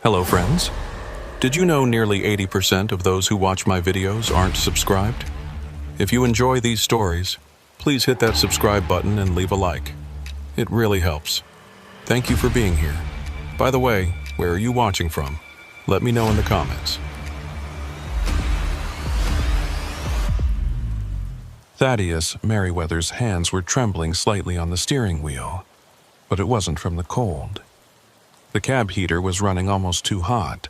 Hello friends. Did you know nearly 80% of those who watch my videos aren't subscribed? If you enjoy these stories, please hit that subscribe button and leave a like. It really helps. Thank you for being here. By the way, where are you watching from? Let me know in the comments. Thaddeus Merriweather's hands were trembling slightly on the steering wheel, but it wasn't from the cold. The cab heater was running almost too hot,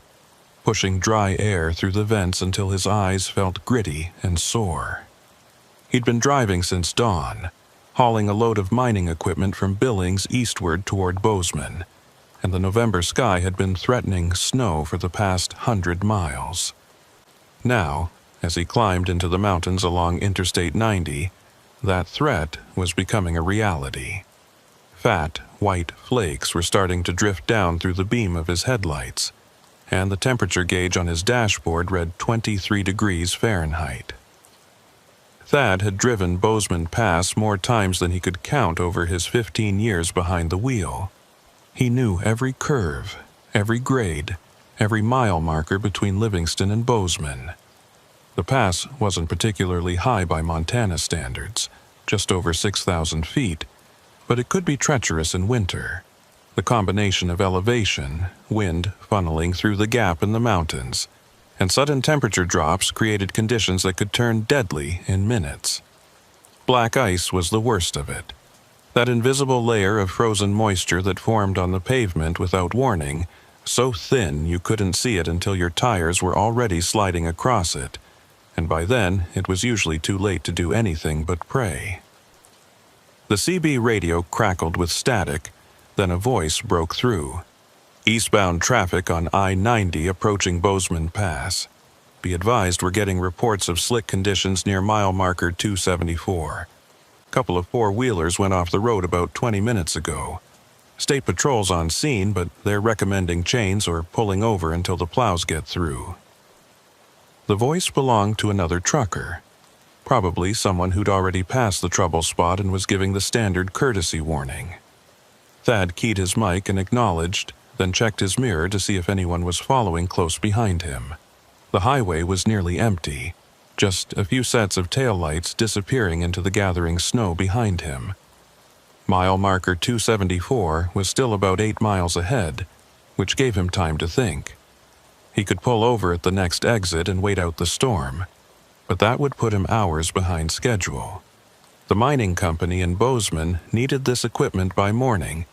pushing dry air through the vents until his eyes felt gritty and sore. He'd been driving since dawn, hauling a load of mining equipment from Billings eastward toward Bozeman, and the November sky had been threatening snow for the past 100 miles. Now, as he climbed into the mountains along Interstate 90, that threat was becoming a reality. Fat, white flakes were starting to drift down through the beam of his headlights, and the temperature gauge on his dashboard read 23 degrees Fahrenheit. Thad had driven Bozeman Pass more times than he could count over his 15 years behind the wheel. He knew every curve, every grade, every mile marker between Livingston and Bozeman. The pass wasn't particularly high by Montana standards, just over 6,000 feet, but it could be treacherous in winter. The combination of elevation, wind funneling through the gap in the mountains, and sudden temperature drops created conditions that could turn deadly in minutes. Black ice was the worst of it. That invisible layer of frozen moisture that formed on the pavement without warning, so thin you couldn't see it until your tires were already sliding across it, and by then it was usually too late to do anything but pray. The CB radio crackled with static, then a voice broke through. Eastbound traffic on I-90 approaching Bozeman Pass. Be advised we're getting reports of slick conditions near mile marker 274. A couple of four-wheelers went off the road about 20 minutes ago. State Patrol's on scene, but they're recommending chains or pulling over until the plows get through. The voice belonged to another trucker. Probably someone who'd already passed the trouble spot and was giving the standard courtesy warning. Thad keyed his mic and acknowledged, then checked his mirror to see if anyone was following close behind him. The highway was nearly empty, just a few sets of taillights disappearing into the gathering snow behind him. Mile marker 274 was still about 8 miles ahead, which gave him time to think. He could pull over at the next exit and wait out the storm, but that would put him hours behind schedule. The mining company in Bozeman needed this equipment by morning,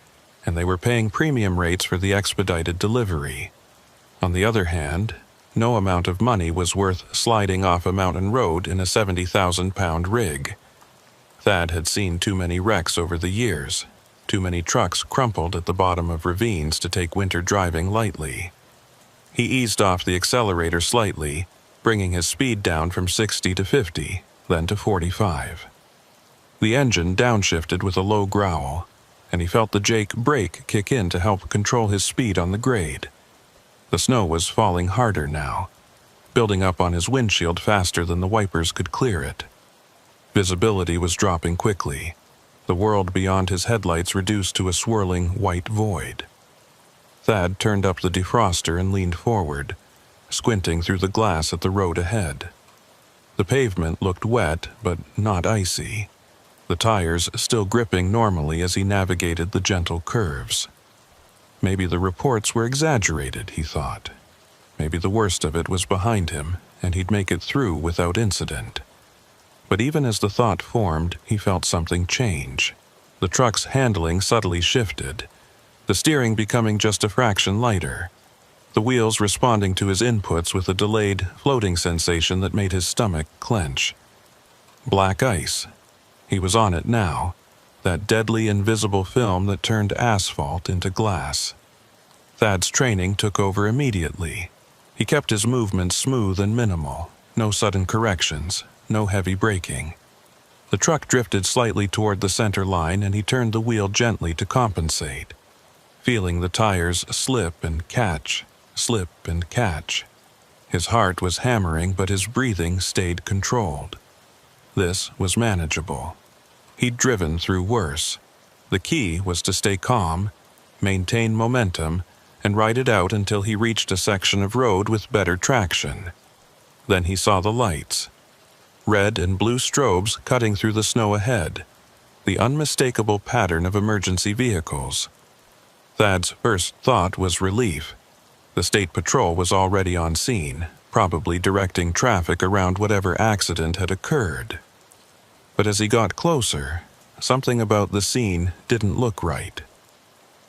and they were paying premium rates for the expedited delivery. On the other hand, no amount of money was worth sliding off a mountain road in a 70,000-pound rig. Thad had seen too many wrecks over the years, too many trucks crumpled at the bottom of ravines to take winter driving lightly. He eased off the accelerator slightly, bringing his speed down from 60 to 50, then to 45. The engine downshifted with a low growl, and he felt the Jake brake kick in to help control his speed on the grade. The snow was falling harder now, building up on his windshield faster than the wipers could clear it. Visibility was dropping quickly, the world beyond his headlights reduced to a swirling white void. Thad turned up the defroster and leaned forward, squinting through the glass at the road ahead. The pavement looked wet, but not icy, the tires still gripping normally as he navigated the gentle curves. Maybe the reports were exaggerated, he thought. Maybe the worst of it was behind him, and he'd make it through without incident. But even as the thought formed, he felt something change. The truck's handling subtly shifted, the steering becoming just a fraction lighter, the wheels responding to his inputs with a delayed, floating sensation that made his stomach clench. Black ice. He was on it now, that deadly invisible film that turned asphalt into glass. Thad's training took over immediately. He kept his movements smooth and minimal, no sudden corrections, no heavy braking. The truck drifted slightly toward the center line and he turned the wheel gently to compensate, feeling the tires slip and catch, slip and catch. His heart was hammering, but his breathing stayed controlled. This was manageable. He'd driven through worse. The key was to stay calm, maintain momentum, and ride it out until he reached a section of road with better traction. Then he saw the lights. Red and blue strobes cutting through the snow ahead, the unmistakable pattern of emergency vehicles. Thad's first thought was relief. The state patrol was already on scene, probably directing traffic around whatever accident had occurred. But as he got closer, something about the scene didn't look right.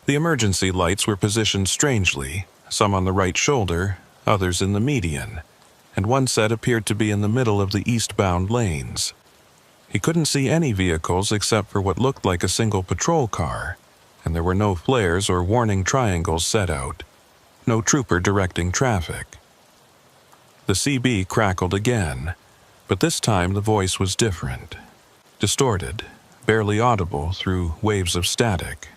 The emergency lights were positioned strangely, some on the right shoulder, others in the median, and one set appeared to be in the middle of the eastbound lanes. He couldn't see any vehicles except for what looked like a single patrol car, and there were no flares or warning triangles set out, no trooper directing traffic. The CB crackled again, but this time the voice was different, distorted, barely audible through waves of static.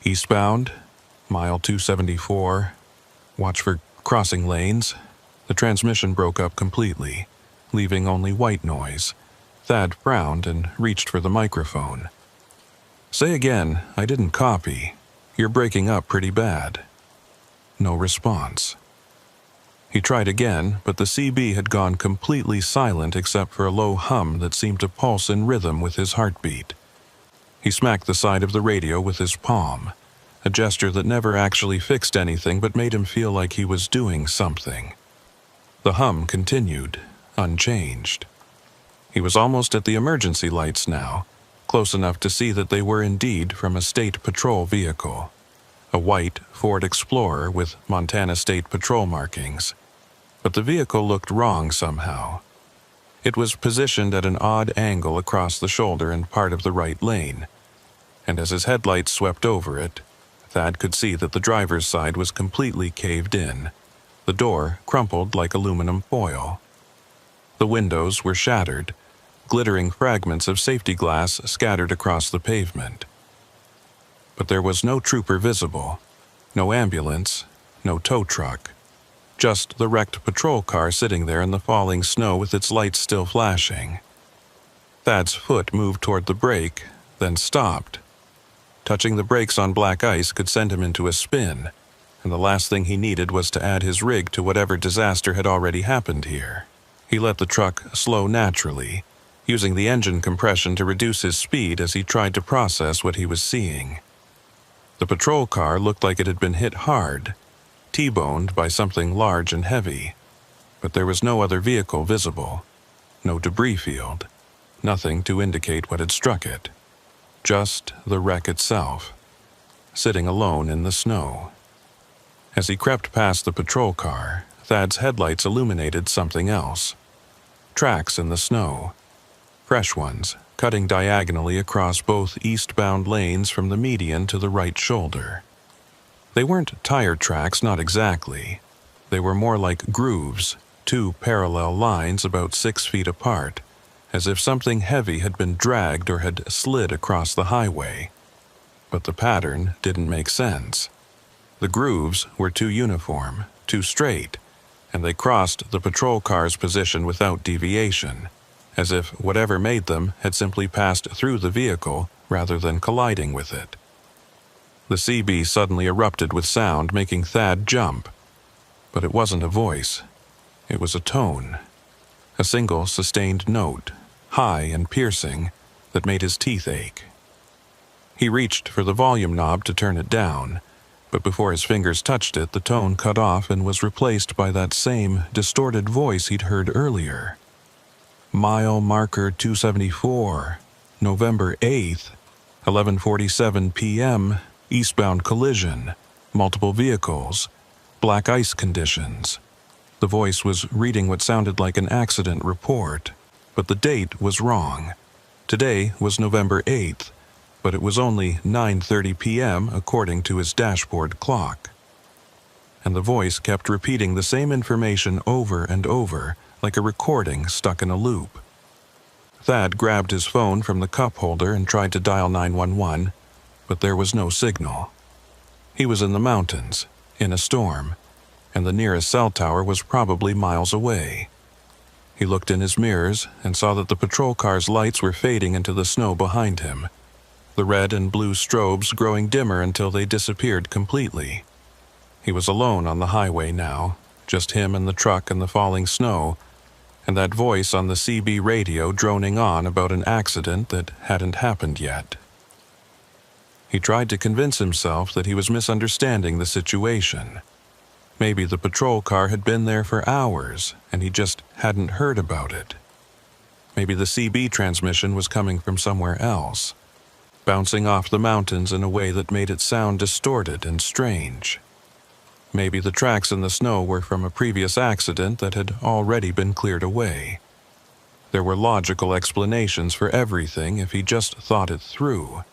Eastbound, mile 274, watch for crossing lanes. The transmission broke up completely, leaving only white noise. Thad frowned and reached for the microphone. "Say again, I didn't copy. You're breaking up pretty bad." No response. He tried again, but the CB had gone completely silent except for a low hum that seemed to pulse in rhythm with his heartbeat. He smacked the side of the radio with his palm, a gesture that never actually fixed anything but made him feel like he was doing something. The hum continued, unchanged. He was almost at the emergency lights now, close enough to see that they were indeed from a state patrol vehicle. A white Ford Explorer with Montana State Patrol markings. But the vehicle looked wrong somehow. It was positioned at an odd angle across the shoulder and part of the right lane, and as his headlights swept over it, Thad could see that the driver's side was completely caved in, the door crumpled like aluminum foil. The windows were shattered, glittering fragments of safety glass scattered across the pavement. But there was no trooper visible, no ambulance, no tow truck, just the wrecked patrol car sitting there in the falling snow with its lights still flashing. Thad's foot moved toward the brake, then stopped. Touching the brakes on black ice could send him into a spin, and the last thing he needed was to add his rig to whatever disaster had already happened here. He let the truck slow naturally, using the engine compression to reduce his speed as he tried to process what he was seeing. The patrol car looked like it had been hit hard, T-boned by something large and heavy, but there was no other vehicle visible, no debris field, nothing to indicate what had struck it, just the wreck itself, sitting alone in the snow. As he crept past the patrol car, Thad's headlights illuminated something else. Tracks in the snow, fresh ones, cutting diagonally across both eastbound lanes from the median to the right shoulder. They weren't tire tracks, not exactly. They were more like grooves, two parallel lines about 6 feet apart, as if something heavy had been dragged or had slid across the highway. But the pattern didn't make sense. The grooves were too uniform, too straight, and they crossed the patrol car's position without deviation, as if whatever made them had simply passed through the vehicle rather than colliding with it. The CB suddenly erupted with sound, making Thad jump. But it wasn't a voice. It was a tone. A single sustained note, high and piercing, that made his teeth ache. He reached for the volume knob to turn it down, but before his fingers touched it, the tone cut off and was replaced by that same distorted voice he'd heard earlier. Mile marker 274, November 8th, 11:47 p.m., eastbound collision, multiple vehicles, black ice conditions. The voice was reading what sounded like an accident report, but the date was wrong. Today was November 8th, but it was only 9:30 p.m. according to his dashboard clock. And the voice kept repeating the same information over and over, like a recording stuck in a loop. Thad grabbed his phone from the cup holder and tried to dial 911, but there was no signal. He was in the mountains, in a storm, and the nearest cell tower was probably miles away. He looked in his mirrors and saw that the patrol car's lights were fading into the snow behind him, the red and blue strobes growing dimmer until they disappeared completely. He was alone on the highway now, just him and the truck and the falling snow, and that voice on the CB radio droning on about an accident that hadn't happened yet. He tried to convince himself that he was misunderstanding the situation. Maybe the patrol car had been there for hours, and he just hadn't heard about it. Maybe the CB transmission was coming from somewhere else, bouncing off the mountains in a way that made it sound distorted and strange. Maybe the tracks in the snow were from a previous accident that had already been cleared away. There were logical explanations for everything if he just thought it through.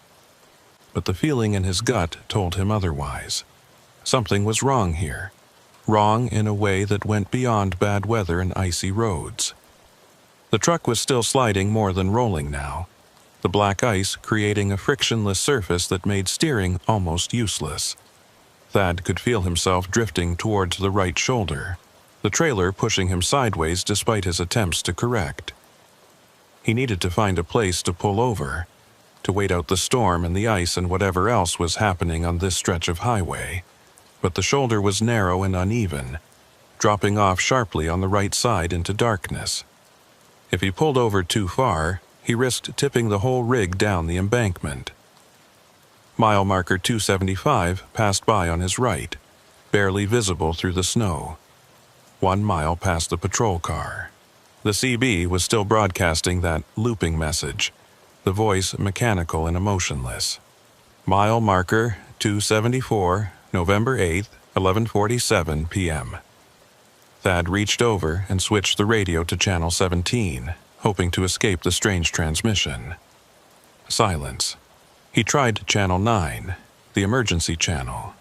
But the feeling in his gut told him otherwise. Something was wrong here. Wrong in a way that went beyond bad weather and icy roads. The truck was still sliding more than rolling now, the black ice creating a frictionless surface that made steering almost useless. Thad could feel himself drifting towards the right shoulder, the trailer pushing him sideways despite his attempts to correct. He needed to find a place to pull over, to wait out the storm and the ice and whatever else was happening on this stretch of highway. But the shoulder was narrow and uneven, dropping off sharply on the right side into darkness. If he pulled over too far, he risked tipping the whole rig down the embankment. Mile marker 275 passed by on his right, barely visible through the snow. 1 mile past the patrol car. The CB was still broadcasting that looping message, the voice mechanical and emotionless. Mile marker 274, November 8th, 11:47 p.m. Thad reached over and switched the radio to channel 17, hoping to escape the strange transmission. Silence. He tried channel 9, the emergency channel.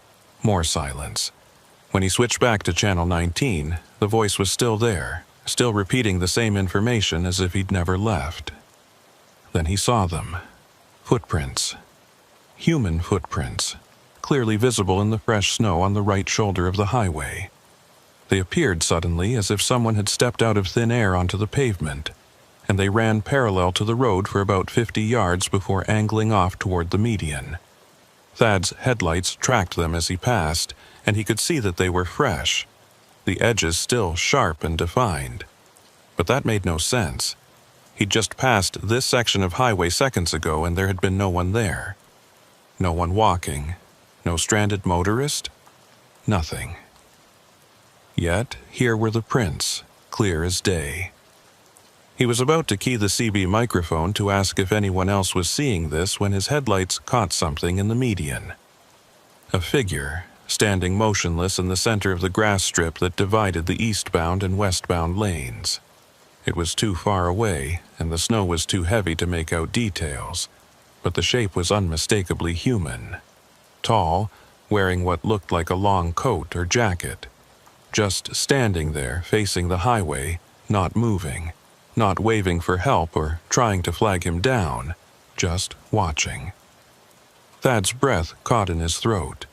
More silence. When he switched back to channel 19, the voice was still there, still repeating the same information as if he'd never left. Then he saw them. Footprints. Human footprints, clearly visible in the fresh snow on the right shoulder of the highway. They appeared suddenly as if someone had stepped out of thin air onto the pavement, and they ran parallel to the road for about 50 yards before angling off toward the median. Thad's headlights tracked them as he passed, and he could see that they were fresh, the edges still sharp and defined. But that made no sense. He'd just passed this section of highway seconds ago and there had been no one there. No one walking. No stranded motorist. Nothing. Yet here were the prints, clear as day. He was about to key the CB microphone to ask if anyone else was seeing this when his headlights caught something in the median. A figure, standing motionless in the center of the grass strip that divided the eastbound and westbound lanes. It was too far away, and the snow was too heavy to make out details, but the shape was unmistakably human. Tall, wearing what looked like a long coat or jacket. Just standing there, facing the highway, not moving. Not waving for help or trying to flag him down, just watching. Thad's breath caught in his throat.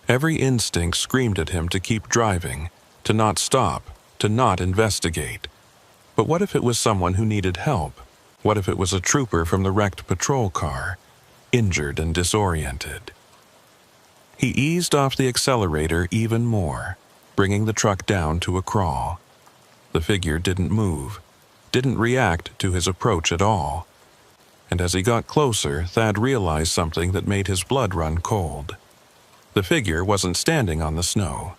Every instinct screamed at him to keep driving, to not stop, to not investigate. But what if it was someone who needed help? What if it was a trooper from the wrecked patrol car, injured and disoriented? He eased off the accelerator even more, bringing the truck down to a crawl. The figure didn't move. Didn't react to his approach at all. And as he got closer, Thad realized something that made his blood run cold. The figure wasn't standing on the snow.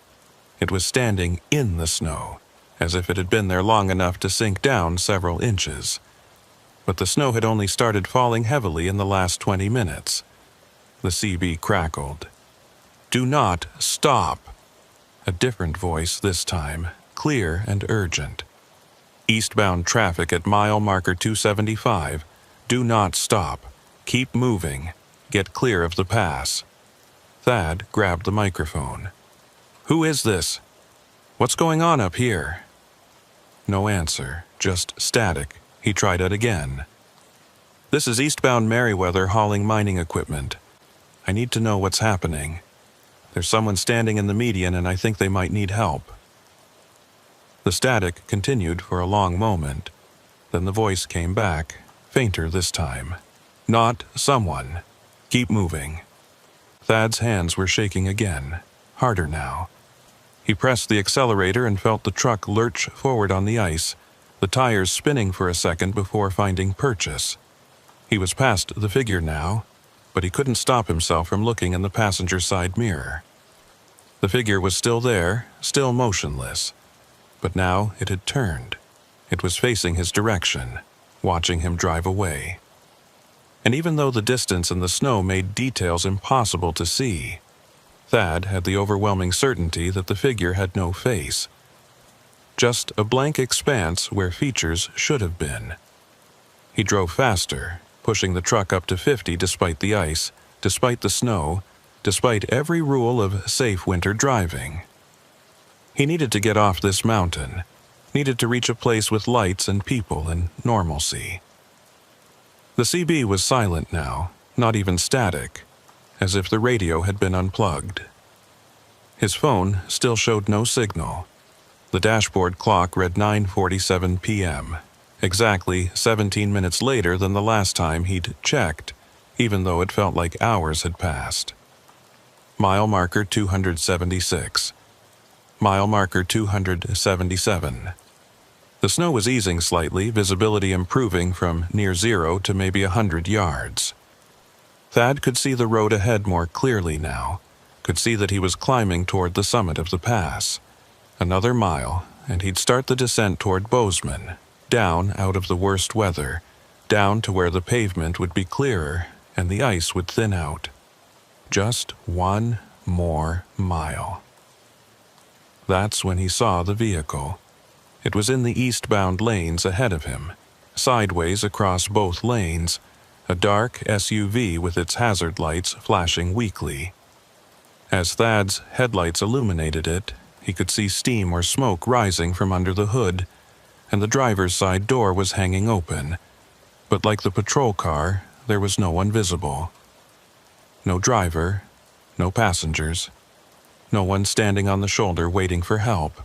It was standing in the snow, as if it had been there long enough to sink down several inches. But the snow had only started falling heavily in the last 20 minutes. The CB crackled. "Do not stop!" A different voice this time, clear and urgent. Eastbound traffic at mile marker 275. Do not stop. Keep moving. Get clear of the pass. Thad grabbed the microphone. "Who is this? What's going on up here?" No answer, just static. He tried it again. "This is eastbound Merriweather hauling mining equipment. I need to know what's happening. There's someone standing in the median and I think they might need help." The static continued for a long moment. Then the voice came back, fainter this time. "Not someone. Keep moving." Thad's hands were shaking again. harder now. He pressed the accelerator and felt the truck lurch forward on the ice, the tires spinning for a second before finding purchase. He was past the figure now, but he couldn't stop himself from looking in the passenger side mirror. The figure was still there, still motionless, but now it had turned. It was facing his direction, watching him drive away. And even though the distance and the snow made details impossible to see, Thad had the overwhelming certainty that the figure had no face. Just a blank expanse where features should have been. He drove faster, pushing the truck up to 50 despite the ice, despite the snow, despite every rule of safe winter driving. He needed to get off this mountain, needed to reach a place with lights and people and normalcy. The CB was silent now, not even static, as if the radio had been unplugged. His phone still showed no signal. The dashboard clock read 9:47 p.m., exactly 17 minutes later than the last time he'd checked, even though it felt like hours had passed. Mile marker 276. Mile marker 277. The snow was easing slightly, visibility improving from near zero to maybe 100 yards. Thad could see the road ahead more clearly now, could see that he was climbing toward the summit of the pass. Another mile, and he'd start the descent toward Bozeman, down out of the worst weather, down to where the pavement would be clearer and the ice would thin out. Just one more mile. That's when he saw the vehicle. It was in the eastbound lanes ahead of him, sideways across both lanes, a dark SUV with its hazard lights flashing weakly. As Thad's headlights illuminated it, he could see steam or smoke rising from under the hood, and the driver's side door was hanging open. But like the patrol car, there was no one visible. No driver, no passengers, no one standing on the shoulder waiting for help.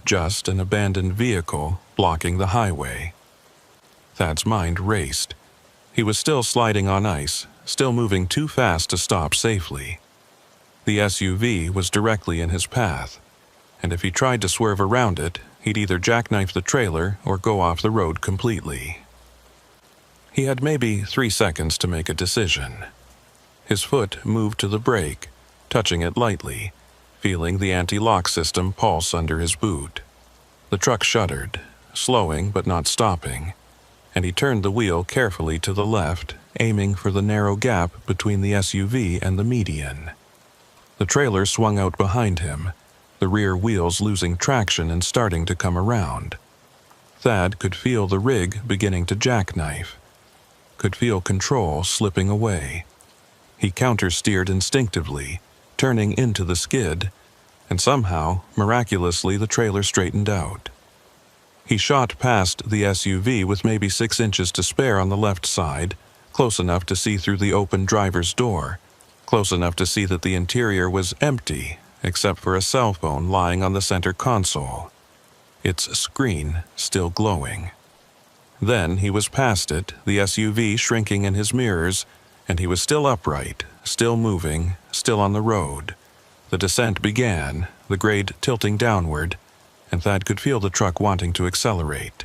Just an abandoned vehicle blocking the highway. Thad's mind raced. He was still sliding on ice, still moving too fast to stop safely. The SUV was directly in his path, and if he tried to swerve around it, he'd either jackknife the trailer or go off the road completely. He had maybe 3 seconds to make a decision. His foot moved to the brake, touching it lightly, feeling the anti-lock system pulse under his boot. The truck shuddered, slowing but not stopping, and he turned the wheel carefully to the left, aiming for the narrow gap between the SUV and the median. The trailer swung out behind him, the rear wheels losing traction and starting to come around. Thad could feel the rig beginning to jackknife, could feel control slipping away. He counter-steered instinctively, turning into the skid, and somehow, miraculously, the trailer straightened out. He shot past the SUV with maybe 6 inches to spare on the left side, close enough to see through the open driver's door, close enough to see that the interior was empty, except for a cell phone lying on the center console, its screen still glowing. Then he was past it, the SUV shrinking in his mirrors, and he was still upright, still moving, still on the road. The descent began, the grade tilting downward, and Thad could feel the truck wanting to accelerate.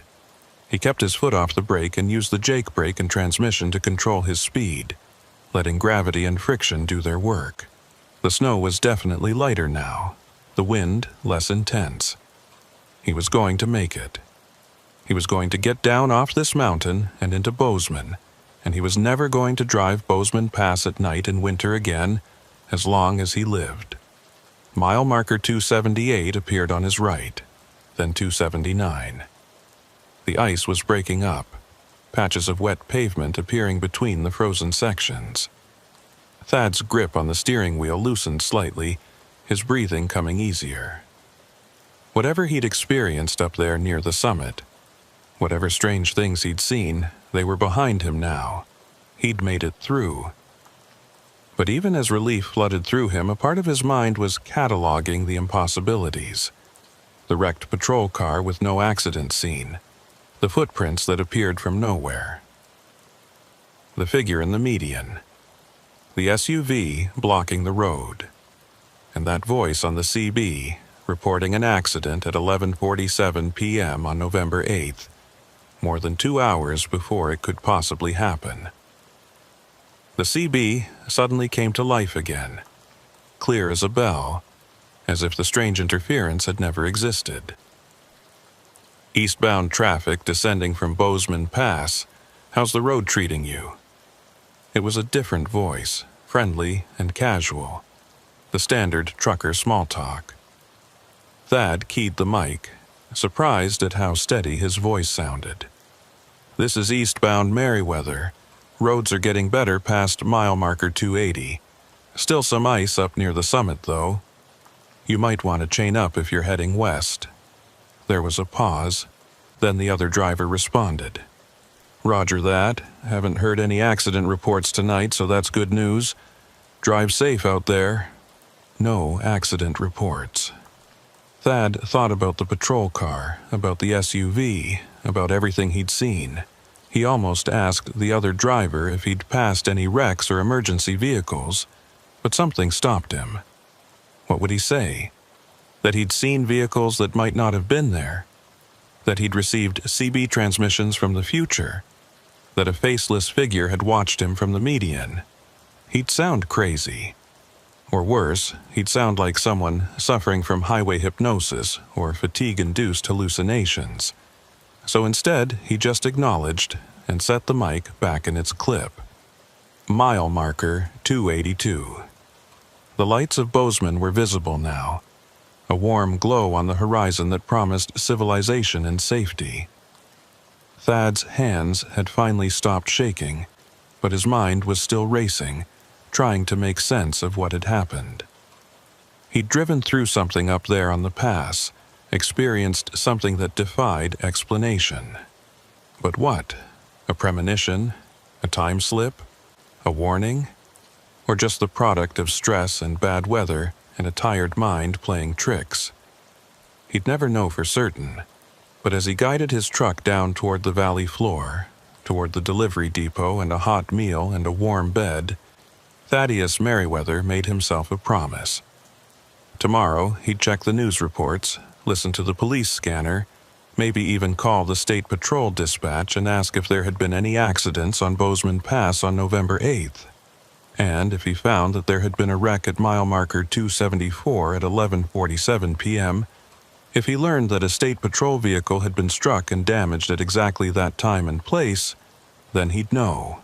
He kept his foot off the brake and used the jake brake and transmission to control his speed, letting gravity and friction do their work. The snow was definitely lighter now, the wind less intense. He was going to make it. He was going to get down off this mountain and into Bozeman, and he was never going to drive Bozeman Pass at night in winter again, as long as he lived. Mile marker 278 appeared on his right, then 279. The ice was breaking up, patches of wet pavement appearing between the frozen sections. Thad's grip on the steering wheel loosened slightly, his breathing coming easier. Whatever he'd experienced up there near the summit, whatever strange things he'd seen, they were behind him now. He'd made it through. But even as relief flooded through him, a part of his mind was cataloging the impossibilities. The wrecked patrol car with no accident scene, the footprints that appeared from nowhere. The figure in the median, the SUV blocking the road. and that voice on the CB reporting an accident at 11:47 p.m. on November 8th, more than 2 hours before it could possibly happen. The CB suddenly came to life again, clear as a bell, as if the strange interference had never existed. Eastbound traffic descending from Bozeman Pass, how's the road treating you? It was a different voice, friendly and casual, the standard trucker small talk. Thad keyed the mic, surprised at how steady his voice sounded. This is eastbound Merriweather. Roads are getting better past mile marker 280. Still some ice up near the summit, though. You might want to chain up if you're heading west. There was a pause. Then the other driver responded. Roger that. Haven't heard any accident reports tonight, so that's good news. Drive safe out there. No accident reports. Thad thought about the patrol car, about the SUV, about everything he'd seen. He almost asked the other driver if he'd passed any wrecks or emergency vehicles, but something stopped him. What would he say? That he'd seen vehicles that might not have been there? That he'd received CB transmissions from the future? That a faceless figure had watched him from the median? He'd sound crazy. Or worse, he'd sound like someone suffering from highway hypnosis or fatigue-induced hallucinations. So instead, he just acknowledged and set the mic back in its clip. Mile marker 282. The lights of Bozeman were visible now, a warm glow on the horizon that promised civilization and safety. Thad's hands had finally stopped shaking, but his mind was still racing, trying to make sense of what had happened. He'd driven through something up there on the pass, experienced something that defied explanation. But what? A premonition? A time slip? A warning? Or just the product of stress and bad weather and a tired mind playing tricks? He'd never know for certain, but as he guided his truck down toward the valley floor, toward the delivery depot and a hot meal and a warm bed, Thaddeus Merriweather made himself a promise. Tomorrow, he'd check the news reports, listen to the police scanner, maybe even call the state patrol dispatch and ask if there had been any accidents on Bozeman Pass on November 8th. And if he found that there had been a wreck at mile marker 274 at 11:47 p.m., if he learned that a state patrol vehicle had been struck and damaged at exactly that time and place, then he'd know.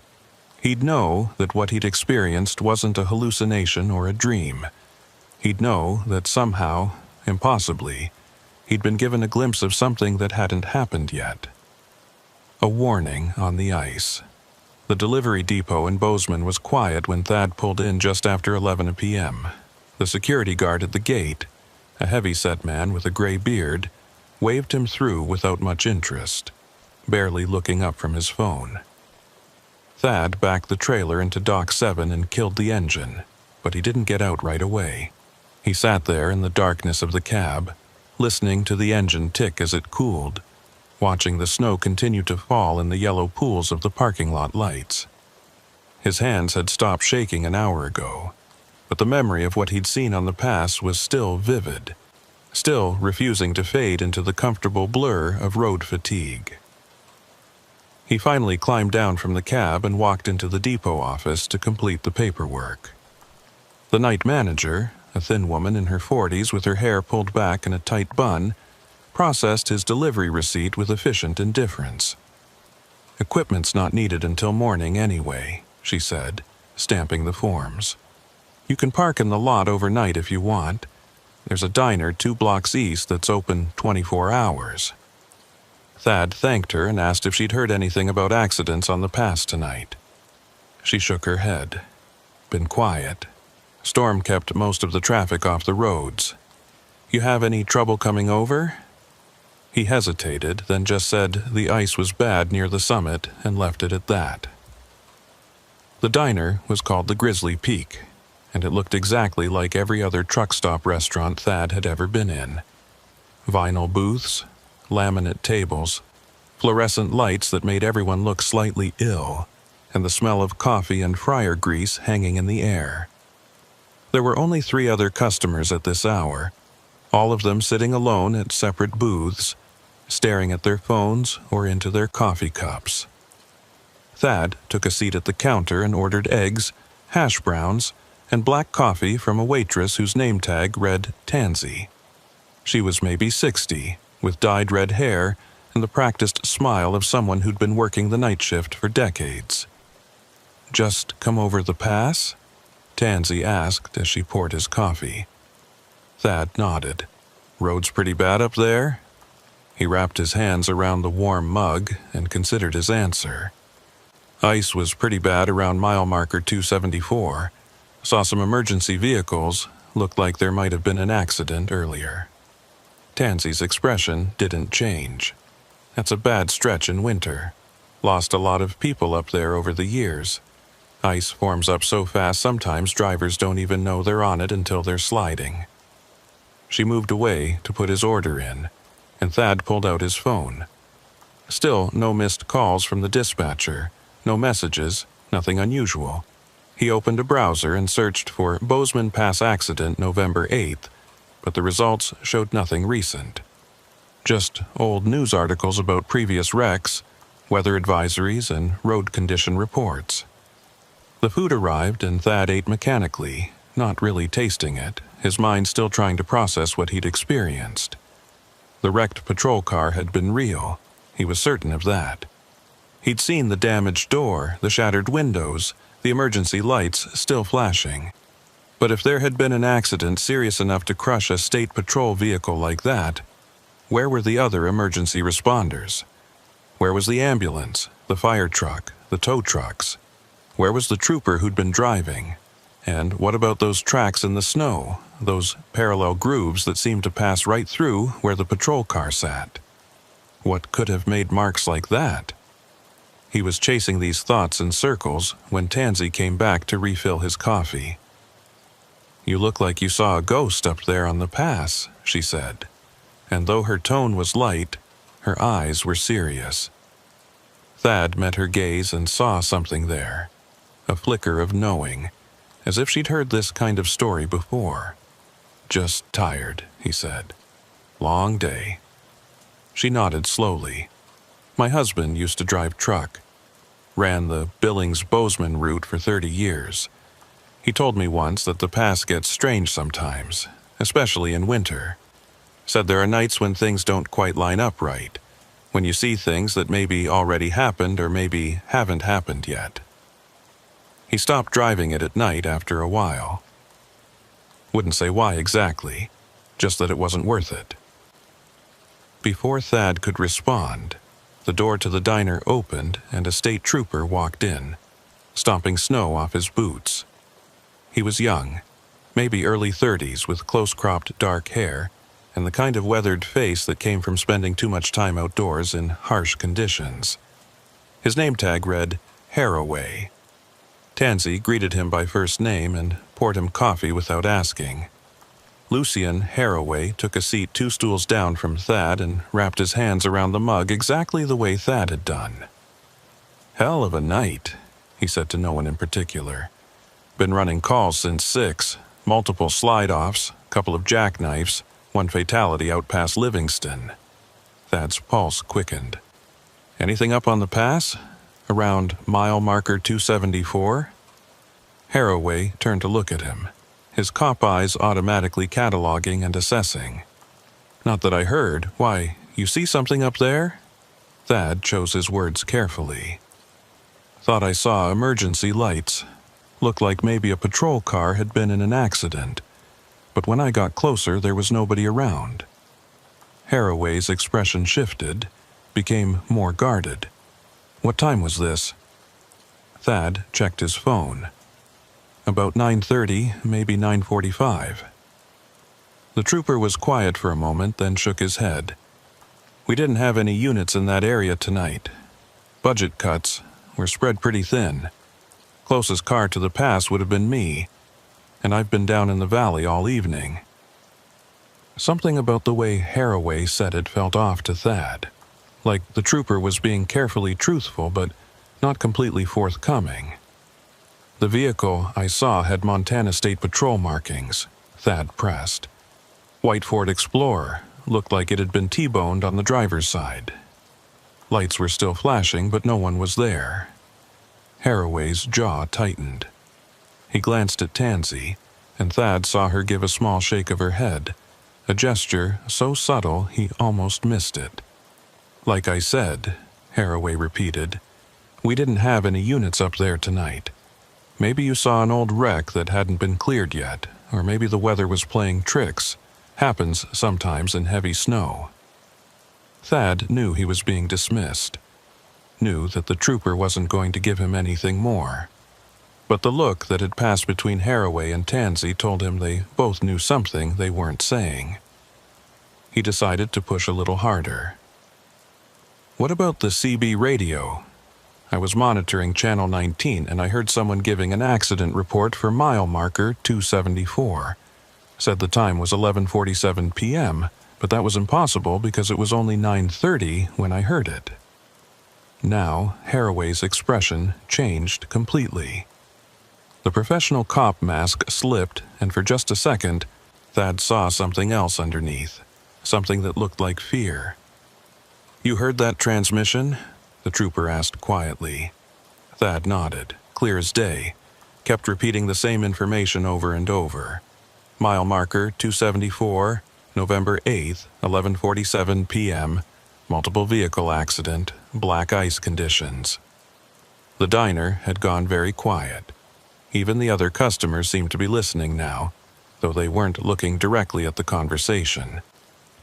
He'd know that what he'd experienced wasn't a hallucination or a dream. He'd know that somehow, impossibly, he'd been given a glimpse of something that hadn't happened yet. A warning on the ice. The delivery depot in Bozeman was quiet when Thad pulled in just after 11 p.m. The security guard at the gate, a heavy-set man with a gray beard, waved him through without much interest, barely looking up from his phone. Thad backed the trailer into Dock 7 and killed the engine, but he didn't get out right away. He sat there in the darkness of the cab, listening to the engine tick as it cooled, watching the snow continue to fall in the yellow pools of the parking lot lights. His hands had stopped shaking an hour ago, but the memory of what he'd seen on the pass was still vivid, still refusing to fade into the comfortable blur of road fatigue. He finally climbed down from the cab and walked into the depot office to complete the paperwork. The night manager, a thin woman in her 40s with her hair pulled back in a tight bun, processed his delivery receipt with efficient indifference. "Equipment's not needed until morning anyway," she said, stamping the forms. "You can park in the lot overnight if you want. There's a diner 2 blocks east that's open 24 hours. Thad thanked her and asked if she'd heard anything about accidents on the pass tonight. She shook her head. Been quiet. Storm kept most of the traffic off the roads. You have any trouble coming over? He hesitated, then just said the ice was bad near the summit and left it at that. The diner was called the Grizzly Peak, and it looked exactly like every other truck stop restaurant Thad had ever been in. Vinyl booths, laminate tables, fluorescent lights that made everyone look slightly ill, and the smell of coffee and fryer grease hanging in the air. There were only 3 other customers at this hour, all of them sitting alone at separate booths, staring at their phones or into their coffee cups. Thad took a seat at the counter and ordered eggs, hash browns, and black coffee from a waitress whose name tag read Tansy. She was maybe 60, with dyed red hair and the practiced smile of someone who'd been working the night shift for decades. "Just come over the pass?" Tansy asked as she poured his coffee. Thad nodded. "Road's pretty bad up there?" He wrapped his hands around the warm mug and considered his answer. "Ice was pretty bad around mile marker 274. Saw some emergency vehicles. Looked like there might have been an accident earlier." Tansy's expression didn't change. "That's a bad stretch in winter. Lost a lot of people up there over the years. Ice forms up so fast sometimes drivers don't even know they're on it until they're sliding." She moved away to put his order in, and Thad pulled out his phone. Still no missed calls from the dispatcher, no messages, nothing unusual. He opened a browser and searched for Bozeman Pass accident November 8th, but the results showed nothing recent. Just old news articles about previous wrecks, weather advisories, and road condition reports. The food arrived and Thad ate mechanically, not really tasting it, his mind still trying to process what he'd experienced. The wrecked patrol car had been real. He was certain of that. He'd seen the damaged door, the shattered windows, the emergency lights still flashing. But if there had been an accident serious enough to crush a state patrol vehicle like that, where were the other emergency responders? Where was the ambulance, the fire truck, the tow trucks? Where was the trooper who'd been driving? And what about those tracks in the snow, those parallel grooves that seemed to pass right through where the patrol car sat? What could have made marks like that? He was chasing these thoughts in circles when Tansy came back to refill his coffee. "You look like you saw a ghost up there on the pass," she said. And though her tone was light, her eyes were serious. Thad met her gaze and saw something there, a flicker of knowing, as if she'd heard this kind of story before. "Just tired," he said. "Long day." She nodded slowly. "My husband used to drive truck. Ran the Billings-Bozeman route for 30 years. He told me once that the pass gets strange sometimes, especially in winter. Said there are nights when things don't quite line up right, when you see things that maybe already happened or maybe haven't happened yet." He stopped driving it at night after a while. Wouldn't say why exactly, just that it wasn't worth it. Before Thad could respond, the door to the diner opened and a state trooper walked in, stomping snow off his boots. He was young, maybe early 30s, with close-cropped dark hair and the kind of weathered face that came from spending too much time outdoors in harsh conditions. His name tag read Haraway. Tansy greeted him by first name and poured him coffee without asking. Lucian Haraway took a seat 2 stools down from Thad and wrapped his hands around the mug exactly the way Thad had done. "Hell of a night," he said to no one in particular. "Been running calls since 6, multiple slide-offs, couple of jackknifes, 1 fatality out past Livingston." Thad's pulse quickened. "Anything up on the pass? Around mile marker 274? Haraway turned to look at him, his cop eyes automatically cataloging and assessing. "Not that I heard. Why, you see something up there?" Thad chose his words carefully. "Thought I saw emergency lights. Looked like maybe a patrol car had been in an accident. But when I got closer, there was nobody around." Haraway's expression shifted, became more guarded. "What time was this?" Thad checked his phone. "About 9:30, maybe 9:45. The trooper was quiet for a moment, then shook his head. "We didn't have any units in that area tonight. Budget cuts. We're spread pretty thin. Closest car to the pass would have been me, and I've been down in the valley all evening." Something about the way Haraway said it felt off to Thad, like the trooper was being carefully truthful but not completely forthcoming. The vehicle I saw had Montana State Patrol markings, Thad pressed. White Ford Explorer looked like it had been T-boned on the driver's side. Lights were still flashing, but no one was there. Haraway's jaw tightened. He glanced at Tansy, and Thad saw her give a small shake of her head, a gesture so subtle he almost missed it. "Like I said," Haraway repeated, "we didn't have any units up there tonight. Maybe you saw an old wreck that hadn't been cleared yet, or maybe the weather was playing tricks. Happens sometimes in heavy snow." Thad knew he was being dismissed, knew that the trooper wasn't going to give him anything more. But the look that had passed between Haraway and Tansy told him they both knew something they weren't saying. He decided to push a little harder. "What about the CB radio? I was monitoring Channel 19 and I heard someone giving an accident report for mile marker 274. Said the time was 11:47 p.m., but that was impossible because it was only 9:30 when I heard it." Now, Haraway's expression changed completely. The professional cop mask slipped, and for just a second, Thad saw something else underneath, something that looked like fear. "You heard that transmission?" the trooper asked quietly. Thad nodded, clear as day, kept repeating the same information over and over. Mile marker 274, November 8th, 11:47 p.m., multiple vehicle accident, black ice conditions. The diner had gone very quiet. Even the other customers seemed to be listening now, though they weren't looking directly at the conversation.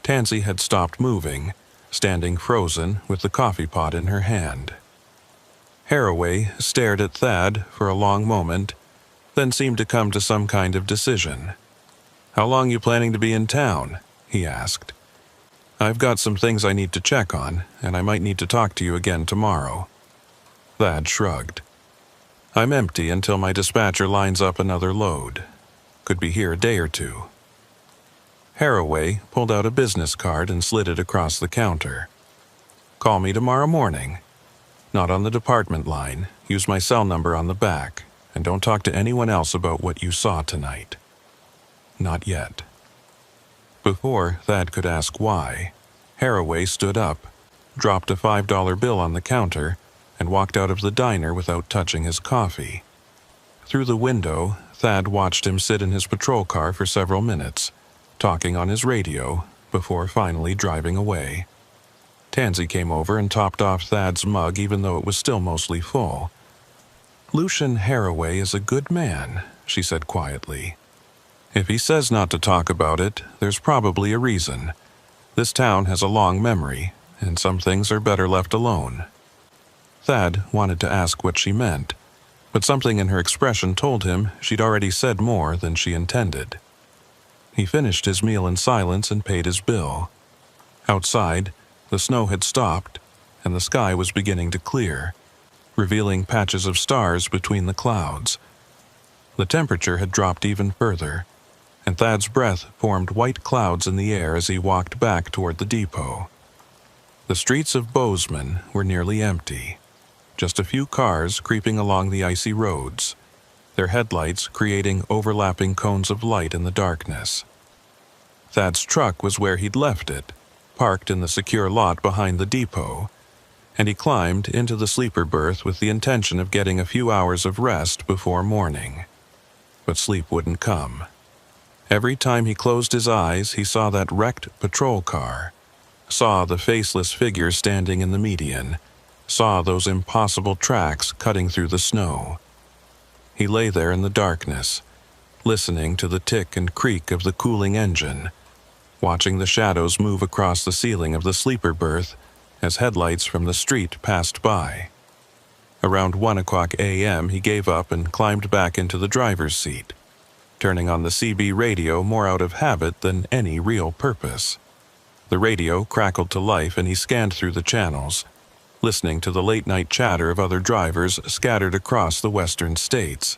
Tansy had stopped moving, standing frozen with the coffee pot in her hand. Haraway stared at Thad for a long moment, then seemed to come to some kind of decision. "How long you planning to be in town?" he asked. "I've got some things I need to check on, and I might need to talk to you again tomorrow." Thad shrugged. "I'm empty until my dispatcher lines up another load. Could be here a day or two." Haraway pulled out a business card and slid it across the counter. "Call me tomorrow morning. Not on the department line. Use my cell number on the back, and don't talk to anyone else about what you saw tonight." Not yet. Before Thad could ask why, Haraway stood up, dropped a $5 bill on the counter, and walked out of the diner without touching his coffee. Through the window, Thad watched him sit in his patrol car for several minutes, talking on his radio, before finally driving away. Tansy came over and topped off Thad's mug even though it was still mostly full. "Lucian Haraway is a good man," she said quietly. "If he says not to talk about it, there's probably a reason. This town has a long memory, and some things are better left alone." Thad wanted to ask what she meant, but something in her expression told him she'd already said more than she intended. He finished his meal in silence and paid his bill. Outside, the snow had stopped, and the sky was beginning to clear, revealing patches of stars between the clouds. The temperature had dropped even further, and Thad's breath formed white clouds in the air as he walked back toward the depot. The streets of Bozeman were nearly empty. Just a few cars creeping along the icy roads, their headlights creating overlapping cones of light in the darkness. Thad's truck was where he'd left it, parked in the secure lot behind the depot, and he climbed into the sleeper berth with the intention of getting a few hours of rest before morning. But sleep wouldn't come. Every time he closed his eyes, he saw that wrecked patrol car, saw the faceless figure standing in the median, saw those impossible tracks cutting through the snow. He lay there in the darkness, listening to the tick and creak of the cooling engine, watching the shadows move across the ceiling of the sleeper berth as headlights from the street passed by. Around 1 a.m. he gave up and climbed back into the driver's seat, turning on the CB radio more out of habit than any real purpose. The radio crackled to life and he scanned through the channels, listening to the late-night chatter of other drivers scattered across the western states.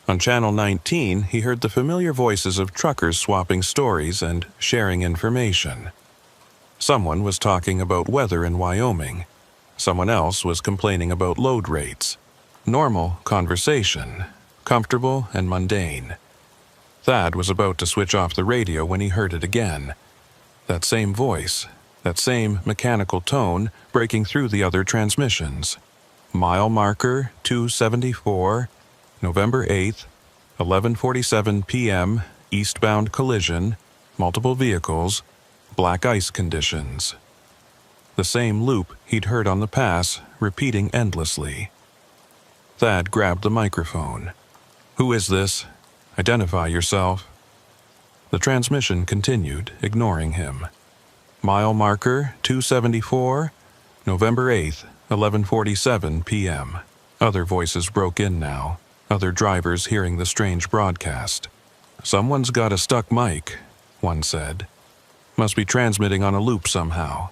On Channel 19, he heard the familiar voices of truckers swapping stories and sharing information. Someone was talking about weather in Wyoming. Someone else was complaining about load rates. Normal conversation, comfortable and mundane. Thad was about to switch off the radio when he heard it again. That same voice, that same mechanical tone breaking through the other transmissions. Mile marker 274, November 8th, 11:47 p.m., eastbound collision, multiple vehicles, black ice conditions. The same loop he'd heard on the pass, repeating endlessly. Thad grabbed the microphone. "Who is this? Identify yourself." The transmission continued, ignoring him. Mile marker 274, November 8th, 11:47 p.m. Other voices broke in now, other drivers hearing the strange broadcast. "Someone's got a stuck mic," one said. "Must be transmitting on a loop somehow."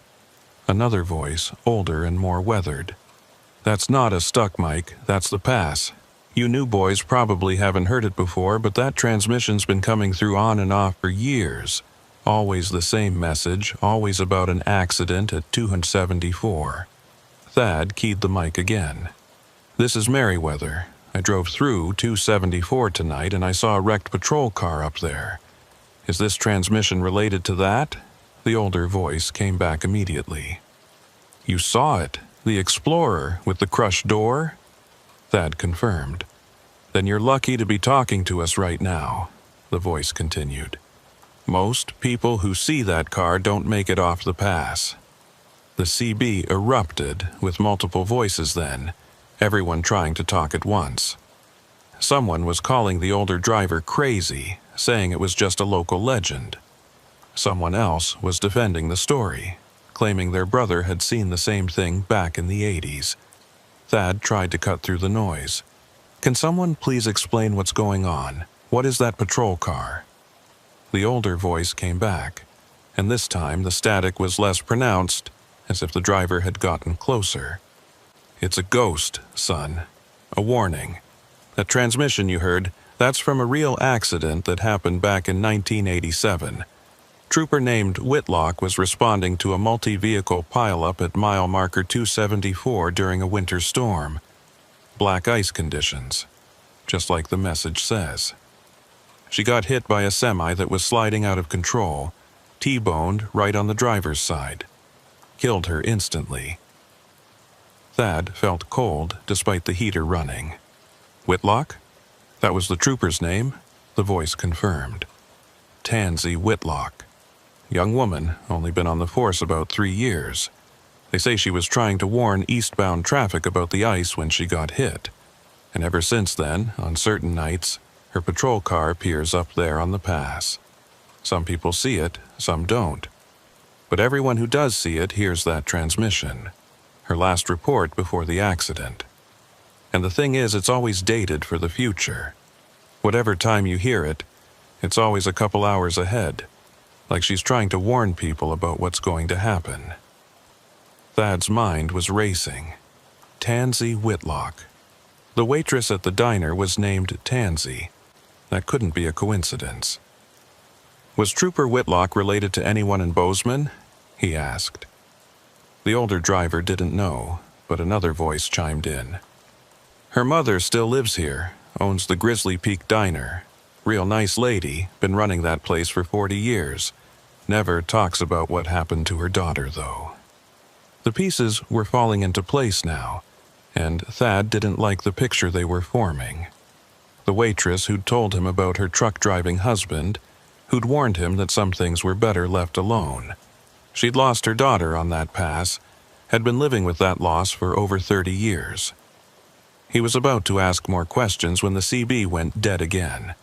Another voice, older and more weathered. "That's not a stuck mic, that's the pass. You new boys probably haven't heard it before, but that transmission's been coming through on and off for years. Always the same message, always about an accident at 274. Thad keyed the mic again. "This is Merriweather. I drove through 274 tonight and I saw a wrecked patrol car up there. Is this transmission related to that?" The older voice came back immediately. "You saw it, the Explorer with the crushed door?" Thad confirmed. "Then you're lucky to be talking to us right now," the voice continued. "Most people who see that car don't make it off the pass." The CB erupted with multiple voices then, everyone trying to talk at once. Someone was calling the older driver crazy, saying it was just a local legend. Someone else was defending the story, claiming their brother had seen the same thing back in the 80s. Thad tried to cut through the noise. "Can someone please explain what's going on? What is that patrol car?" The older voice came back, and this time the static was less pronounced, as if the driver had gotten closer. "It's a ghost, son. A warning. That transmission you heard, that's from a real accident that happened back in 1987. Trooper named Whitlock was responding to a multi-vehicle pileup at mile marker 274 during a winter storm. Black ice conditions, just like the message says. She got hit by a semi that was sliding out of control, T-boned right on the driver's side. Killed her instantly." Thad felt cold despite the heater running. "Whitlock? That was the trooper's name?" the voice confirmed. "Tansy Whitlock. Young woman, only been on the force about 3 years. They say she was trying to warn eastbound traffic about the ice when she got hit. And ever since then, on certain nights, her patrol car appears up there on the pass. Some people see it, some don't. But everyone who does see it hears that transmission. Her last report before the accident. And the thing is, it's always dated for the future. Whatever time you hear it, it's always a couple hours ahead. Like she's trying to warn people about what's going to happen." Thad's mind was racing. Tansy Whitlock. The waitress at the diner was named Tansy. That couldn't be a coincidence. "Was Trooper Whitlock related to anyone in Bozeman?" he asked. The older driver didn't know, but another voice chimed in. "Her mother still lives here, owns the Grizzly Peak Diner. Real nice lady, been running that place for 40 years. Never talks about what happened to her daughter, though." The pieces were falling into place now, and Thad didn't like the picture they were forming. The waitress who'd told him about her truck-driving husband, who'd warned him that some things were better left alone. She'd lost her daughter on that pass, had been living with that loss for over 30 years. He was about to ask more questions when the CB went dead again.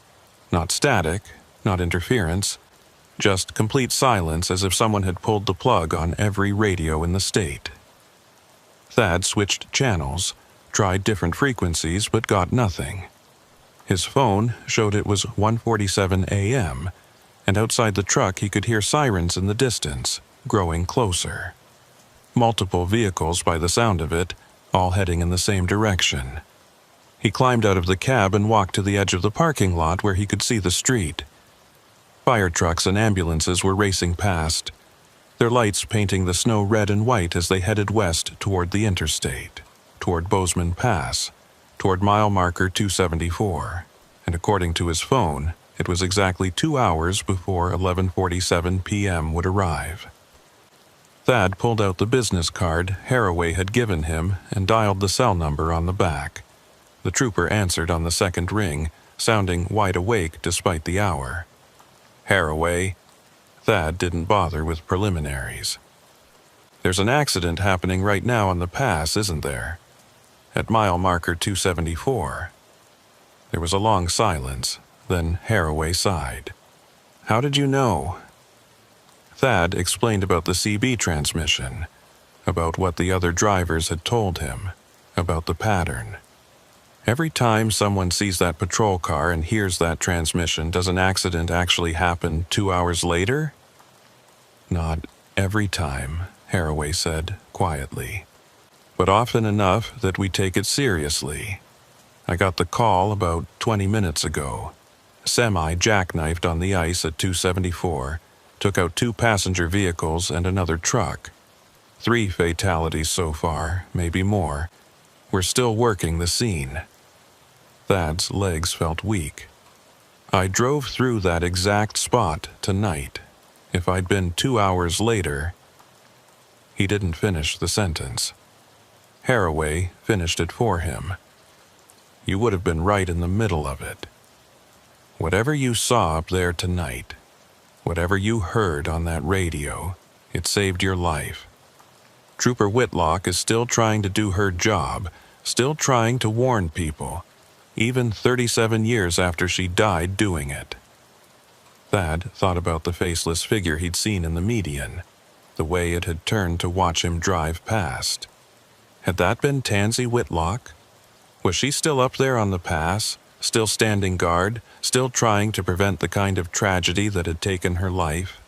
Not static, not interference, just complete silence as if someone had pulled the plug on every radio in the state. Thad switched channels, tried different frequencies, but got nothing. His phone showed it was 1:47 a.m., and outside the truck he could hear sirens in the distance, growing closer. Multiple vehicles by the sound of it, all heading in the same direction. He climbed out of the cab and walked to the edge of the parking lot where he could see the street. Fire trucks and ambulances were racing past, their lights painting the snow red and white as they headed west toward the interstate, toward Bozeman Pass, toward mile marker 274, and according to his phone, it was exactly 2 hours before 11:47 p.m. would arrive. Thad pulled out the business card Haraway had given him and dialed the cell number on the back. The trooper answered on the second ring, sounding wide awake despite the hour. "Haraway." Thad didn't bother with preliminaries. "There's an accident happening right now on the pass, isn't there? At mile marker 274. There was a long silence, then Haraway sighed. "How did you know?" Thad explained about the CB transmission, about what the other drivers had told him, about the pattern. Every time someone sees that patrol car and hears that transmission, does an accident actually happen 2 hours later? "Not every time," Haraway said quietly, "but often enough that we take it seriously. I got the call about 20 minutes ago. Semi jackknifed on the ice at 274, took out 2 passenger vehicles and another truck. 3 fatalities so far, maybe more. We're still working the scene." Thad's legs felt weak. "I drove through that exact spot tonight. If I'd been 2 hours later..." He didn't finish the sentence. Haraway finished it for him. "You would have been right in the middle of it. Whatever you saw up there tonight, whatever you heard on that radio, it saved your life. Trooper Whitlock is still trying to do her job, still trying to warn people, even 37 years after she died doing it." Thad thought about the faceless figure he'd seen in the median, the way it had turned to watch him drive past. Had that been Tansy Whitlock? Was she still up there on the pass, still standing guard, still trying to prevent the kind of tragedy that had taken her life?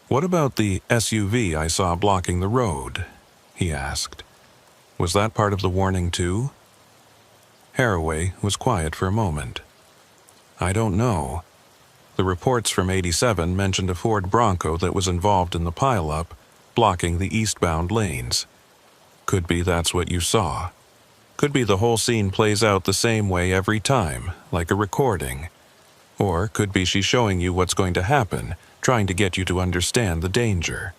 "What about the SUV I saw blocking the road?" he asked. "Was that part of the warning too?" Haraway was quiet for a moment. "I don't know. The reports from 87 mentioned a Ford Bronco that was involved in the pileup, blocking the eastbound lanes. Could be that's what you saw. Could be the whole scene plays out the same way every time, like a recording. Or could be she's showing you what's going to happen, trying to get you to understand the danger."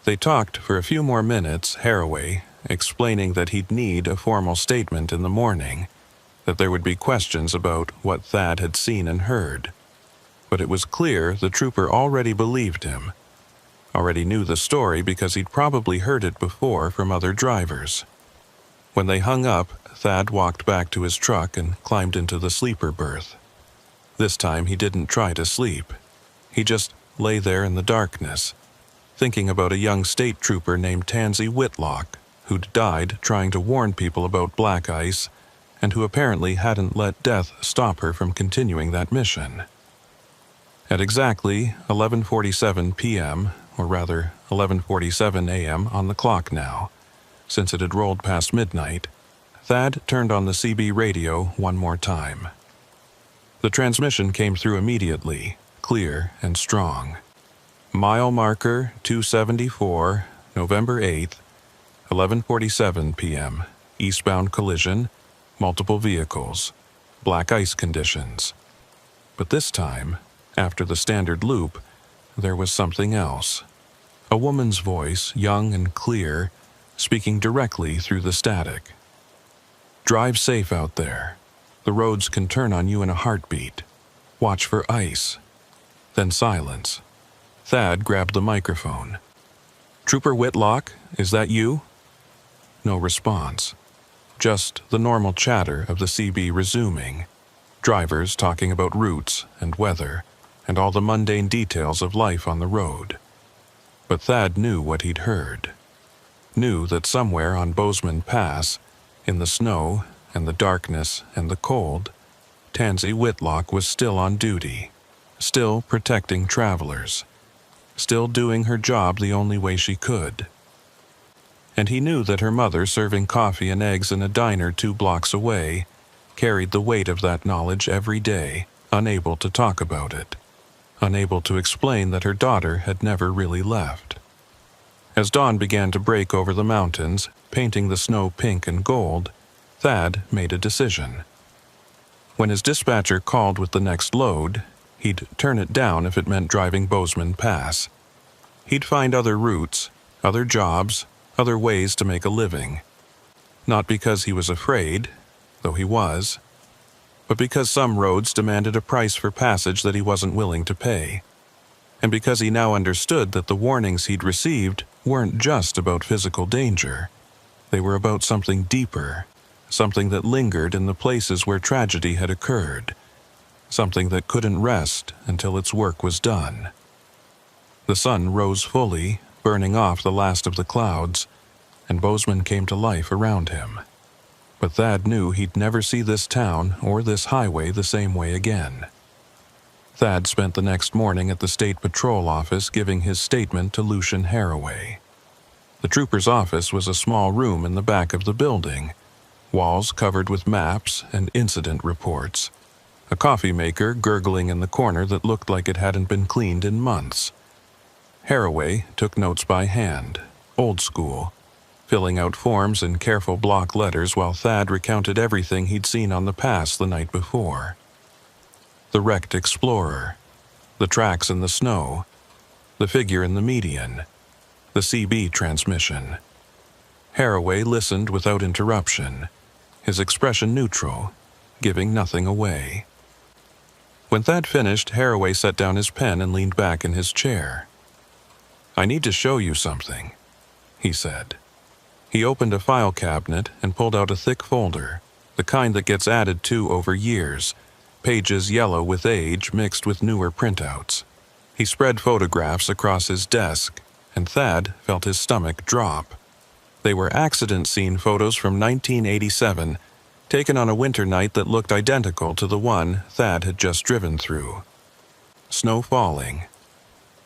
They talked for a few more minutes, Haraway explaining that he'd need a formal statement in the morning, that there would be questions about what Thad had seen and heard. But it was clear the trooper already believed him, already knew the story because he'd probably heard it before from other drivers. When they hung up, Thad walked back to his truck and climbed into the sleeper berth. This time he didn't try to sleep. He just lay there in the darkness, thinking about a young state trooper named Tansy Whitlock, who'd died trying to warn people about black ice and who apparently hadn't let death stop her from continuing that mission. At exactly 11:47 p.m., or rather 11:47 a.m. on the clock now, since it had rolled past midnight, Thad turned on the CB radio one more time. The transmission came through immediately, clear and strong. "Mile marker 274, November 8th, 11:47 p.m., eastbound collision, multiple vehicles, black ice conditions." But this time, after the standard loop, there was something else. A woman's voice, young and clear, speaking directly through the static. "Drive safe out there. The roads can turn on you in a heartbeat. Watch for ice." Then silence. Thad grabbed the microphone. "Trooper Whitlock, is that you?" No response. Just the normal chatter of the CB resuming. Drivers talking about routes and weather and all the mundane details of life on the road. But Thad knew what he'd heard. Knew that somewhere on Bozeman Pass, in the snow and the darkness and the cold, Tansy Whitlock was still on duty, still protecting travelers, still doing her job the only way she could. And he knew that her mother, serving coffee and eggs in a diner 2 blocks away, carried the weight of that knowledge every day, unable to talk about it, unable to explain that her daughter had never really left. As dawn began to break over the mountains, painting the snow pink and gold, Thad made a decision. When his dispatcher called with the next load, he'd turn it down if it meant driving Bozeman Pass. He'd find other routes, other jobs, other ways to make a living. Not because he was afraid, though he was, but because some roads demanded a price for passage that he wasn't willing to pay. And because he now understood that the warnings he'd received weren't just about physical danger. They were about something deeper, something that lingered in the places where tragedy had occurred, something that couldn't rest until its work was done. The sun rose fully, burning off the last of the clouds, and Bozeman came to life around him. But Thad knew he'd never see this town or this highway the same way again. Thad spent the next morning at the State Patrol office giving his statement to Lucian Haraway. The trooper's office was a small room in the back of the building, walls covered with maps and incident reports, a coffee maker gurgling in the corner that looked like it hadn't been cleaned in months. Haraway took notes by hand, old school, filling out forms in careful block letters while Thad recounted everything he'd seen on the pass the night before. The wrecked Explorer, the tracks in the snow, the figure in the median, the CB transmission. Haraway listened without interruption, his expression neutral, giving nothing away. When Thad finished, Haraway set down his pen and leaned back in his chair. "I need to show you something," he said. He opened a file cabinet and pulled out a thick folder, the kind that gets added to over years, pages yellow with age mixed with newer printouts. He spread photographs across his desk, and Thad felt his stomach drop. They were accident scene photos from 1987, taken on a winter night that looked identical to the one Thad had just driven through. Snow falling,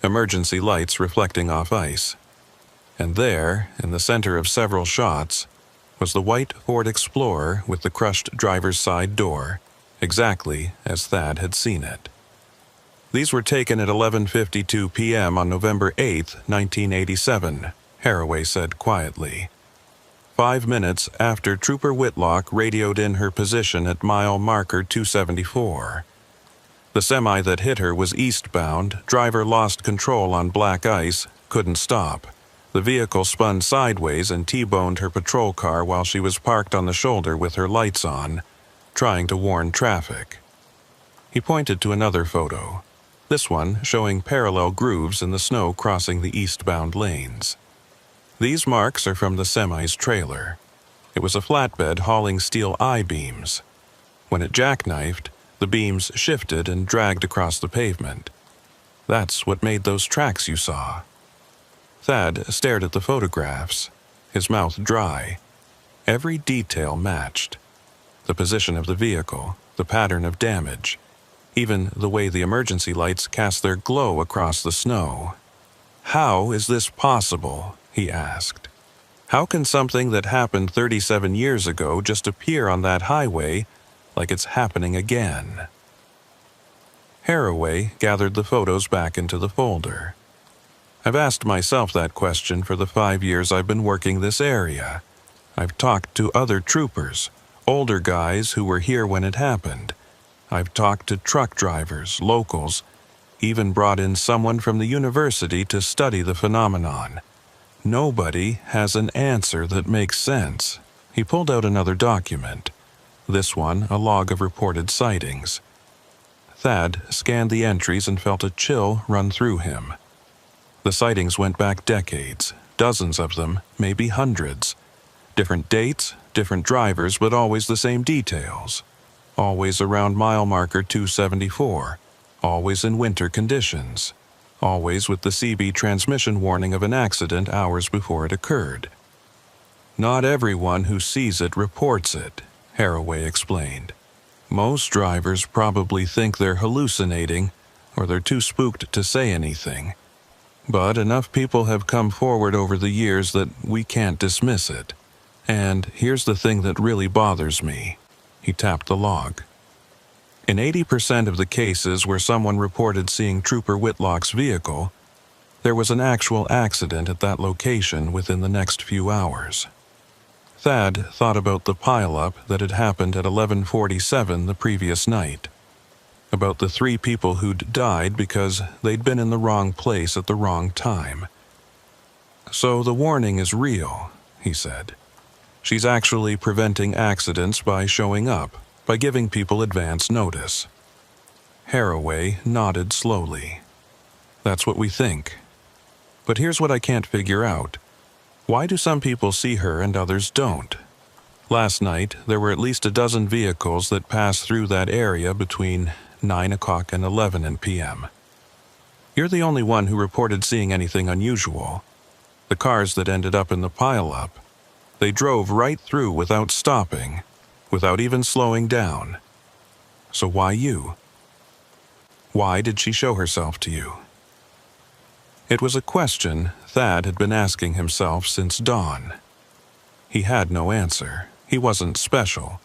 emergency lights reflecting off ice. And there, in the center of several shots, was the white Ford Explorer with the crushed driver's side door, exactly as Thad had seen it. These were taken at 11:52 p.m. on November 8, 1987, Haraway said quietly. 5 minutes after Trooper Whitlock radioed in her position at mile marker 274. The semi that hit her was eastbound, driver lost control on black ice, couldn't stop. The vehicle spun sideways and T-boned her patrol car while she was parked on the shoulder with her lights on, trying to warn traffic. He pointed to another photo, this one showing parallel grooves in the snow crossing the eastbound lanes. These marks are from the semi's trailer. It was a flatbed hauling steel I-beams. When it jackknifed, the beams shifted and dragged across the pavement. That's what made those tracks you saw. Thad stared at the photographs, his mouth dry. Every detail matched. The position of the vehicle, the pattern of damage, even the way the emergency lights cast their glow across the snow. "How is this possible?" he asked. "How can something that happened 37 years ago just appear on that highway like it's happening again?" Haraway gathered the photos back into the folder. "I've asked myself that question for the 5 years I've been working this area. I've talked to other troopers, older guys who were here when it happened. I've talked to truck drivers, locals, even brought in someone from the university to study the phenomenon. Nobody has an answer that makes sense." He pulled out another document, this one a log of reported sightings. Thad scanned the entries and felt a chill run through him. The sightings went back decades, dozens of them, maybe hundreds. Different dates, different drivers, but always the same details. Always around mile marker 274, always in winter conditions, always with the CB transmission warning of an accident hours before it occurred. "Not everyone who sees it reports it," Haraway explained. "Most drivers probably think they're hallucinating, or they're too spooked to say anything. But enough people have come forward over the years that we can't dismiss it. And here's the thing that really bothers me." He tapped the log. In 80% of the cases where someone reported seeing Trooper Whitlock's vehicle, there was an actual accident at that location within the next few hours. Thad thought about the pileup that had happened at 11:47 the previous night. About the 3 people who'd died because they'd been in the wrong place at the wrong time. So the warning is real, he said. She's actually preventing accidents by showing up, by giving people advance notice. Haraway nodded slowly. That's what we think. But here's what I can't figure out. Why do some people see her and others don't? Last night, there were at least a dozen vehicles that passed through that area between 9 o'clock and 11 p.m. You're the only one who reported seeing anything unusual. The cars that ended up in the pileup, they drove right through without stopping, without even slowing down. So why you? Why did she show herself to you? It was a question Thad had been asking himself since dawn. He had no answer. He wasn't special,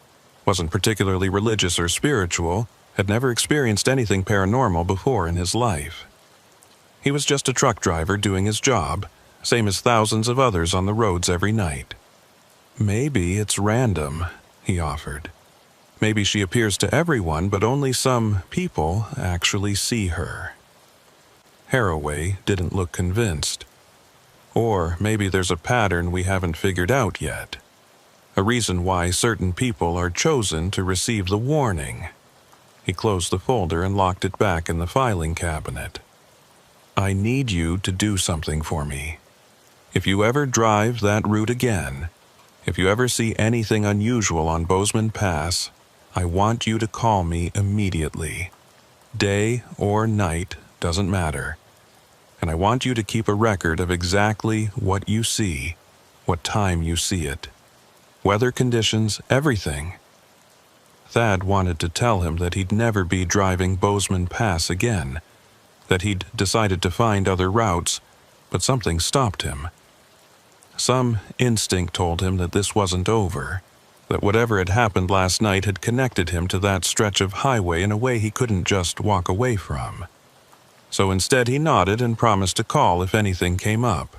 wasn't particularly religious or spiritual, had never experienced anything paranormal before in his life. He was just a truck driver doing his job, same as thousands of others on the roads every night. Maybe it's random, he offered. Maybe she appears to everyone, but only some people actually see her. Haraway didn't look convinced. Or maybe there's a pattern we haven't figured out yet. A reason why certain people are chosen to receive the warning. He closed the folder and locked it back in the filing cabinet. I need you to do something for me. If you ever drive that route again, if you ever see anything unusual on Bozeman Pass, I want you to call me immediately. Day or night, doesn't matter. And I want you to keep a record of exactly what you see, what time you see it. Weather conditions, everything. Thad wanted to tell him that he'd never be driving Bozeman Pass again, that he'd decided to find other routes, but something stopped him. Some instinct told him that this wasn't over, that whatever had happened last night had connected him to that stretch of highway in a way he couldn't just walk away from. So instead he nodded and promised to call if anything came up.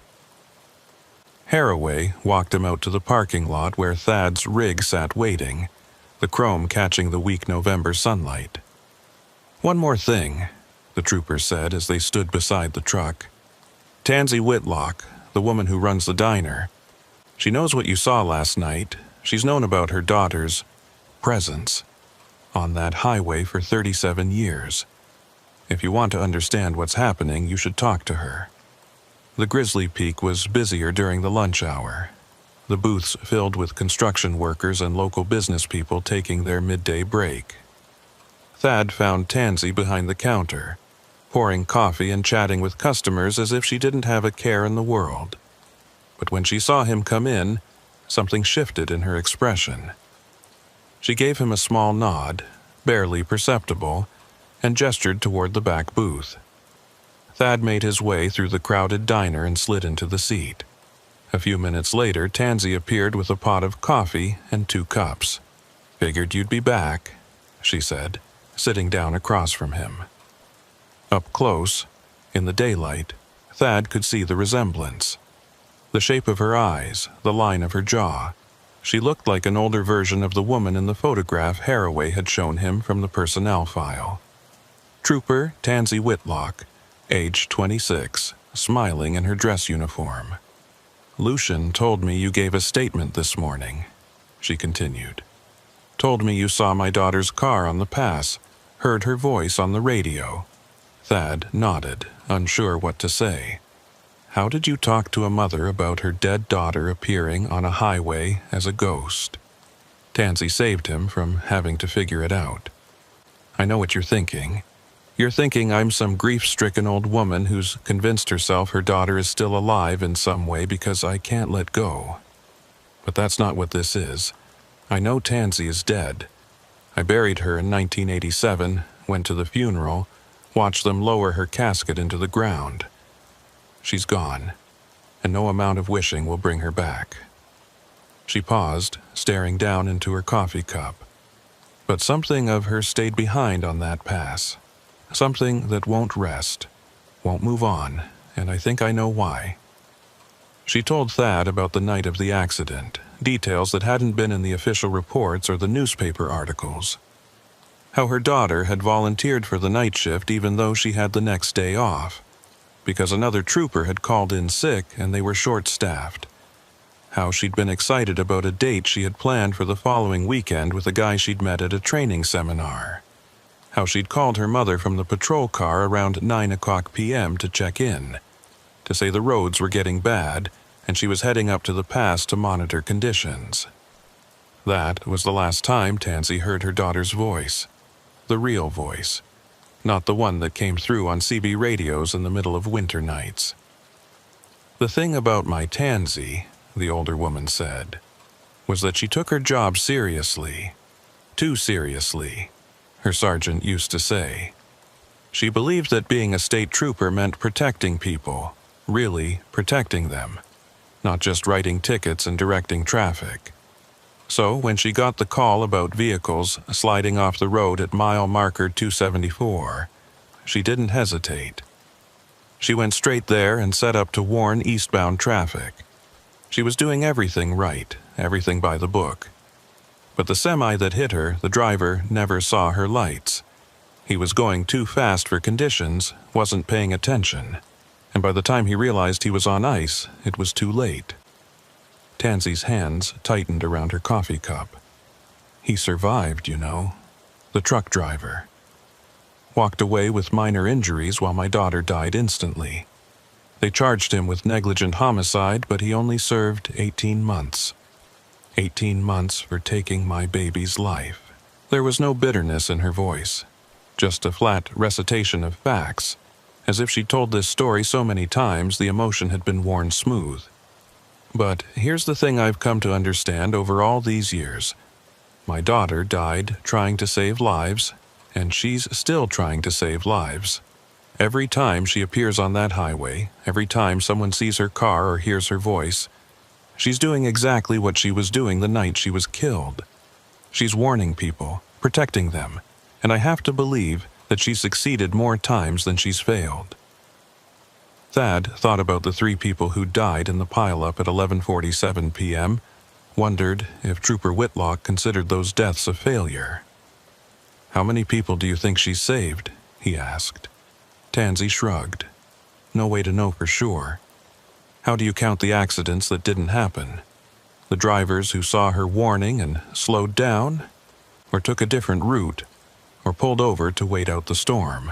Haraway walked him out to the parking lot where Thad's rig sat waiting, the chrome catching the weak November sunlight. One more thing, the trooper said as they stood beside the truck. Tansy Whitlock, the woman who runs the diner, she knows what you saw last night. She's known about her daughter's presence on that highway for 37 years. If you want to understand what's happening, you should talk to her. The Grizzly Peak was busier during the lunch hour, the booths filled with construction workers and local business people taking their midday break. Thad found Tansy behind the counter, pouring coffee and chatting with customers as if she didn't have a care in the world. But when she saw him come in, something shifted in her expression. She gave him a small nod, barely perceptible, and gestured toward the back booth. Thad made his way through the crowded diner and slid into the seat. A few minutes later, Tansy appeared with a pot of coffee and 2 cups. Figured you'd be back, she said, sitting down across from him. Up close, in the daylight, Thad could see the resemblance. The shape of her eyes, the line of her jaw. She looked like an older version of the woman in the photograph Haraway had shown him from the personnel file. Trooper Tansy Whitlock, age 26, smiling in her dress uniform. Lucian told me you gave a statement this morning, she continued. Told me you saw my daughter's car on the pass, heard her voice on the radio. Thad nodded, unsure what to say. How did you talk to a mother about her dead daughter appearing on a highway as a ghost? Tansy saved him from having to figure it out. I know what you're thinking. You're thinking I'm some grief-stricken old woman who's convinced herself her daughter is still alive in some way because I can't let go. But that's not what this is. I know Tansy is dead. I buried her in 1987, went to the funeral, watched them lower her casket into the ground. She's gone, and no amount of wishing will bring her back. She paused, staring down into her coffee cup. But something of her stayed behind on that pass. Something that won't rest, won't move on, and I think I know why. She told Thad about the night of the accident, details that hadn't been in the official reports or the newspaper articles. How her daughter had volunteered for the night shift even though she had the next day off, because another trooper had called in sick and they were short-staffed. How she'd been excited about a date she had planned for the following weekend with a guy she'd met at a training seminar. How she'd called her mother from the patrol car around 9 p.m. to check in, to say the roads were getting bad and she was heading up to the pass to monitor conditions. That was the last time Tansy heard her daughter's voice. The real voice, not the one that came through on CB radios in the middle of winter nights. The thing about my Tansy, the older woman said, was that she took her job seriously. Too seriously, her sergeant used to say. She believed that being a state trooper meant protecting people, really protecting them, not just writing tickets and directing traffic. So when she got the call about vehicles sliding off the road at mile marker 274, she didn't hesitate. She went straight there and set up to warn eastbound traffic. She was doing everything right, everything by the book. But the semi that hit her, the driver never saw her lights. He was going too fast for conditions, wasn't paying attention, and by the time he realized he was on ice, it was too late. Tansy's hands tightened around her coffee cup. He survived, you know. The truck driver. Walked away with minor injuries while my daughter died instantly. They charged him with negligent homicide, but he only served 18 months. 18 months for taking my baby's life. There was no bitterness in her voice, just a flat recitation of facts. As if she'd told this story so many times, the emotion had been worn smooth. But here's the thing I've come to understand over all these years. My daughter died trying to save lives, and she's still trying to save lives. Every time she appears on that highway, every time someone sees her car or hears her voice, she's doing exactly what she was doing the night she was killed. She's warning people, protecting them, and I have to believe that she's succeeded more times than she's failed. Thad thought about the 3 people who died in the pileup at 11:47 p.m., wondered if Trooper Whitlock considered those deaths a failure. "How many people do you think she's saved?" he asked. Tansy shrugged. "No way to know for sure. How do you count the accidents that didn't happen? The drivers who saw her warning and slowed down, or took a different route, or pulled over to wait out the storm?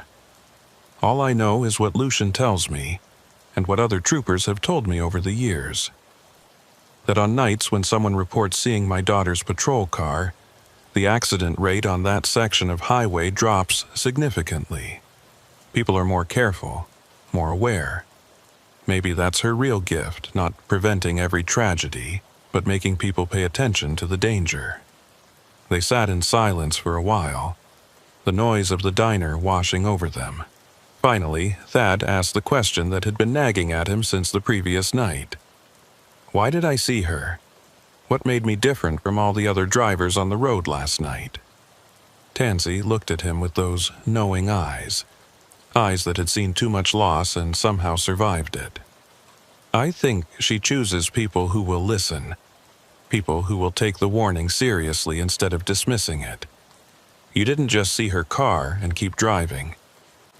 All I know is what Lucian tells me, and what other troopers have told me over the years. That on nights when someone reports seeing my daughter's patrol car, the accident rate on that section of highway drops significantly. People are more careful, more aware. Maybe that's her real gift, not preventing every tragedy, but making people pay attention to the danger." They sat in silence for a while, the noise of the diner washing over them. Finally, Thad asked the question that had been nagging at him since the previous night. "Why did I see her? What made me different from all the other drivers on the road last night?" Tansy looked at him with those knowing eyes that had seen too much loss and somehow survived it. "I think she chooses people who will listen, people who will take the warning seriously instead of dismissing it. You didn't just see her car and keep driving.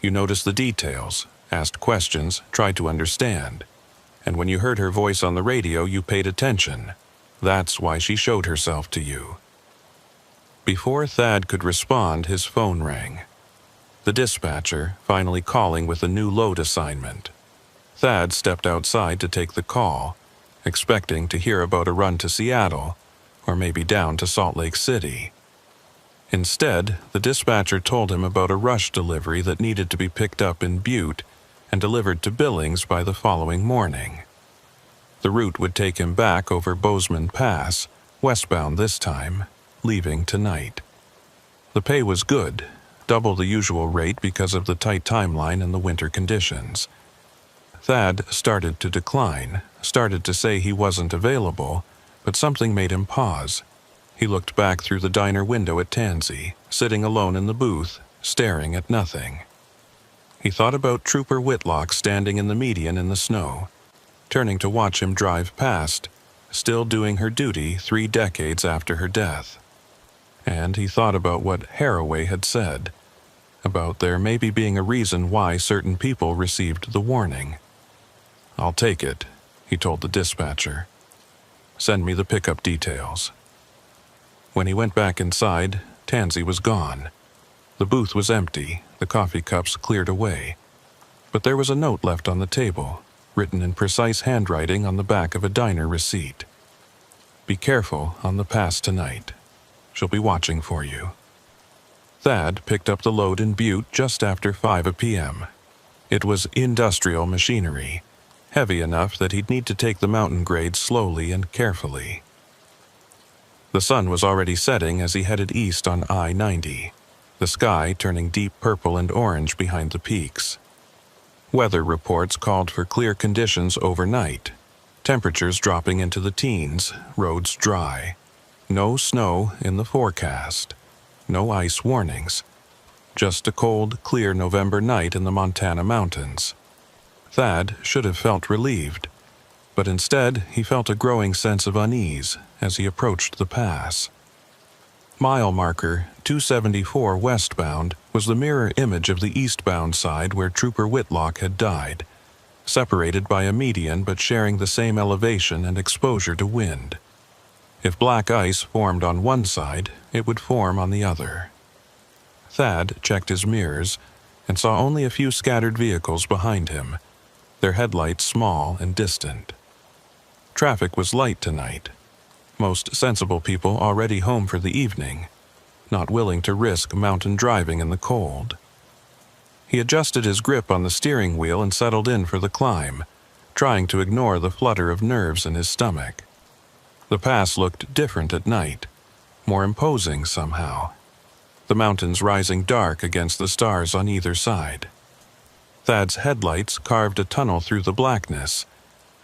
You noticed the details, asked questions, tried to understand. And when you heard her voice on the radio, you paid attention. That's why she showed herself to you." Before Thad could respond, his phone rang. The dispatcher finally calling with a new load assignment. Thad stepped outside to take the call, expecting to hear about a run to Seattle, or maybe down to Salt Lake City. Instead, the dispatcher told him about a rush delivery that needed to be picked up in Butte and delivered to Billings by the following morning. The route would take him back over Bozeman Pass, westbound this time, leaving tonight. The pay was good, double the usual rate because of the tight timeline and the winter conditions. Thad started to decline, started to say he wasn't available, but something made him pause. He looked back through the diner window at Tansy, sitting alone in the booth, staring at nothing. He thought about Trooper Whitlock standing in the median in the snow, turning to watch him drive past, still doing her duty 3 decades after her death. And he thought about what Haraway had said, about there maybe being a reason why certain people received the warning. "I'll take it," he told the dispatcher. "Send me the pickup details." When he went back inside, Tansy was gone. The booth was empty, the coffee cups cleared away. But there was a note left on the table, written in precise handwriting on the back of a diner receipt. "Be careful on the pass tonight. She'll be watching for you." Thad picked up the load in Butte just after 5 p.m. It was industrial machinery, heavy enough that he'd need to take the mountain grade slowly and carefully. The sun was already setting as he headed east on I-90, the sky turning deep purple and orange behind the peaks. Weather reports called for clear conditions overnight, temperatures dropping into the teens, roads dry. No snow in the forecast, no ice warnings, just a cold, clear November night in the Montana mountains. Thad should have felt relieved, but instead he felt a growing sense of unease as he approached the pass. Mile marker 274 westbound was the mirror image of the eastbound side where Trooper Whitlock had died, separated by a median but sharing the same elevation and exposure to wind. If black ice formed on one side, it would form on the other. Thad checked his mirrors and saw only a few scattered vehicles behind him, their headlights small and distant. Traffic was light tonight. Most sensible people already home for the evening, not willing to risk mountain driving in the cold. He adjusted his grip on the steering wheel and settled in for the climb, trying to ignore the flutter of nerves in his stomach. The pass looked different at night, more imposing somehow, the mountains rising dark against the stars on either side. Thad's headlights carved a tunnel through the blackness,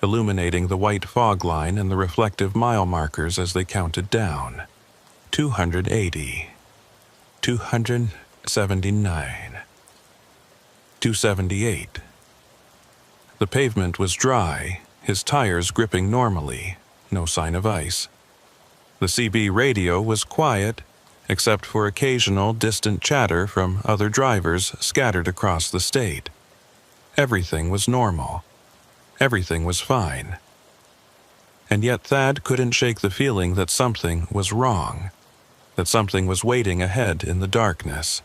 illuminating the white fog line and the reflective mile markers as they counted down. 280, 279, 278. The pavement was dry, his tires gripping normally, no sign of ice. The CB radio was quiet, except for occasional distant chatter from other drivers scattered across the state. Everything was normal. Everything was fine. And yet Thad couldn't shake the feeling that something was wrong, that something was waiting ahead in the darkness.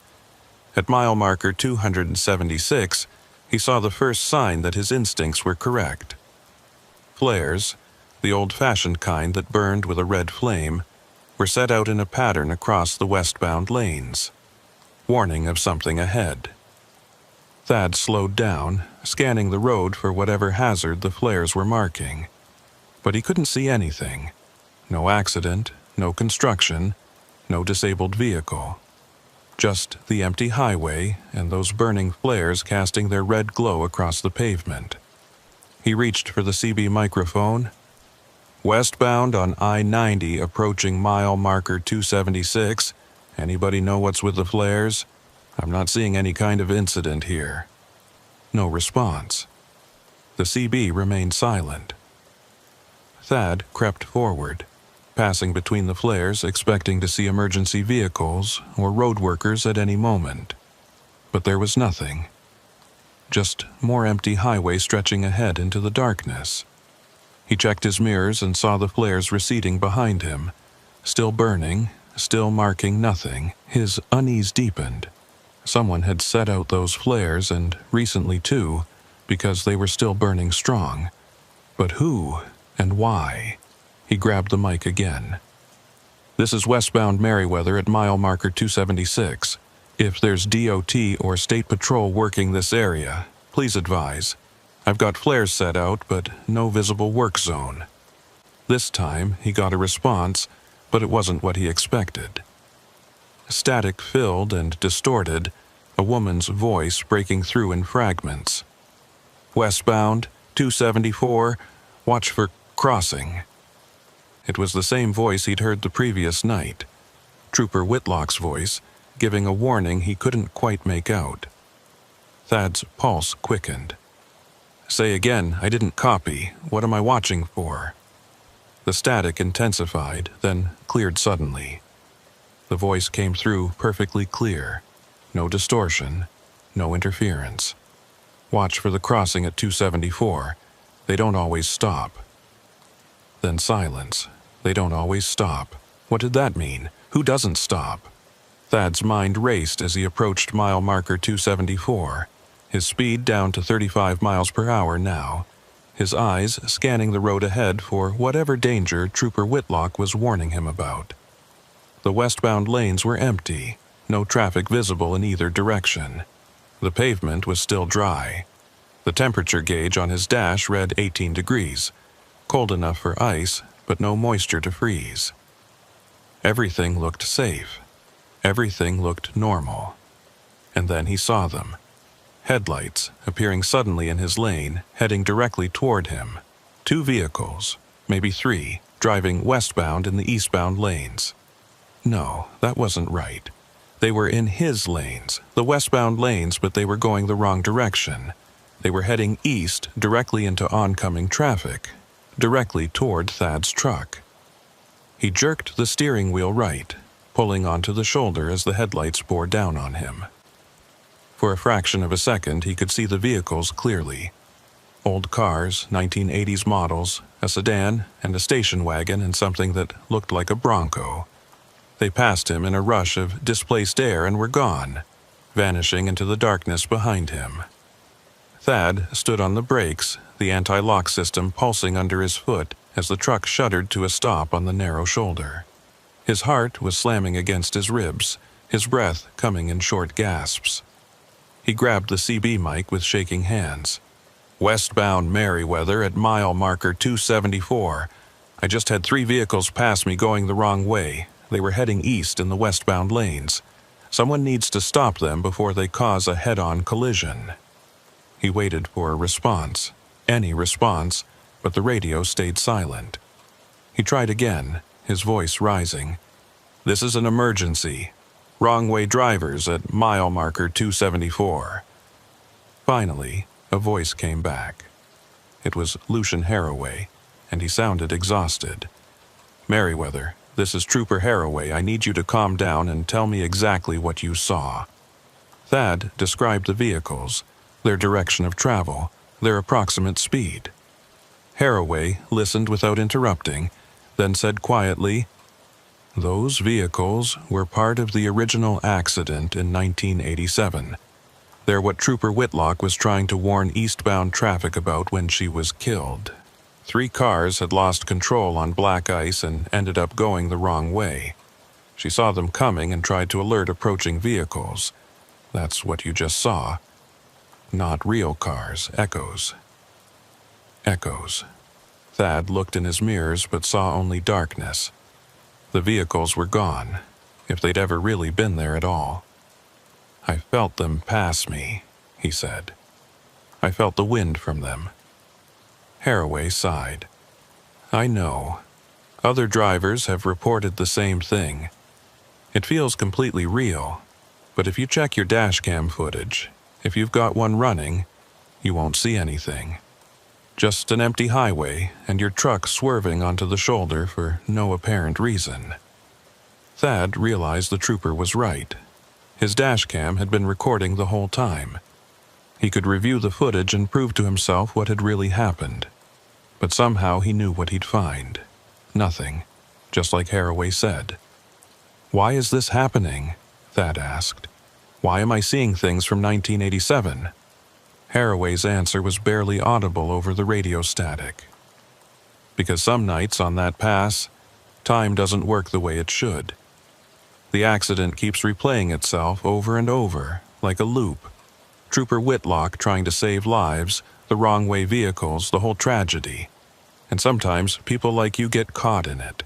At mile marker 276, he saw the first sign that his instincts were correct. Flares, the old-fashioned kind that burned with a red flame, were set out in a pattern across the westbound lanes, warning of something ahead. Thad slowed down, scanning the road for whatever hazard the flares were marking. But he couldn't see anything. No accident, no construction, no disabled vehicle. Just the empty highway and those burning flares casting their red glow across the pavement. He reached for the CB microphone. "Westbound on I-90 approaching mile marker 276. Anybody know what's with the flares? I'm not seeing any kind of incident here." No response. The CB remained silent. Thad crept forward, passing between the flares, expecting to see emergency vehicles or road workers at any moment. But there was nothing. Just more empty highway stretching ahead into the darkness. He checked his mirrors and saw the flares receding behind him, still burning, still marking nothing. His unease deepened. Someone had set out those flares, and recently too, because they were still burning strong. But who and why? He grabbed the mic again. "This is westbound Merriweather at mile marker 276. If there's DOT or State Patrol working this area, please advise. I've got flares set out, but no visible work zone." This time he got a response, but it wasn't what he expected. Static-filled and distorted, a woman's voice breaking through in fragments. "Westbound, 274, watch for crossing." It was the same voice he'd heard the previous night, Trooper Whitlock's voice, giving a warning he couldn't quite make out. Thad's pulse quickened. "Say again, I didn't copy. What am I watching for?" The static intensified, then cleared suddenly. The voice came through perfectly clear. No distortion, no interference. Watch for the crossing at 274. They don't always stop. Then silence. They don't always stop. What did that mean? Who doesn't stop? Thad's mind raced as he approached mile marker 274, his speed down to 35 miles per hour now, his eyes scanning the road ahead for whatever danger Trooper Whitlock was warning him about. The westbound lanes were empty, no traffic visible in either direction. The pavement was still dry. The temperature gauge on his dash read 18 degrees, cold enough for ice, but no moisture to freeze. Everything looked safe. Everything looked normal. And then he saw them. Headlights appearing suddenly in his lane, heading directly toward him. 2 vehicles, maybe 3, driving westbound in the eastbound lanes. No, that wasn't right. They were in his lanes, the westbound lanes, but they were going the wrong direction. They were heading east directly into oncoming traffic, directly toward Thad's truck. He jerked the steering wheel right, pulling onto the shoulder as the headlights bore down on him. For a fraction of a second, he could see the vehicles clearly. Old cars, 1980s models, a sedan, and a station wagon, and something that looked like a Bronco. They passed him in a rush of displaced air and were gone, vanishing into the darkness behind him. Thad stood on the brakes, the anti-lock system pulsing under his foot as the truck shuddered to a stop on the narrow shoulder. His heart was slamming against his ribs, his breath coming in short gasps. He grabbed the CB mic with shaking hands. "Westbound Merriweather at mile marker 274. I just had 3 vehicles pass me going the wrong way. They were heading east in the westbound lanes. Someone needs to stop them before they cause a head-on collision." He waited for a response, any response, but the radio stayed silent. He tried again, his voice rising. "This is an emergency. Wrong-way drivers at mile marker 274. Finally, a voice came back. It was Lucian Haraway, and he sounded exhausted. "Merriweather, this is Trooper Haraway. I need you to calm down and tell me exactly what you saw." Thad described the vehicles, their direction of travel, their approximate speed. Haraway listened without interrupting, then said quietly, "Those vehicles were part of the original accident in 1987. They're what Trooper Whitlock was trying to warn eastbound traffic about when she was killed. 3 cars had lost control on black ice and ended up going the wrong way. She saw them coming and tried to alert approaching vehicles. That's what you just saw. Not real cars, echoes." Echoes. Thad looked in his mirrors but saw only darkness. The vehicles were gone, if they'd ever really been there at all. "I felt them pass me," he said. "I felt the wind from them." Haraway sighed. "I know. Other drivers have reported the same thing. It feels completely real, but if you check your dashcam footage, if you've got one running, you won't see anything. Just an empty highway and your truck swerving onto the shoulder for no apparent reason." Thad realized the trooper was right. His dashcam had been recording the whole time. He could review the footage and prove to himself what had really happened. But somehow he knew what he'd find. Nothing, just like Haraway said. "Why is this happening?" Thad asked. "Why am I seeing things from 1987? Haraway's answer was barely audible over the radio static. "Because some nights on that pass, time doesn't work the way it should. The accident keeps replaying itself over and over, like a loop. Trooper Whitlock trying to save lives, the wrong-way vehicles, the whole tragedy. And sometimes people like you get caught in it,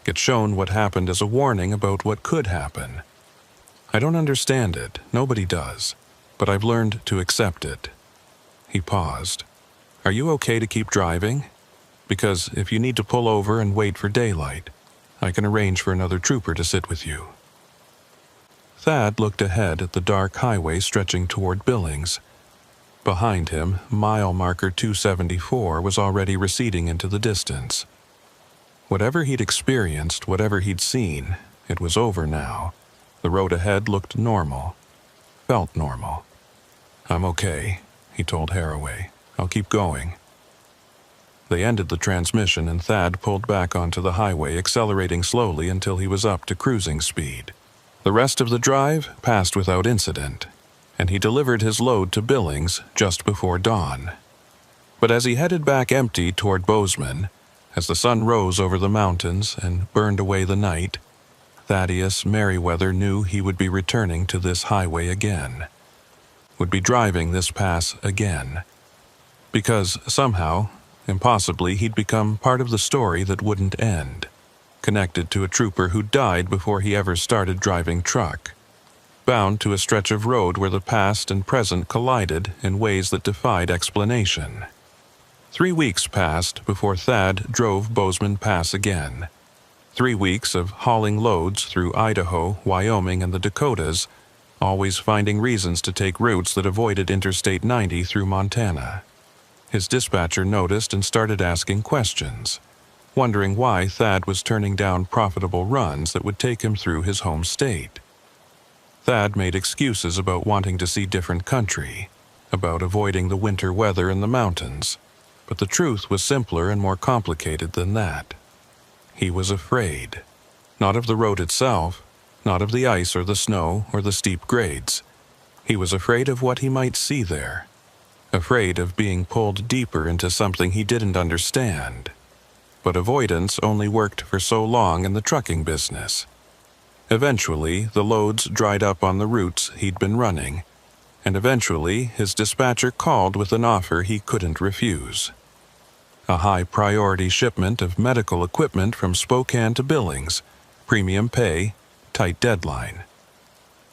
get shown what happened as a warning about what could happen. I don't understand it, nobody does, but I've learned to accept it." He paused. "Are you okay to keep driving? Because if you need to pull over and wait for daylight, I can arrange for another trooper to sit with you." Thad looked ahead at the dark highway stretching toward Billings. Behind him, mile marker 274 was already receding into the distance. Whatever he'd experienced, whatever he'd seen, it was over now. The road ahead looked normal. Felt normal. "I'm okay," he told Haraway. "I'll keep going." They ended the transmission and Thad pulled back onto the highway, accelerating slowly until he was up to cruising speed. The rest of the drive passed without incident, and he delivered his load to Billings just before dawn. But as he headed back empty toward Bozeman, as the sun rose over the mountains and burned away the night, Thaddeus Merriweather knew he would be returning to this highway again, would be driving this pass again. Because somehow, impossibly, he'd become part of the story that wouldn't end, connected to a trooper who died before he ever started driving truck, bound to a stretch of road where the past and present collided in ways that defied explanation. 3 weeks passed before Thad drove Bozeman Pass again. 3 weeks of hauling loads through Idaho, Wyoming, and the Dakotas, always finding reasons to take routes that avoided Interstate 90 through Montana. His dispatcher noticed and started asking questions, wondering why Thad was turning down profitable runs that would take him through his home state. Thad made excuses about wanting to see different country, about avoiding the winter weather in the mountains, but the truth was simpler and more complicated than that. He was afraid, not of the road itself, not of the ice or the snow or the steep grades. He was afraid of what he might see there, afraid of being pulled deeper into something he didn't understand. But avoidance only worked for so long in the trucking business. Eventually, the loads dried up on the routes he'd been running, and eventually his dispatcher called with an offer he couldn't refuse. A high-priority shipment of medical equipment from Spokane to Billings, premium pay, tight deadline.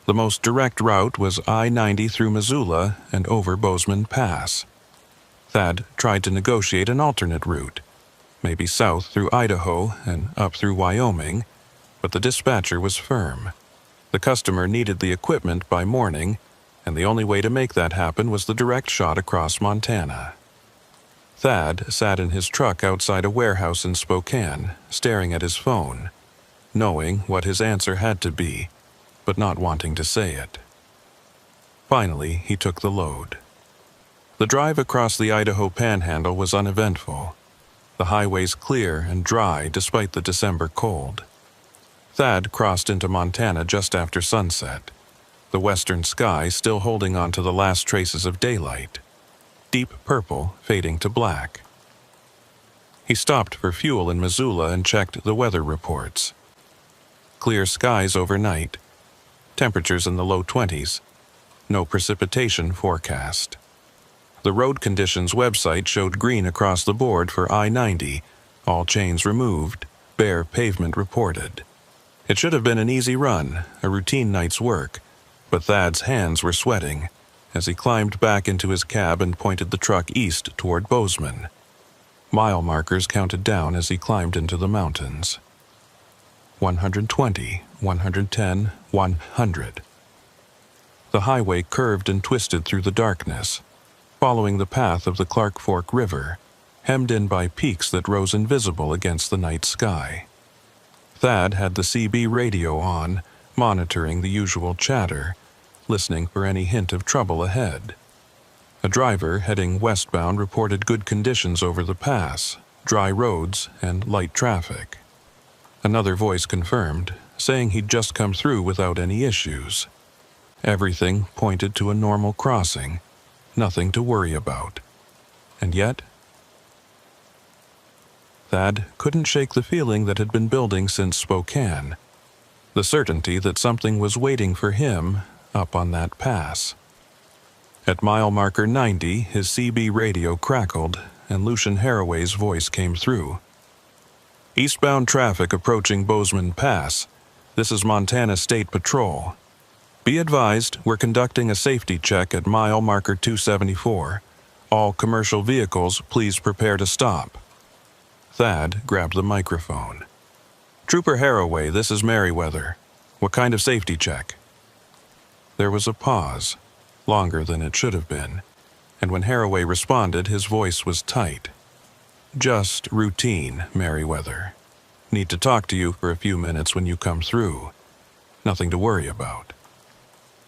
The most direct route was I-90 through Missoula and over Bozeman Pass. Thad tried to negotiate an alternate route, maybe south through Idaho and up through Wyoming, but the dispatcher was firm. The customer needed the equipment by morning, and the only way to make that happen was the direct shot across Montana. Thad sat in his truck outside a warehouse in Spokane, staring at his phone, knowing what his answer had to be, but not wanting to say it. Finally, he took the load. The drive across the Idaho Panhandle was uneventful, the highways clear and dry despite the December cold. Thad crossed into Montana just after sunset, the western sky still holding on to the last traces of daylight, deep purple fading to black. He stopped for fuel in Missoula and checked the weather reports. Clear skies overnight, temperatures in the low 20s, no precipitation forecast. The road conditions website showed green across the board for I-90, all chains removed, bare pavement reported. It should have been an easy run, a routine night's work, but Thad's hands were sweating as he climbed back into his cab and pointed the truck east toward Bozeman. Mile markers counted down as he climbed into the mountains. 120, 110, 100. The highway curved and twisted through the darkness, following the path of the Clark Fork River, hemmed in by peaks that rose invisible against the night sky. Thad had the CB radio on, monitoring the usual chatter, listening for any hint of trouble ahead. A driver heading westbound reported good conditions over the pass, dry roads, and light traffic. Another voice confirmed, saying he'd just come through without any issues. Everything pointed to a normal crossing, nothing to worry about. And yet, Thad couldn't shake the feeling that had been building since Spokane, the certainty that something was waiting for him up on that pass. At mile marker 90, his CB radio crackled, and Lucian Haraway's voice came through. "Eastbound traffic approaching Bozeman Pass. This is Montana State Patrol. Be advised, we're conducting a safety check at mile marker 274. All commercial vehicles, please prepare to stop." Thad grabbed the microphone. "Trooper Haraway, this is Merriweather. What kind of safety check?" There was a pause, longer than it should have been, and when Haraway responded, his voice was tight. "Just routine, Merriweather. Need to talk to you for a few minutes when you come through. Nothing to worry about."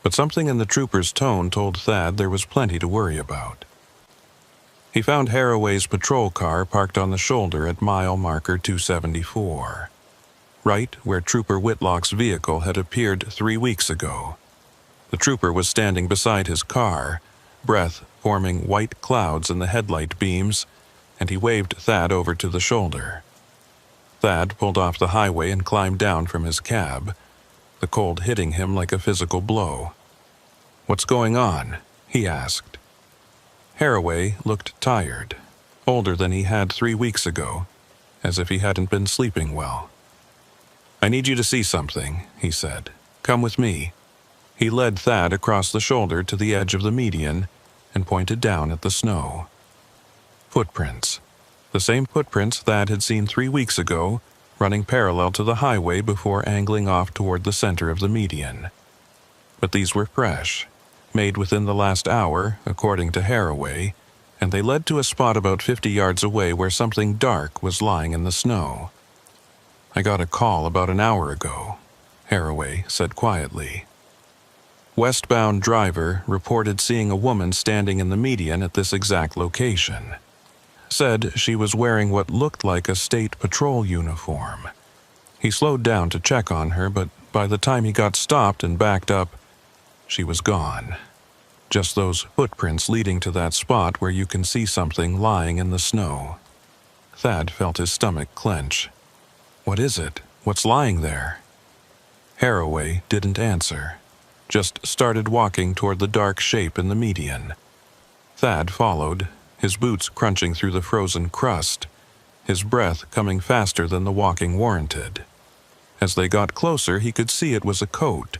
But something in the trooper's tone told Thad there was plenty to worry about. He found Haraway's patrol car parked on the shoulder at mile marker 274, right where Trooper Whitlock's vehicle had appeared 3 weeks ago. The trooper was standing beside his car, breath forming white clouds in the headlight beams, and he waved Thad over to the shoulder. Thad pulled off the highway and climbed down from his cab, the cold hitting him like a physical blow. "What's going on?" he asked. Haraway looked tired, older than he had 3 weeks ago, as if he hadn't been sleeping well. "I need you to see something," he said. "Come with me." He led Thad across the shoulder to the edge of the median and pointed down at the snow. Footprints. The same footprints Thad had seen 3 weeks ago, running parallel to the highway before angling off toward the center of the median. But these were fresh, made within the last hour, according to Haraway, and they led to a spot about 50 yards away where something dark was lying in the snow. "I got a call about an hour ago," Haraway said quietly. Westbound driver reported seeing a woman standing in the median at this exact location. Said she was wearing what looked like a state patrol uniform. He slowed down to check on her, but by the time he got stopped and backed up, she was gone. Just those footprints leading to that spot where you can see something lying in the snow. Thad felt his stomach clench. "What is it? What's lying there?" Haraway didn't answer, just started walking toward the dark shape in the median. Thad followed, his boots crunching through the frozen crust, his breath coming faster than the walking warranted. As they got closer, he could see it was a coat,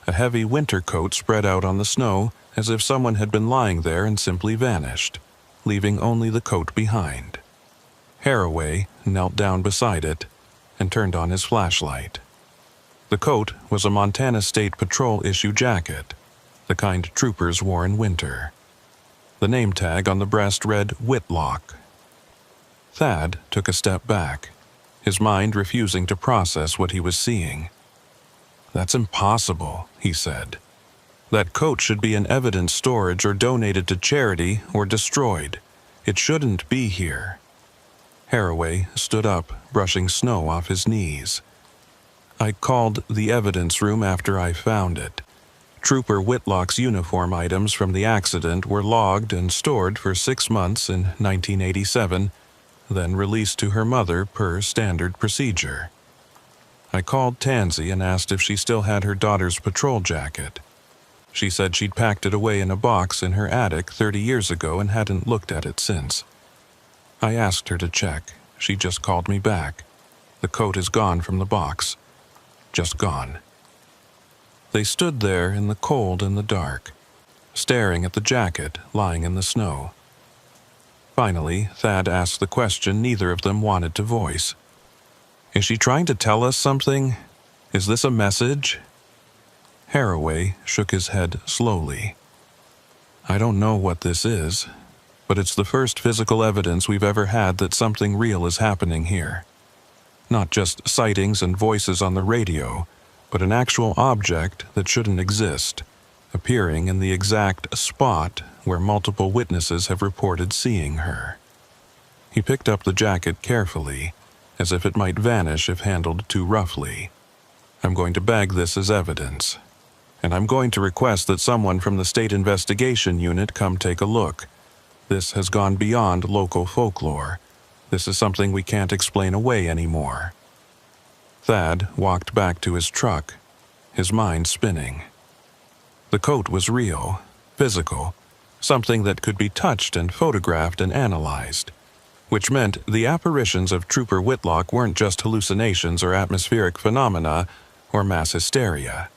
a heavy winter coat spread out on the snow as if someone had been lying there and simply vanished, leaving only the coat behind. Haraway knelt down beside it and turned on his flashlight. The coat was a Montana State Patrol issue jacket, the kind troopers wore in winter. The name tag on the breast read Whitlock. Thad took a step back, his mind refusing to process what he was seeing. "That's impossible," he said. "That coat should be in evidence storage or donated to charity or destroyed. It shouldn't be here." Haraway stood up, brushing snow off his knees. "I called the evidence room after I found it. Trooper Whitlock's uniform items from the accident were logged and stored for 6 months in 1987, then released to her mother per standard procedure. I called Tansy and asked if she still had her daughter's patrol jacket. She said she'd packed it away in a box in her attic 30 years ago and hadn't looked at it since. I asked her to check. She just called me back. The coat is gone from the box. Just gone." They stood there in the cold and the dark, staring at the jacket lying in the snow. Finally, Thad asked the question neither of them wanted to voice. "Is she trying to tell us something? Is this a message?" Haraway shook his head slowly. "I don't know what this is, but it's the first physical evidence we've ever had that something real is happening here. Not just sightings and voices on the radio, but an actual object that shouldn't exist, appearing in the exact spot where multiple witnesses have reported seeing her." He picked up the jacket carefully, as if it might vanish if handled too roughly. "I'm going to bag this as evidence, and I'm going to request that someone from the State Investigation Unit come take a look. This has gone beyond local folklore. This is something we can't explain away anymore." Thad walked back to his truck, his mind spinning. The coat was real, physical, something that could be touched and photographed and analyzed, which meant the apparitions of Trooper Whitlock weren't just hallucinations or atmospheric phenomena or mass hysteria.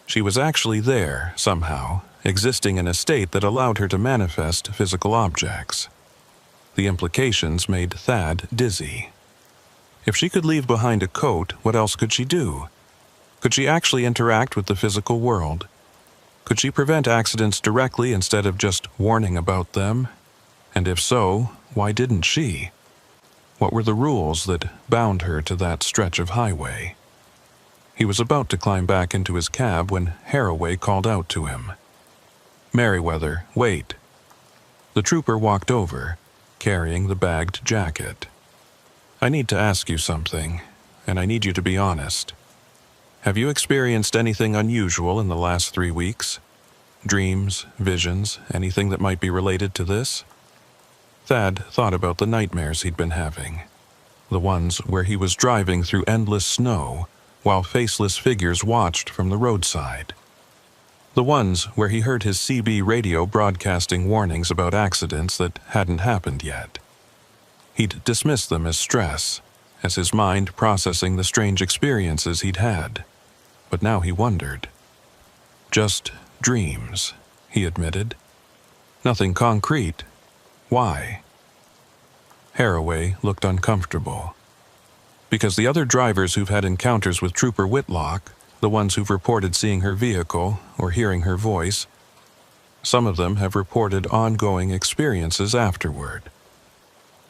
She was actually there, somehow, existing in a state that allowed her to manifest physical objects. The implications made Thad dizzy. If she could leave behind a coat, what else could she do? Could she actually interact with the physical world? Could she prevent accidents directly instead of just warning about them? And if so, why didn't she? What were the rules that bound her to that stretch of highway? He was about to climb back into his cab when Haraway called out to him. "Merriweather, wait." The trooper walked over, carrying the bagged jacket. "I need to ask you something, and I need you to be honest. Have you experienced anything unusual in the last 3 weeks? Dreams, visions, anything that might be related to this?" Thad thought about the nightmares he'd been having. The ones where he was driving through endless snow while faceless figures watched from the roadside. The ones where he heard his CB radio broadcasting warnings about accidents that hadn't happened yet. He'd dismissed them as stress, as his mind processing the strange experiences he'd had. But now he wondered. "Just dreams," he admitted. "Nothing concrete. Why?" Haraway looked uncomfortable. "Because the other drivers who've had encounters with Trooper Whitlock, the ones who've reported seeing her vehicle or hearing her voice, some of them have reported ongoing experiences afterward.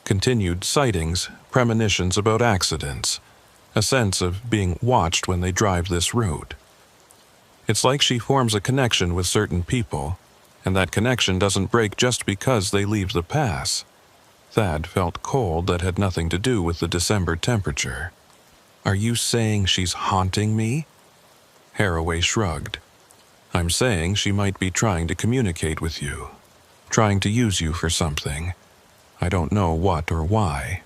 Continued sightings, premonitions about accidents, a sense of being watched when they drive this route. It's like she forms a connection with certain people, and that connection doesn't break just because they leave the pass." Thad felt cold that had nothing to do with the December temperature. "Are you saying she's haunting me?" Haraway shrugged. "I'm saying she might be trying to communicate with you, trying to use you for something. I don't know what or why.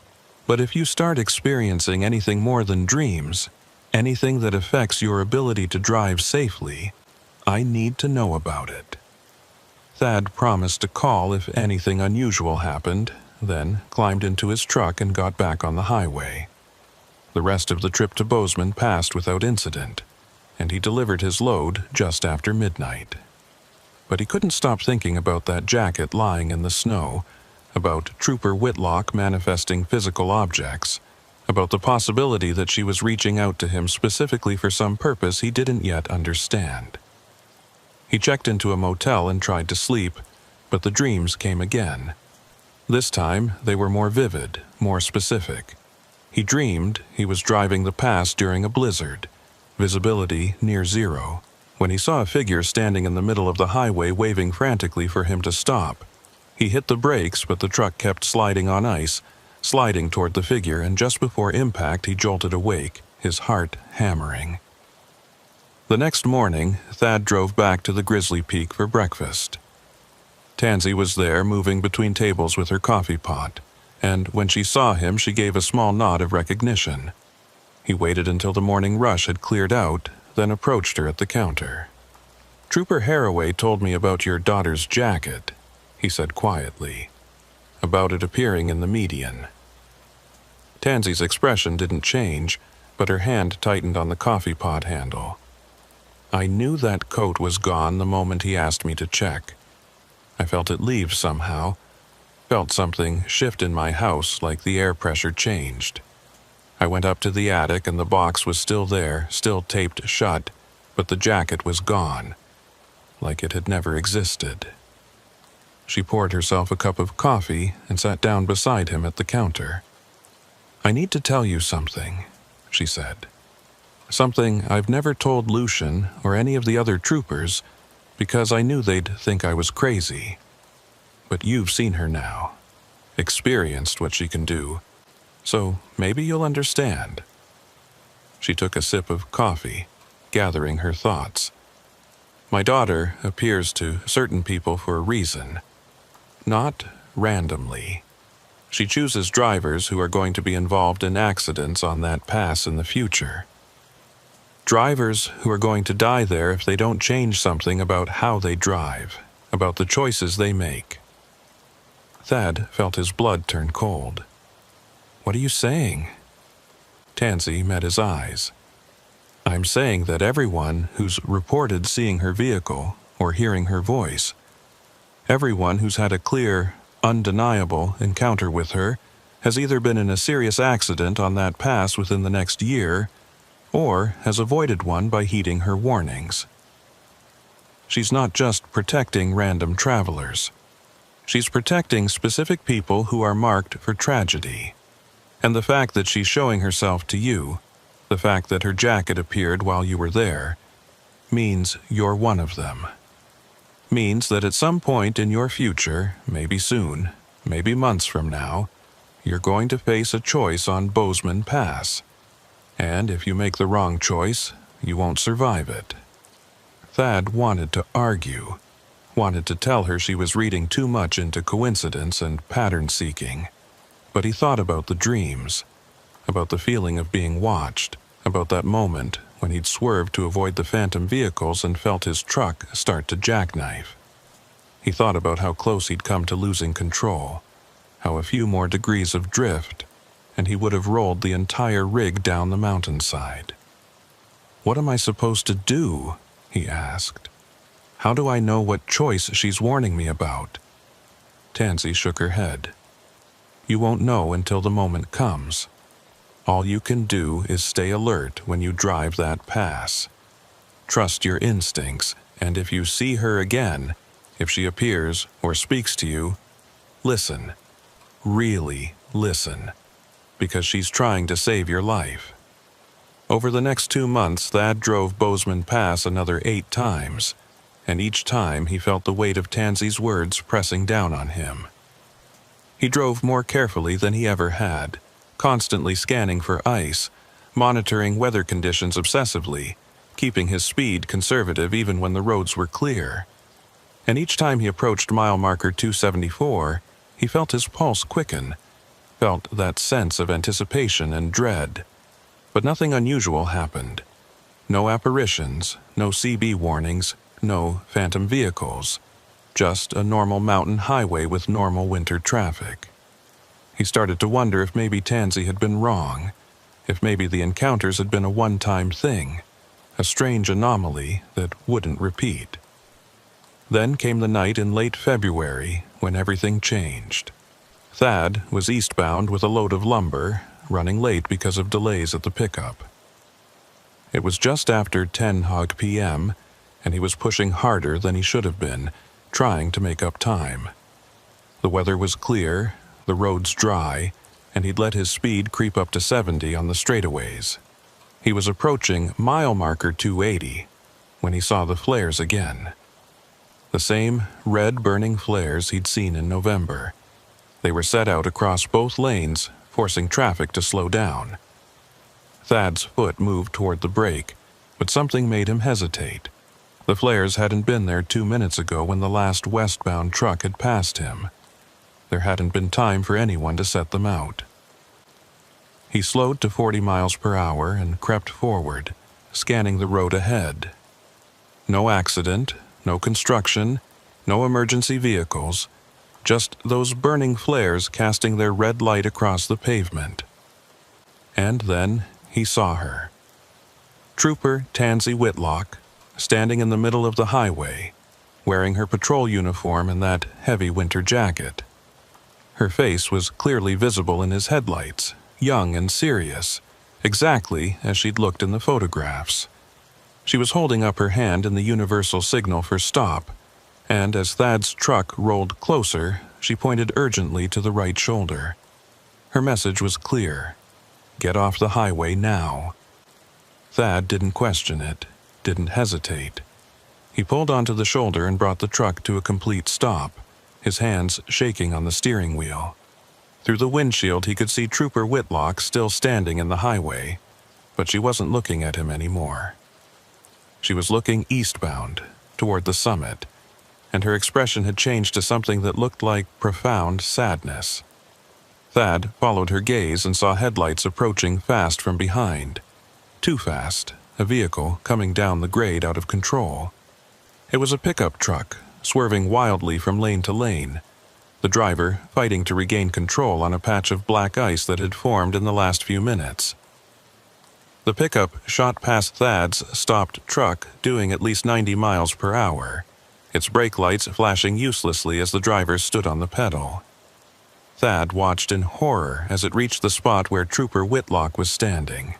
But if you start experiencing anything more than dreams, anything that affects your ability to drive safely, I need to know about it." Thad promised to call if anything unusual happened, then climbed into his truck and got back on the highway. The rest of the trip to Bozeman passed without incident, and he delivered his load just after midnight. But he couldn't stop thinking about that jacket lying in the snow, about Trooper Whitlock manifesting physical objects, about the possibility that she was reaching out to him specifically for some purpose he didn't yet understand. He checked into a motel and tried to sleep, but the dreams came again. This time, they were more vivid, more specific. He dreamed he was driving the pass during a blizzard, visibility near zero, when he saw a figure standing in the middle of the highway waving frantically for him to stop. He hit the brakes, but the truck kept sliding on ice, sliding toward the figure, and just before impact he jolted awake, his heart hammering. The next morning, Thad drove back to the Grizzly Peak for breakfast. Tansy was there, moving between tables with her coffee pot, and when she saw him she gave a small nod of recognition. He waited until the morning rush had cleared out, then approached her at the counter. "Trooper Haraway told me about your daughter's jacket," he said quietly, "about it appearing in the median." Tansy's expression didn't change, but her hand tightened on the coffee pot handle. "I knew that coat was gone the moment he asked me to check. I felt it leave somehow, felt something shift in my house like the air pressure changed. I went up to the attic and the box was still there, still taped shut, but the jacket was gone, like it had never existed." She poured herself a cup of coffee and sat down beside him at the counter. "I need to tell you something," she said. "Something I've never told Lucian or any of the other troopers because I knew they'd think I was crazy. But you've seen her now, experienced what she can do, so maybe you'll understand." She took a sip of coffee, gathering her thoughts. "My daughter appears to certain people for a reason, not randomly. She chooses drivers who are going to be involved in accidents on that pass in the future. Drivers who are going to die there if they don't change something about how they drive, about the choices they make." Thad felt his blood turn cold. "What are you saying?" Tansy met his eyes. "I'm saying that everyone who's reported seeing her vehicle or hearing her voice, everyone who's had a clear, undeniable encounter with her, has either been in a serious accident on that pass within the next year or has avoided one by heeding her warnings. She's not just protecting random travelers. She's protecting specific people who are marked for tragedy. And the fact that she's showing herself to you, the fact that her jacket appeared while you were there, means you're one of them. Means that at some point in your future, maybe soon, maybe months from now, you're going to face a choice on Bozeman Pass. And if you make the wrong choice, you won't survive it. Thad wanted to argue, wanted to tell her she was reading too much into coincidence and pattern-seeking. But he thought about the dreams, about the feeling of being watched, about that moment when he'd swerved to avoid the phantom vehicles and felt his truck start to jackknife. He thought about how close he'd come to losing control, how a few more degrees of drift, and he would have rolled the entire rig down the mountainside. "What am I supposed to do?" he asked. "How do I know what choice she's warning me about?" Tansy shook her head. "You won't know until the moment comes. All you can do is stay alert when you drive that pass. Trust your instincts, and if you see her again, if she appears or speaks to you, listen. Really listen, because she's trying to save your life." Over the next 2 months, Thad drove Bozeman Pass another 8 times, and each time he felt the weight of Tansy's words pressing down on him. He drove more carefully than he ever had, constantly scanning for ice, monitoring weather conditions obsessively, keeping his speed conservative even when the roads were clear. And each time he approached mile marker 274, he felt his pulse quicken, felt that sense of anticipation and dread. But nothing unusual happened. No apparitions, no CB warnings, no phantom vehicles. Just a normal mountain highway with normal winter traffic. He started to wonder if maybe Tansy had been wrong, if maybe the encounters had been a one-time thing, a strange anomaly that wouldn't repeat. Then came the night in late February when everything changed. Thad was eastbound with a load of lumber, running late because of delays at the pickup. It was just after 10 p.m., and he was pushing harder than he should have been, trying to make up time. The weather was clear, the roads dry, and he'd let his speed creep up to 70 on the straightaways. He was approaching mile marker 280 when he saw the flares again. The same red burning flares he'd seen in November. They were set out across both lanes, forcing traffic to slow down. Thad's foot moved toward the brake, but something made him hesitate. The flares hadn't been there 2 minutes ago when the last westbound truck had passed him. There hadn't been time for anyone to set them out. He slowed to 40 miles per hour and crept forward, scanning the road ahead. No accident, no construction, no emergency vehicles, just those burning flares casting their red light across the pavement. And then he saw her. Trooper Tansy Whitlock, standing in the middle of the highway, wearing her patrol uniform and that heavy winter jacket. Her face was clearly visible in his headlights, young and serious, exactly as she'd looked in the photographs. She was holding up her hand in the universal signal for stop, and as Thad's truck rolled closer, she pointed urgently to the right shoulder. Her message was clear. Get off the highway now. Thad didn't question it, didn't hesitate. He pulled onto the shoulder and brought the truck to a complete stop, his hands shaking on the steering wheel. Through the windshield he could see Trooper Whitlock still standing in the highway, but she wasn't looking at him anymore. She was looking eastbound, toward the summit, and her expression had changed to something that looked like profound sadness. Thad followed her gaze and saw headlights approaching fast from behind. Too fast, a vehicle coming down the grade out of control. It was a pickup truck, swerving wildly from lane to lane, the driver fighting to regain control on a patch of black ice that had formed in the last few minutes. The pickup shot past Thad's stopped truck, doing at least 90 miles per hour, its brake lights flashing uselessly as the driver stood on the pedal. Thad watched in horror as it reached the spot where Trooper Whitlock was standing.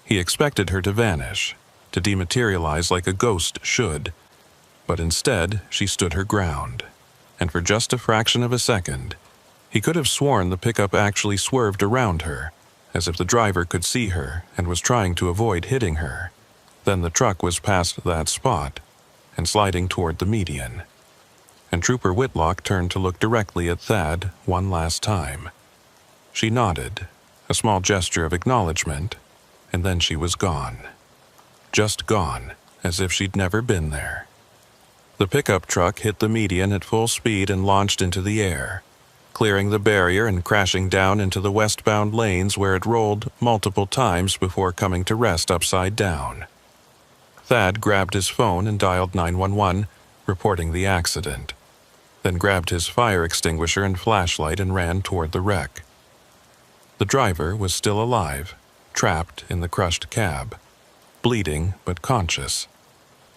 He expected her to vanish, to dematerialize like a ghost should, but instead she stood her ground, and for just a fraction of a second, he could have sworn the pickup actually swerved around her, as if the driver could see her and was trying to avoid hitting her. Then the truck was past that spot and sliding toward the median. And Trooper Whitlock turned to look directly at Thad one last time. She nodded, a small gesture of acknowledgement, and then she was gone. Just gone, as if she'd never been there. The pickup truck hit the median at full speed and launched into the air, clearing the barrier and crashing down into the westbound lanes where it rolled multiple times before coming to rest upside down. Thad grabbed his phone and dialed 911, reporting the accident, then grabbed his fire extinguisher and flashlight and ran toward the wreck. The driver was still alive, trapped in the crushed cab, bleeding but conscious.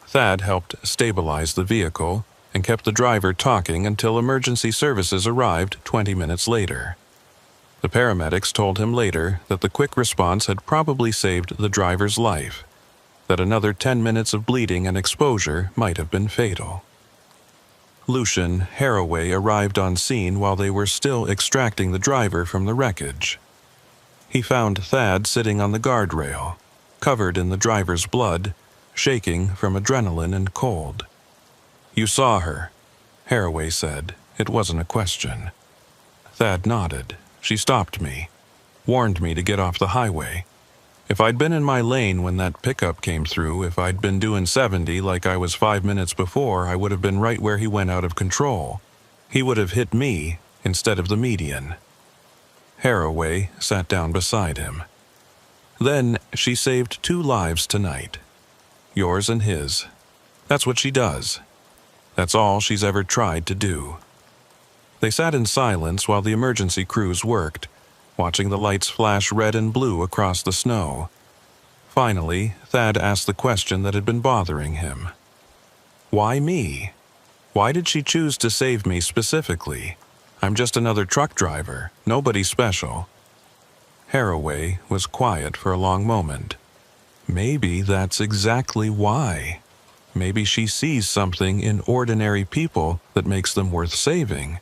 Thad helped stabilize the vehicle and kept the driver talking until emergency services arrived 20 minutes later. The paramedics told him later that the quick response had probably saved the driver's life, that another 10 minutes of bleeding and exposure might have been fatal. Lucian Haraway arrived on scene while they were still extracting the driver from the wreckage. He found Thad sitting on the guardrail, covered in the driver's blood, shaking from adrenaline and cold. "You saw her," Haraway said. It wasn't a question. Thad nodded. "She stopped me, warned me to get off the highway. If I'd been in my lane when that pickup came through, if I'd been doing 70 like I was 5 minutes before, I would have been right where he went out of control. He would have hit me instead of the median." Haraway sat down beside him. "Then she saved 2 lives tonight. Yours and his. That's what she does. That's all she's ever tried to do." They sat in silence while the emergency crews worked, watching the lights flash red and blue across the snow. Finally, Thad asked the question that had been bothering him. "Why me? Why did she choose to save me specifically? I'm just another truck driver, nobody special." Haraway was quiet for a long moment. "Maybe that's exactly why. Maybe she sees something in ordinary people that makes them worth saving.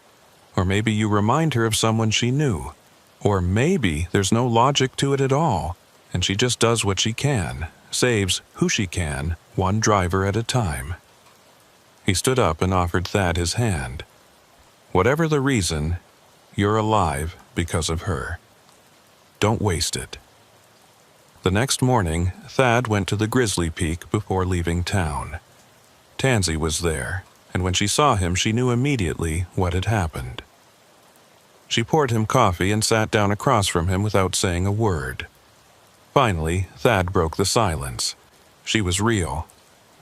Or maybe you remind her of someone she knew. Or maybe there's no logic to it at all, and she just does what she can, saves who she can, one driver at a time." He stood up and offered Thad his hand. "Whatever the reason, you're alive because of her. Don't waste it." The next morning, Thad went to the Grizzly Peak before leaving town. Tansy was there, and when she saw him, she knew immediately what had happened. She poured him coffee and sat down across from him without saying a word. Finally, Thad broke the silence. "She was real.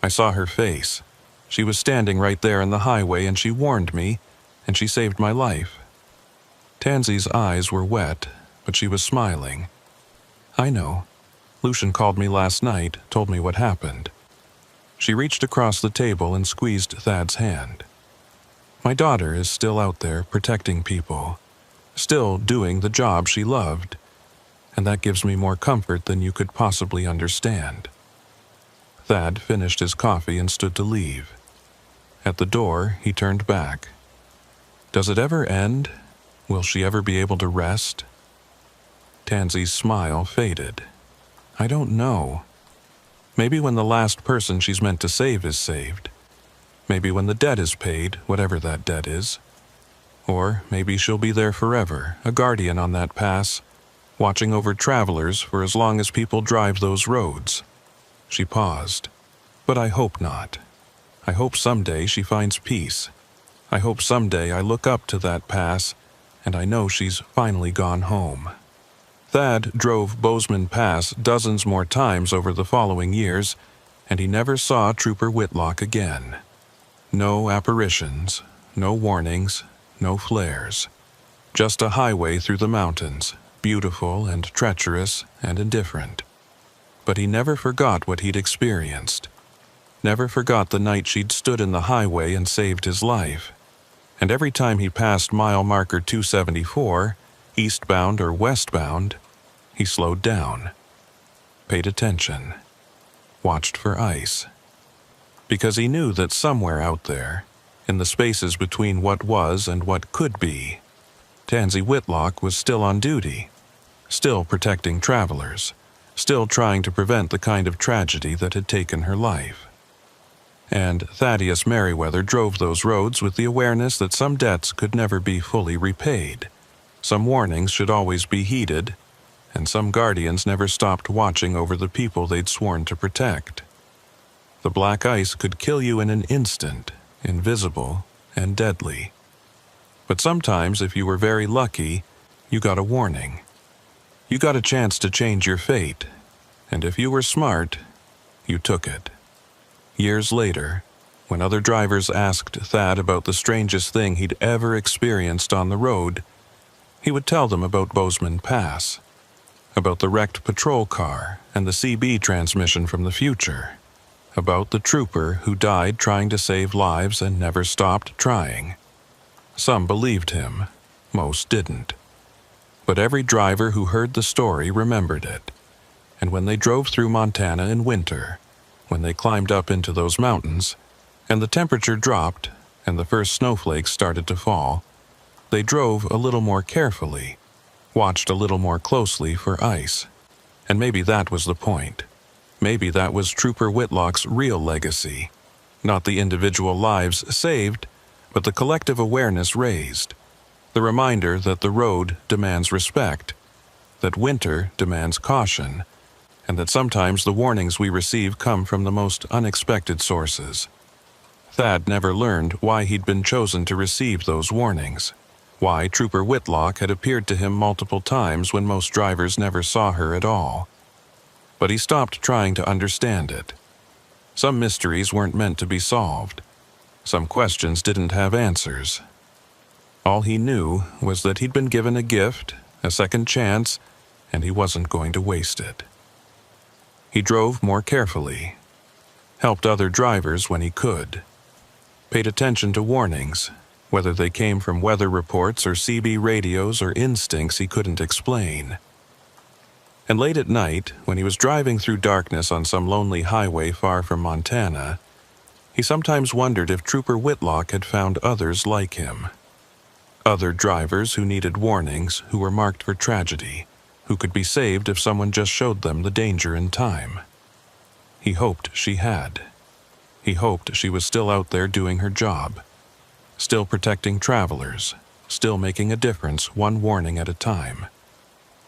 I saw her face. She was standing right there in the highway, and she warned me, and she saved my life." Tansy's eyes were wet, but she was smiling. "I know. Lucian called me last night, told me what happened." She reached across the table and squeezed Thad's hand. "My daughter is still out there protecting people, still doing the job she loved, and that gives me more comfort than you could possibly understand." Thad finished his coffee and stood to leave. At the door, he turned back. "Does it ever end? Will she ever be able to rest?" Tansy's smile faded. "I don't know. Maybe when the last person she's meant to save is saved. Maybe when the debt is paid, whatever that debt is. Or maybe she'll be there forever, a guardian on that pass, watching over travelers for as long as people drive those roads." She paused. "But I hope not. I hope someday she finds peace. I hope someday I look up to that pass and I know she's finally gone home." Thad drove Bozeman Pass dozens more times over the following years, and he never saw Trooper Whitlock again. No apparitions, no warnings, no flares. Just a highway through the mountains, beautiful and treacherous and indifferent. But he never forgot what he'd experienced. Never forgot the night she'd stood in the highway and saved his life. And every time he passed mile marker 274, eastbound or westbound, he slowed down, paid attention, watched for ice. Because he knew that somewhere out there, in the spaces between what was and what could be, Tansy Whitlock was still on duty, still protecting travelers, still trying to prevent the kind of tragedy that had taken her life. And Thaddeus Merriweather drove those roads with the awareness that some debts could never be fully repaid, some warnings should always be heeded, and some guardians never stopped watching over the people they'd sworn to protect. The black ice could kill you in an instant, invisible and deadly. But sometimes, if you were very lucky, you got a warning. You got a chance to change your fate, and if you were smart, you took it. Years later, when other drivers asked Thad about the strangest thing he'd ever experienced on the road, he would tell them about Bozeman Pass, about the wrecked patrol car and the CB transmission from the future, about the trooper who died trying to save lives and never stopped trying. Some believed him, most didn't. But every driver who heard the story remembered it, and when they drove through Montana in winter, when they climbed up into those mountains, and the temperature dropped and the first snowflakes started to fall, they drove a little more carefully, watched a little more closely for ice. And maybe that was the point. Maybe that was Trooper Whitlock's real legacy. Not the individual lives saved, but the collective awareness raised. The reminder that the road demands respect, that winter demands caution, and that sometimes the warnings we receive come from the most unexpected sources. Thad never learned why he'd been chosen to receive those warnings, why Trooper Whitlock had appeared to him multiple times when most drivers never saw her at all. But he stopped trying to understand it. Some mysteries weren't meant to be solved. Some questions didn't have answers. All he knew was that he'd been given a gift, a second chance, and he wasn't going to waste it. He drove more carefully, helped other drivers when he could, paid attention to warnings, whether they came from weather reports or CB radios or instincts he couldn't explain. And late at night, when he was driving through darkness on some lonely highway far from Montana, he sometimes wondered if Trooper Whitlock had found others like him. Other drivers who needed warnings, who were marked for tragedy, who could be saved if someone just showed them the danger in time. He hoped she had. He hoped she was still out there doing her job, still protecting travelers, still making a difference one warning at a time.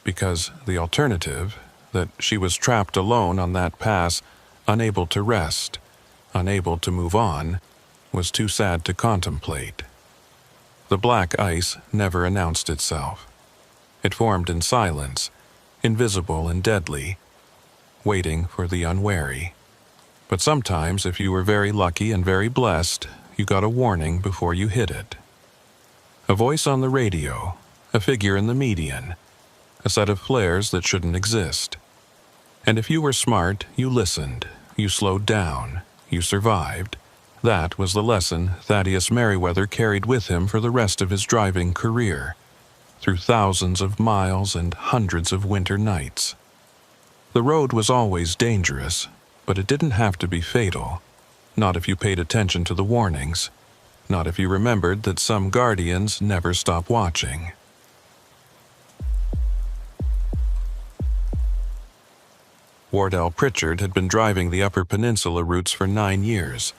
Because the alternative, that she was trapped alone on that pass, unable to rest, unable to move on, was too sad to contemplate. The black ice never announced itself. It formed in silence, invisible and deadly, waiting for the unwary. But sometimes, if you were very lucky and very blessed, you got a warning before you hit it. A voice on the radio, a figure in the median, a set of flares that shouldn't exist. And if you were smart, you listened, you slowed down, you survived. That was the lesson Thaddeus Merriweather carried with him for the rest of his driving career, through thousands of miles and hundreds of winter nights. The road was always dangerous, but it didn't have to be fatal. Not if you paid attention to the warnings, not if you remembered that some guardians never stop watching. Wardell Pritchard had been driving the Upper Peninsula routes for 9 years,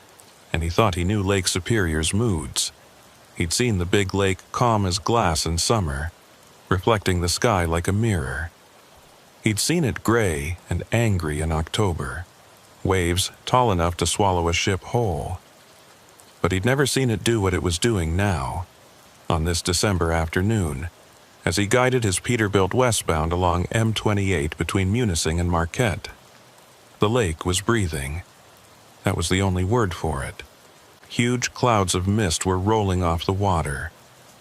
and he thought he knew Lake Superior's moods. He'd seen the big lake calm as glass in summer, reflecting the sky like a mirror. He'd seen it gray and angry in October, waves tall enough to swallow a ship whole. But he'd never seen it do what it was doing now, on this December afternoon, as he guided his Peterbilt westbound along M28 between Munising and Marquette. The lake was breathing. That was the only word for it. Huge clouds of mist were rolling off the water,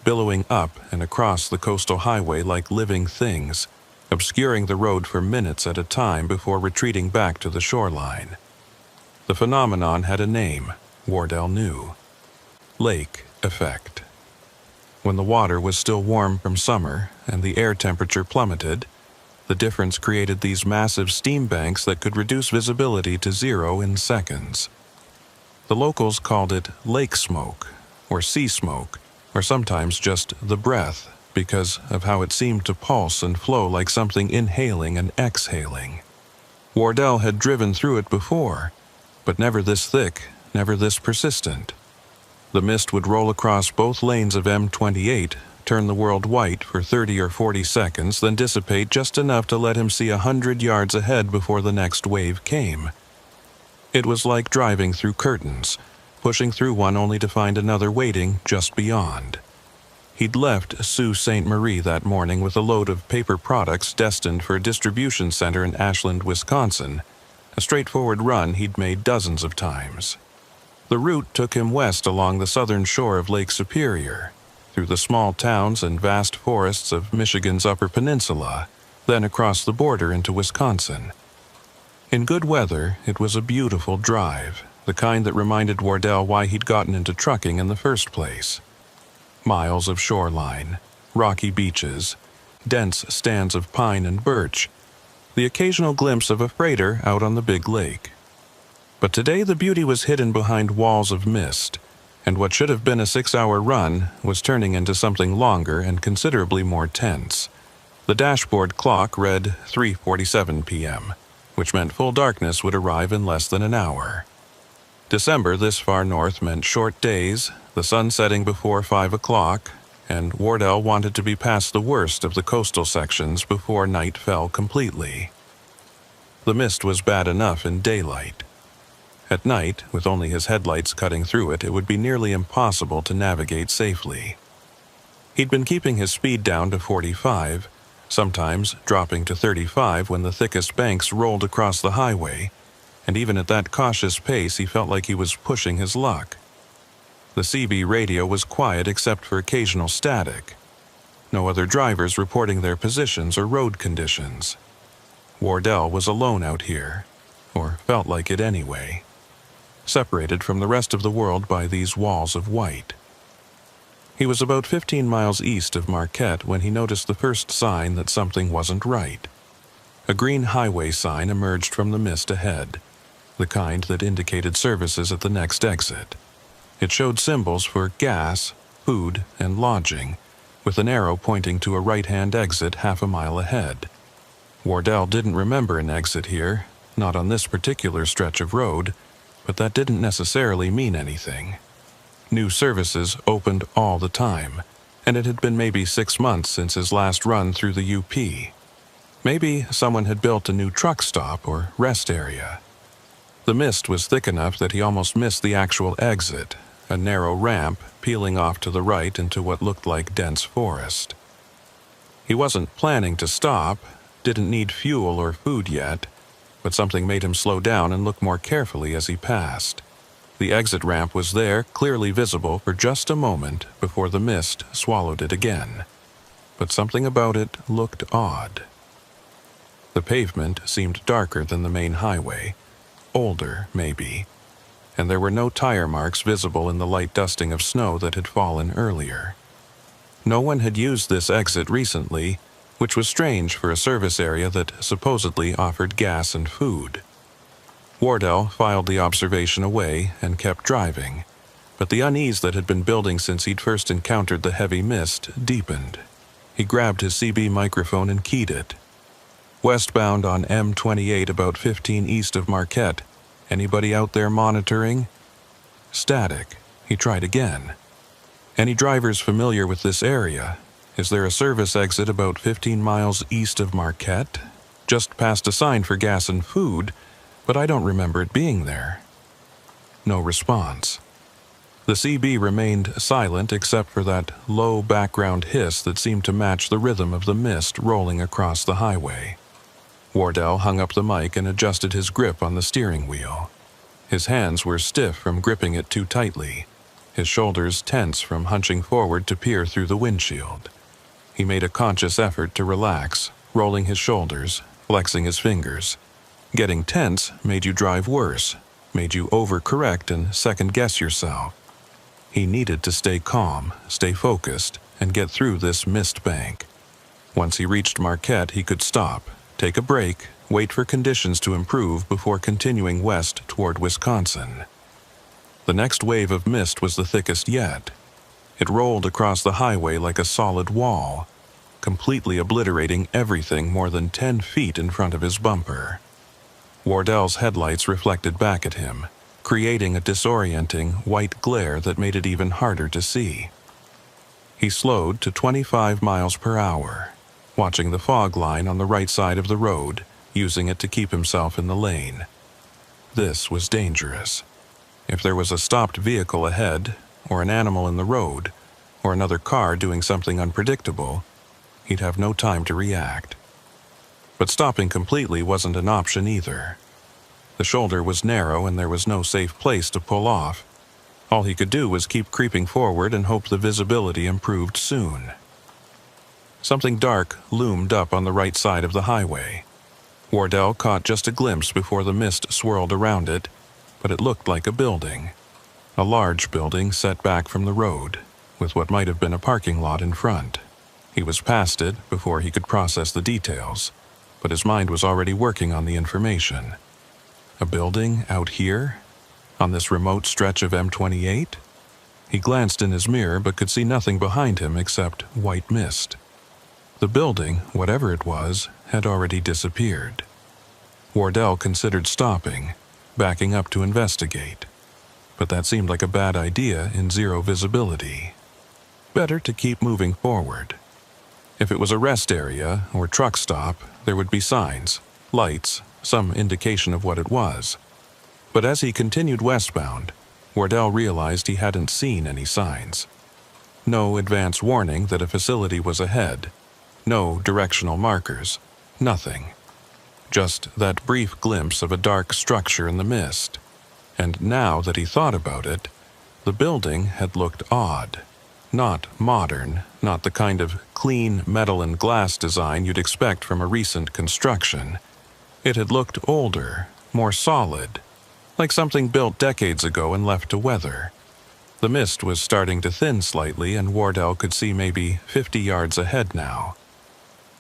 billowing up and across the coastal highway like living things, obscuring the road for minutes at a time before retreating back to the shoreline. The phenomenon had a name, Wardell knew. Lake effect. When the water was still warm from summer and the air temperature plummeted, the difference created these massive steam banks that could reduce visibility to 0 in seconds. The locals called it lake smoke, or sea smoke, or sometimes just the breath, because of how it seemed to pulse and flow like something inhaling and exhaling. Wardell had driven through it before, but never this thick, never this persistent. The mist would roll across both lanes of M28, turn the world white for 30 or 40 seconds, then dissipate just enough to let him see 100 yards ahead before the next wave came. It was like driving through curtains, pushing through one only to find another waiting just beyond. He'd left Sault Ste. Marie that morning with a load of paper products destined for a distribution center in Ashland, Wisconsin, a straightforward run he'd made dozens of times. The route took him west along the southern shore of Lake Superior, through the small towns and vast forests of Michigan's Upper Peninsula, then across the border into Wisconsin. In good weather, it was a beautiful drive, the kind that reminded Wardell why he'd gotten into trucking in the first place. Miles of shoreline, rocky beaches, dense stands of pine and birch, the occasional glimpse of a freighter out on the big lake. But today the beauty was hidden behind walls of mist, and what should have been a 6-hour run was turning into something longer and considerably more tense. The dashboard clock read 3:47 p.m., which meant full darkness would arrive in less than an hour. December this far north meant short days, the sun setting before 5 o'clock, and Wardell wanted to be past the worst of the coastal sections before night fell completely. The mist was bad enough in daylight. At night, with only his headlights cutting through it, it would be nearly impossible to navigate safely. He'd been keeping his speed down to 45, sometimes dropping to 35 when the thickest banks rolled across the highway, and even at that cautious pace he felt like he was pushing his luck. The CB radio was quiet except for occasional static. No other drivers reporting their positions or road conditions. Wardell was alone out here, or felt like it anyway, separated from the rest of the world by these walls of white. He was about 15 miles east of Marquette when he noticed the first sign that something wasn't right. A green highway sign emerged from the mist ahead, the kind that indicated services at the next exit. It showed symbols for gas, food, and lodging, with an arrow pointing to a right-hand exit half a mile ahead. Wardell didn't remember an exit here, not on this particular stretch of road, but that didn't necessarily mean anything. New services opened all the time, and it had been maybe 6 months since his last run through the UP. Maybe someone had built a new truck stop or rest area. The mist was thick enough that he almost missed the actual exit, a narrow ramp peeling off to the right into what looked like dense forest. He wasn't planning to stop, didn't need fuel or food yet, but something made him slow down and look more carefully as he passed. The exit ramp was there, clearly visible for just a moment before the mist swallowed it again. But something about it looked odd. The pavement seemed darker than the main highway, older, maybe, and there were no tire marks visible in the light dusting of snow that had fallen earlier. No one had used this exit recently, which was strange for a service area that supposedly offered gas and food. Wardell filed the observation away and kept driving, but the unease that had been building since he'd first encountered the heavy mist deepened. He grabbed his CB microphone and keyed it. Westbound on M28 about 15 east of Marquette. Anybody out there monitoring? Static. He tried again. Any drivers familiar with this area? Is there a service exit about 15 miles east of Marquette? Just past a sign for gas and food, but I don't remember it being there. No response. The CB remained silent except for that low background hiss that seemed to match the rhythm of the mist rolling across the highway. Wardell hung up the mic and adjusted his grip on the steering wheel. His hands were stiff from gripping it too tightly, his shoulders tense from hunching forward to peer through the windshield. He made a conscious effort to relax, rolling his shoulders, flexing his fingers. Getting tense made you drive worse, made you overcorrect and second-guess yourself. He needed to stay calm, stay focused, and get through this mist bank. Once he reached Marquette, he could stop, take a break, wait for conditions to improve before continuing west toward Wisconsin. The next wave of mist was the thickest yet. It rolled across the highway like a solid wall, completely obliterating everything more than 10 feet in front of his bumper. Wardell's headlights reflected back at him, creating a disorienting white glare that made it even harder to see. He slowed to 25 miles per hour, watching the fog line on the right side of the road, using it to keep himself in the lane. This was dangerous. If there was a stopped vehicle ahead, or an animal in the road, or another car doing something unpredictable, he'd have no time to react. But stopping completely wasn't an option either. The shoulder was narrow and there was no safe place to pull off. All he could do was keep creeping forward and hope the visibility improved soon. Something dark loomed up on the right side of the highway. Wardell caught just a glimpse before the mist swirled around it, but it looked like a building. A large building set back from the road, with what might have been a parking lot in front. He was past it before he could process the details, but his mind was already working on the information. A building out here? On this remote stretch of M28? He glanced in his mirror but could see nothing behind him except white mist. The building, whatever it was, had already disappeared. Wardell considered stopping, backing up to investigate. But that seemed like a bad idea in zero visibility. Better to keep moving forward. If it was a rest area or truck stop, there would be signs, lights, some indication of what it was. But as he continued westbound, Wardell realized he hadn't seen any signs. No advance warning that a facility was ahead. No directional markers. Nothing. Just that brief glimpse of a dark structure in the mist. And now that he thought about it, the building had looked odd. Not modern, not the kind of clean metal and glass design you'd expect from a recent construction. It had looked older, more solid, like something built decades ago and left to weather. The mist was starting to thin slightly and Wardell could see maybe 50 yards ahead now.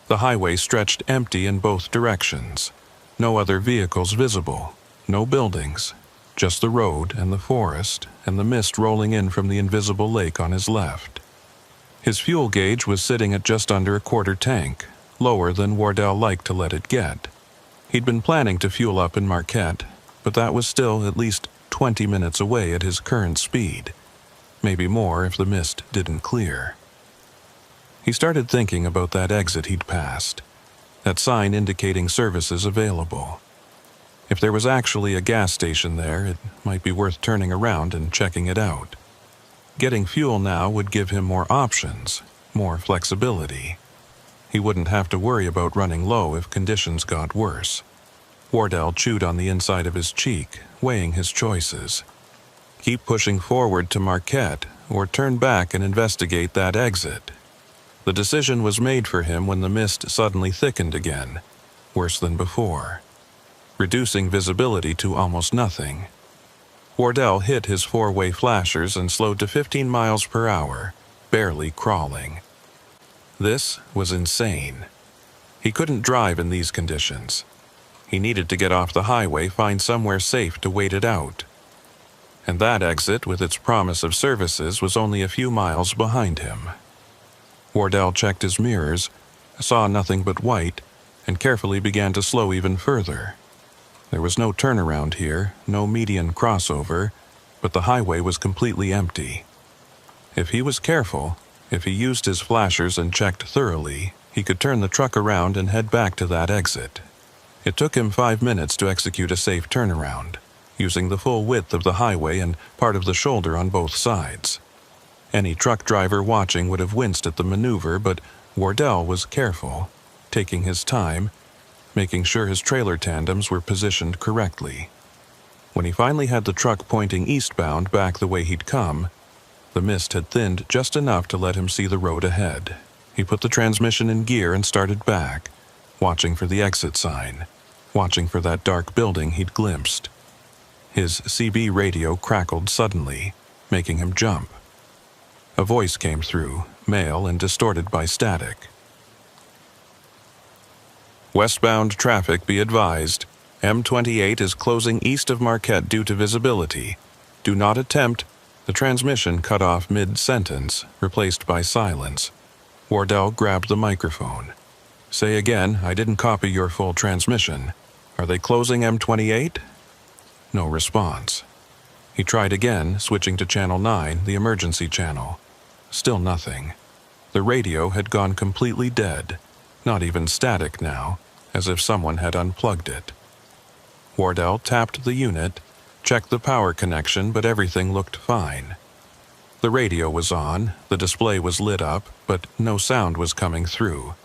The highway stretched empty in both directions. No other vehicles visible, no buildings, just the road and the forest and the mist rolling in from the invisible lake on his left. His fuel gauge was sitting at just under a quarter tank, lower than Wardell liked to let it get. He'd been planning to fuel up in Marquette, but that was still at least 20 minutes away at his current speed. Maybe more if the mist didn't clear. He started thinking about that exit he'd passed, that sign indicating services available. If there was actually a gas station there, it might be worth turning around and checking it out. Getting fuel now would give him more options, more flexibility. He wouldn't have to worry about running low if conditions got worse. Wardell chewed on the inside of his cheek, weighing his choices. Keep pushing forward to Marquette, or turn back and investigate that exit. The decision was made for him when the mist suddenly thickened again, worse than before, reducing visibility to almost nothing. Wardell hit his four-way flashers and slowed to 15 miles per hour, barely crawling. This was insane. He couldn't drive in these conditions. He needed to get off the highway, find somewhere safe to wait it out. And that exit, with its promise of services, was only a few miles behind him. Wardell checked his mirrors, saw nothing but white, and carefully began to slow even further. There was no turnaround here, no median crossover, but the highway was completely empty. If he was careful, if he used his flashers and checked thoroughly, he could turn the truck around and head back to that exit. It took him 5 minutes to execute a safe turnaround, using the full width of the highway and part of the shoulder on both sides. Any truck driver watching would have winced at the maneuver, but Wardell was careful, taking his time, making sure his trailer tandems were positioned correctly. When he finally had the truck pointing eastbound back the way he'd come, the mist had thinned just enough to let him see the road ahead. He put the transmission in gear and started back, watching for the exit sign, watching for that dark building he'd glimpsed. His CB radio crackled suddenly, making him jump. A voice came through, male and distorted by static. Westbound traffic be advised. M28 is closing east of Marquette due to visibility. Do not attempt. The transmission cut off mid-sentence, replaced by silence. Wardell grabbed the microphone. "Say again, I didn't copy your full transmission. Are they closing M28? No response. He tried again, switching to Channel 9, the emergency channel. Still nothing. The radio had gone completely dead, not even static now, as if someone had unplugged it. Wardell tapped the unit, checked the power connection, but everything looked fine. The radio was on, the display was lit up, but no sound was coming through.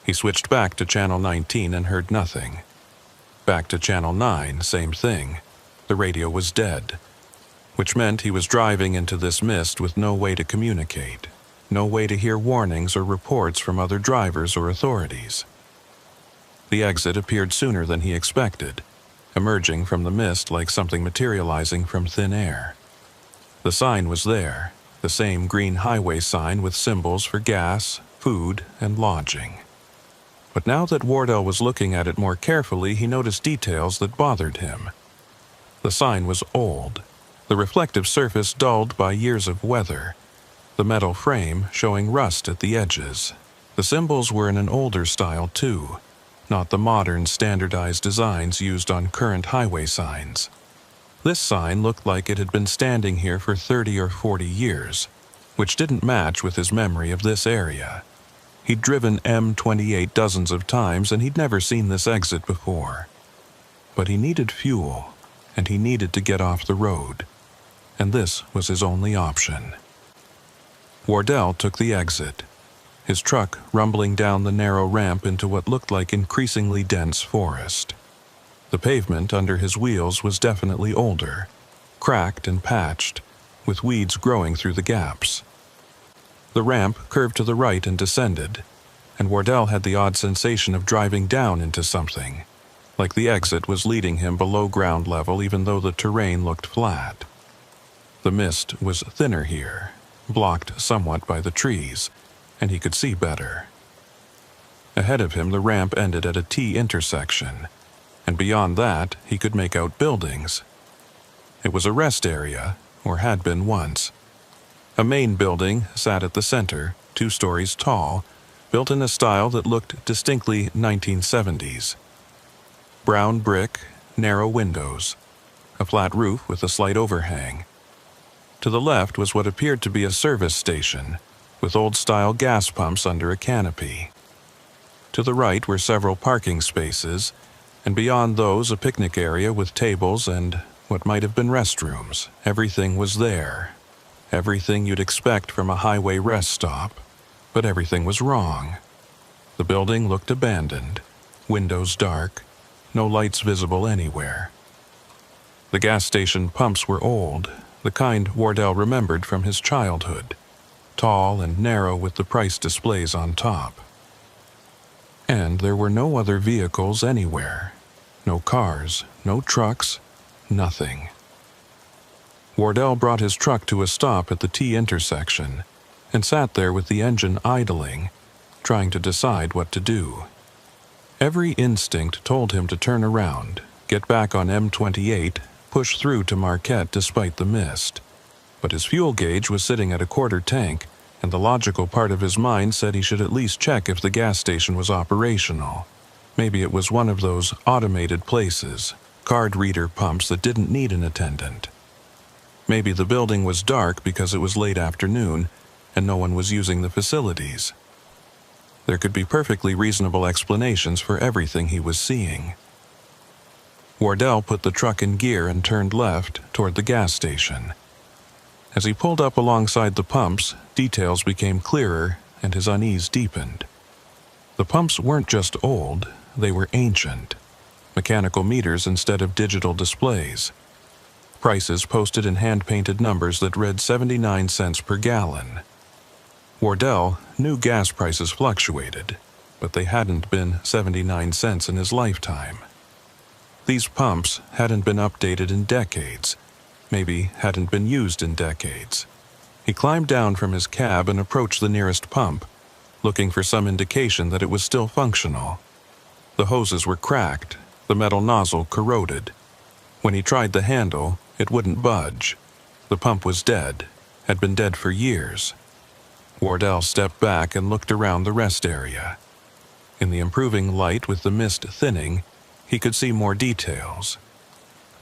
He switched back to Channel 19 and heard nothing. Back to Channel 9, same thing. The radio was dead, which meant he was driving into this mist with no way to communicate, no way to hear warnings or reports from other drivers or authorities. The exit appeared sooner than he expected, emerging from the mist like something materializing from thin air. The sign was there, the same green highway sign with symbols for gas, food, and lodging. But now that Wardell was looking at it more carefully, he noticed details that bothered him. The sign was old, the reflective surface dulled by years of weather, the metal frame showing rust at the edges. The symbols were in an older style too, not the modern standardized designs used on current highway signs. This sign looked like it had been standing here for 30 or 40 years, which didn't match with his memory of this area. He'd driven M28 dozens of times and he'd never seen this exit before. But he needed fuel, and he needed to get off the road, and this was his only option. Wardell took the exit, his truck rumbling down the narrow ramp into what looked like increasingly dense forest. The pavement under his wheels was definitely older, cracked and patched, with weeds growing through the gaps. The ramp curved to the right and descended, and Wardell had the odd sensation of driving down into something, like the exit was leading him below ground level even though the terrain looked flat. The mist was thinner here, blocked somewhat by the trees, and he could see better. Ahead of him the ramp ended at a T intersection, and beyond that he could make out buildings. It was a rest area, or had been once. A main building sat at the center, 2 stories tall, built in a style that looked distinctly 1970s. Brown brick, narrow windows, a flat roof with a slight overhang. To the left was what appeared to be a service station, with old-style gas pumps under a canopy. To the right were several parking spaces, and beyond those a picnic area with tables and what might have been restrooms. Everything was there. Everything you'd expect from a highway rest stop, but everything was wrong. The building looked abandoned, windows dark, no lights visible anywhere. The gas station pumps were old, the kind Wardell remembered from his childhood, tall and narrow with the price displays on top. And there were no other vehicles anywhere. No cars, no trucks, nothing. Wardell brought his truck to a stop at the T intersection and sat there with the engine idling, trying to decide what to do. Every instinct told him to turn around, get back on M28, push through to Marquette despite the mist. But his fuel gauge was sitting at a quarter tank, and the logical part of his mind said he should at least check if the gas station was operational. Maybe it was one of those automated places, card reader pumps that didn't need an attendant. Maybe the building was dark because it was late afternoon and no one was using the facilities. There could be perfectly reasonable explanations for everything he was seeing. Wardell put the truck in gear and turned left toward the gas station. As he pulled up alongside the pumps, details became clearer and his unease deepened. The pumps weren't just old, they were ancient. Mechanical meters instead of digital displays. Prices posted in hand-painted numbers that read 79 cents per gallon. Wardell knew gas prices fluctuated, but they hadn't been 79 cents in his lifetime. These pumps hadn't been updated in decades, maybe hadn't been used in decades. He climbed down from his cab and approached the nearest pump, looking for some indication that it was still functional. The hoses were cracked, the metal nozzle corroded. When he tried the handle, it wouldn't budge. The pump was dead, had been dead for years. Wardell stepped back and looked around the rest area. In the improving light with the mist thinning, he could see more details.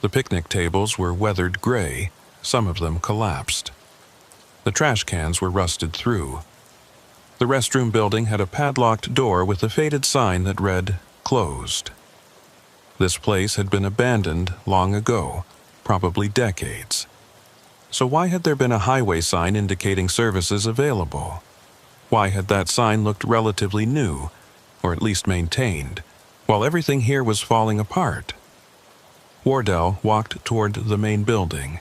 The picnic tables were weathered gray, some of them collapsed. The trash cans were rusted through. The restroom building had a padlocked door with a faded sign that read, "Closed." This place had been abandoned long ago, probably decades. So why had there been a highway sign indicating services available? Why had that sign looked relatively new, or at least maintained, while everything here was falling apart? Wardell walked toward the main building,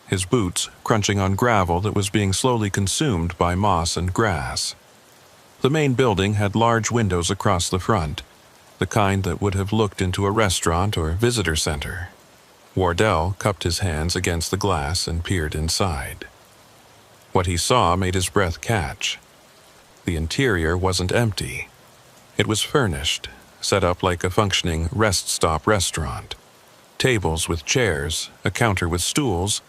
his boots crunching on gravel that was being slowly consumed by moss and grass. The main building had large windows across the front, the kind that would have looked into a restaurant or visitor center. Wardell cupped his hands against the glass and peered inside. What he saw made his breath catch. The interior wasn't empty. It was furnished, set up like a functioning rest-stop restaurant. Tables with chairs, a counter with stools,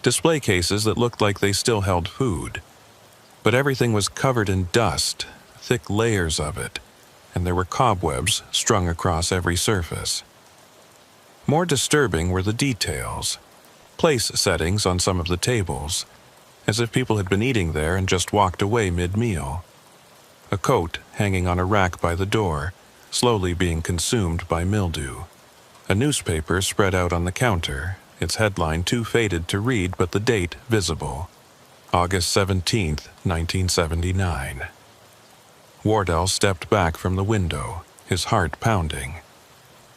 display cases that looked like they still held food. But everything was covered in dust, thick layers of it, and there were cobwebs strung across every surface. More disturbing were the details. Place settings on some of the tables, as if people had been eating there and just walked away mid-meal. A coat hanging on a rack by the door, slowly being consumed by mildew. A newspaper spread out on the counter, its headline too faded to read but the date visible. August 17th, 1979. Wardell stepped back from the window, his heart pounding.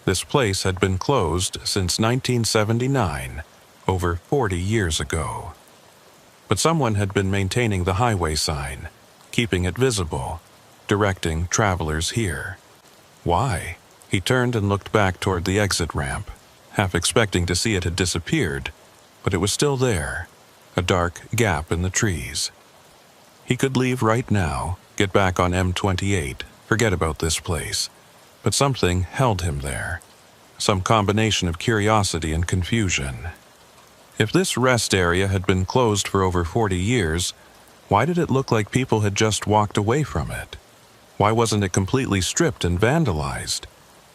This place had been closed since 1979, over 40 years ago. But someone had been maintaining the highway sign, keeping it visible, directing travelers here. Why? He turned and looked back toward the exit ramp, half expecting to see it had disappeared, but it was still there, a dark gap in the trees. He could leave right now, get back on M28, forget about this place. But something held him there, some combination of curiosity and confusion. If this rest area had been closed for over 40 years, why did it look like people had just walked away from it? Why wasn't it completely stripped and vandalized?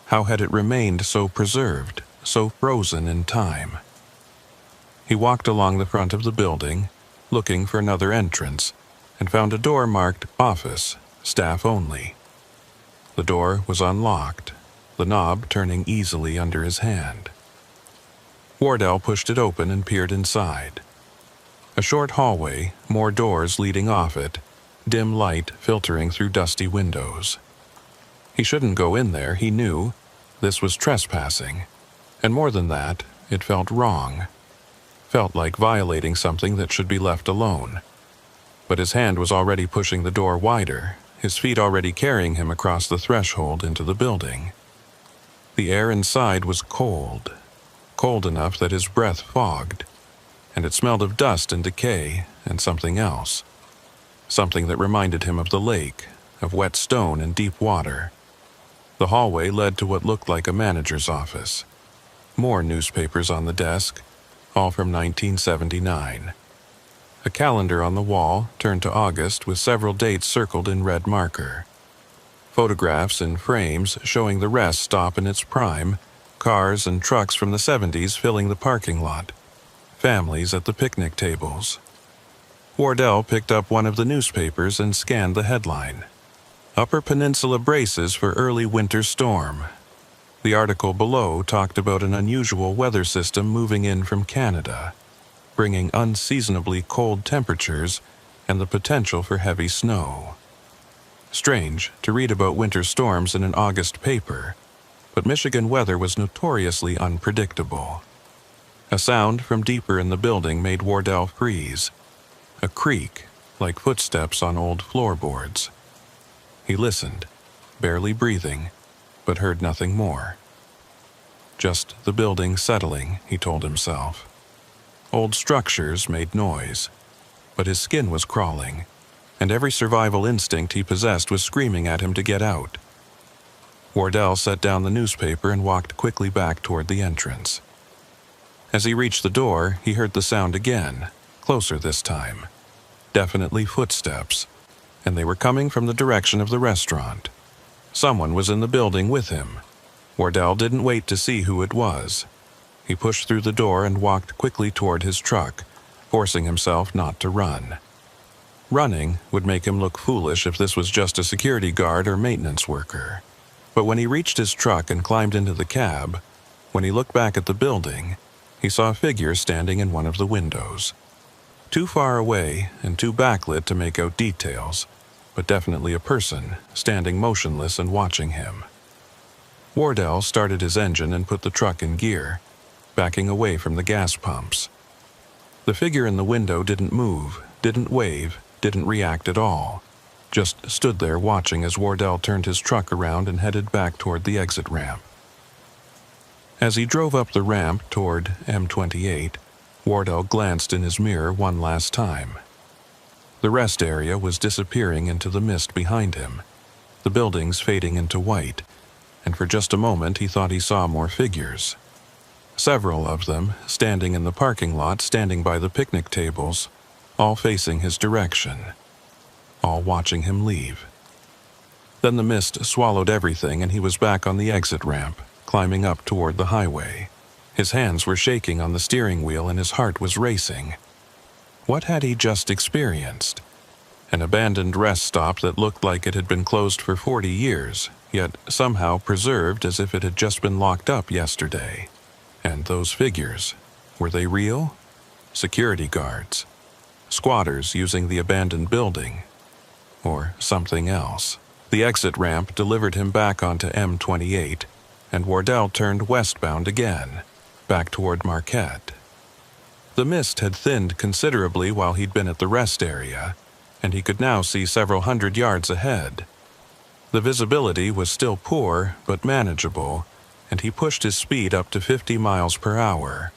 How had it remained so preserved, so frozen in time? He walked along the front of the building, looking for another entrance, and found a door marked "Office, Staff Only." The door was unlocked, the knob turning easily under his hand. Wardell pushed it open and peered inside. A short hallway, more doors leading off it, dim light filtering through dusty windows. He shouldn't go in there, he knew. This was trespassing. And more than that, it felt wrong. Felt like violating something that should be left alone. But his hand was already pushing the door wider, his feet already carrying him across the threshold into the building. The air inside was cold, cold enough that his breath fogged, and it smelled of dust and decay and something else. Something that reminded him of the lake, of wet stone and deep water. The hallway led to what looked like a manager's office. More newspapers on the desk, all from 1979. A calendar on the wall turned to August with several dates circled in red marker. Photographs in frames showing the rest stop in its prime, cars and trucks from the 70s filling the parking lot, families at the picnic tables. Wardell picked up one of the newspapers and scanned the headline. Upper Peninsula braces for early winter storm. The article below talked about an unusual weather system moving in from Canada, bringing unseasonably cold temperatures and the potential for heavy snow. Strange to read about winter storms in an August paper, but Michigan weather was notoriously unpredictable. A sound from deeper in the building made Wardell freeze. A creak, like footsteps on old floorboards. He listened, barely breathing, but heard nothing more. Just the building settling, he told himself. Old structures made noise, but his skin was crawling, and every survival instinct he possessed was screaming at him to get out. Wardell set down the newspaper and walked quickly back toward the entrance. As he reached the door, he heard the sound again, closer this time. Definitely footsteps, and they were coming from the direction of the restaurant. Someone was in the building with him. Wardell didn't wait to see who it was. He pushed through the door and walked quickly toward his truck, forcing himself not to run. Running would make him look foolish if this was just a security guard or maintenance worker. But when he reached his truck and climbed into the cab, when he looked back at the building, he saw a figure standing in one of the windows. Too far away and too backlit to make out details, but definitely a person, standing motionless and watching him. Wardell started his engine and put the truck in gear, backing away from the gas pumps. The figure in the window didn't move, didn't wave, didn't react at all, just stood there watching as Wardell turned his truck around and headed back toward the exit ramp. As he drove up the ramp toward M28, Wardell glanced in his mirror one last time. The rest area was disappearing into the mist behind him, the buildings fading into white, and for just a moment he thought he saw more figures. Several of them standing in the parking lot, standing by the picnic tables, all facing his direction, all watching him leave. Then the mist swallowed everything and he was back on the exit ramp, climbing up toward the highway. His hands were shaking on the steering wheel and his heart was racing. What had he just experienced? An abandoned rest stop that looked like it had been closed for 40 years, yet somehow preserved as if it had just been locked up yesterday. And those figures, were they real? Security guards, squatters using the abandoned building, or something else. The exit ramp delivered him back onto M28, and Wardell turned westbound again, back toward Marquette. The mist had thinned considerably while he'd been at the rest area, and he could now see several hundred yards ahead. The visibility was still poor, but manageable, and he pushed his speed up to 50 miles per hour,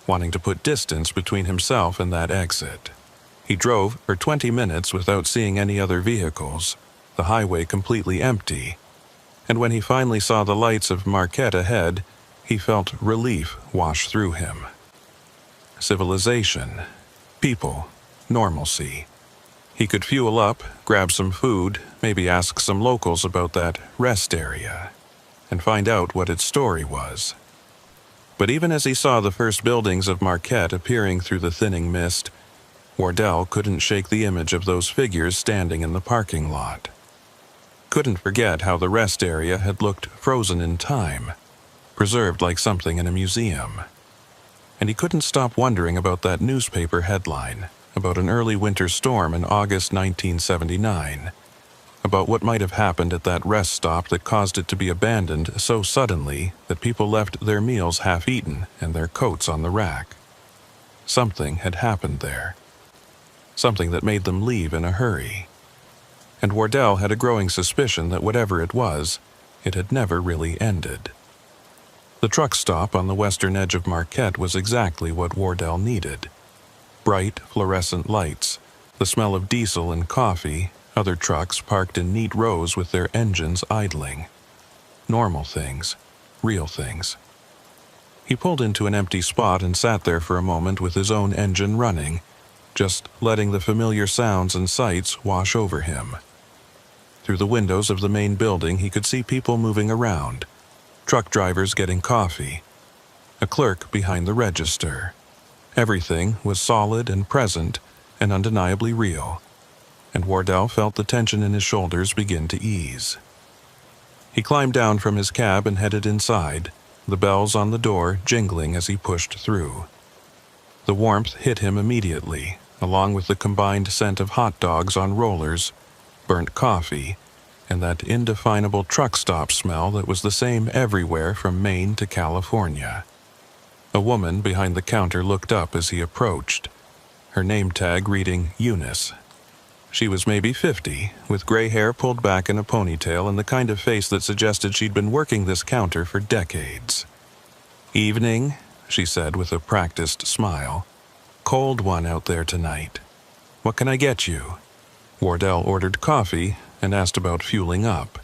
wanting to put distance between himself and that exit. He drove for 20 minutes without seeing any other vehicles, the highway completely empty, and when he finally saw the lights of Marquette ahead, he felt relief wash through him. Civilization, people, normalcy. He could fuel up, grab some food, maybe ask some locals about that rest area, and find out what its story was. But even as he saw the first buildings of Marquette appearing through the thinning mist, Wardell couldn't shake the image of those figures standing in the parking lot. Couldn't forget how the rest area had looked frozen in time, preserved like something in a museum. And he couldn't stop wondering about that newspaper headline, about an early winter storm in August 1979, about what might have happened at that rest stop that caused it to be abandoned so suddenly that people left their meals half-eaten and their coats on the rack. Something had happened there. Something that made them leave in a hurry. And Wardell had a growing suspicion that whatever it was, it had never really ended. The truck stop on the western edge of Marquette was exactly what Wardell needed. Bright, fluorescent lights, the smell of diesel and coffee, other trucks parked in neat rows with their engines idling. Normal things, real things. He pulled into an empty spot and sat there for a moment with his own engine running, just letting the familiar sounds and sights wash over him. Through the windows of the main building he could see people moving around, truck drivers getting coffee, a clerk behind the register. Everything was solid and present and undeniably real, and Wardell felt the tension in his shoulders begin to ease. He climbed down from his cab and headed inside, the bells on the door jingling as he pushed through. The warmth hit him immediately, along with the combined scent of hot dogs on rollers, burnt coffee, and that indefinable truck stop smell that was the same everywhere from Maine to California. A woman behind the counter looked up as he approached, her name tag reading Eunice. She was maybe 50, with gray hair pulled back in a ponytail and the kind of face that suggested she'd been working this counter for decades. "Evening," she said with a practiced smile. "Cold one out there tonight. What can I get you?" Wardell ordered coffee and asked about fueling up.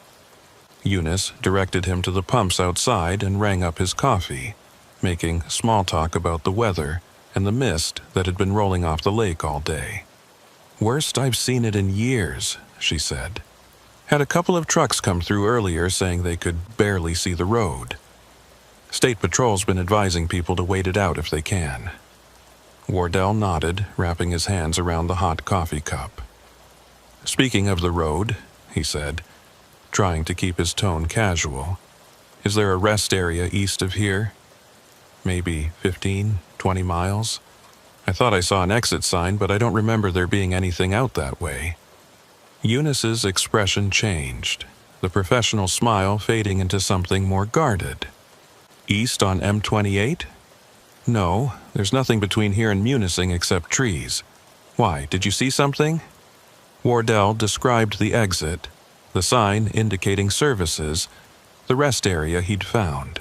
Eunice directed him to the pumps outside and rang up his coffee, making small talk about the weather and the mist that had been rolling off the lake all day. "Worst I've seen it in years," she said. "Had a couple of trucks come through earlier saying they could barely see the road. State Patrol's been advising people to wait it out if they can." Wardell nodded, wrapping his hands around the hot coffee cup. "Speaking of the road," he said, trying to keep his tone casual, "is there a rest area east of here? Maybe 15, 20 miles? I thought I saw an exit sign, but I don't remember there being anything out that way." Eunice's expression changed, the professional smile fading into something more guarded. "East on M28? No, there's nothing between here and Munising except trees. Why, did you see something?" Wardell described the exit, the sign indicating services, the rest area he'd found.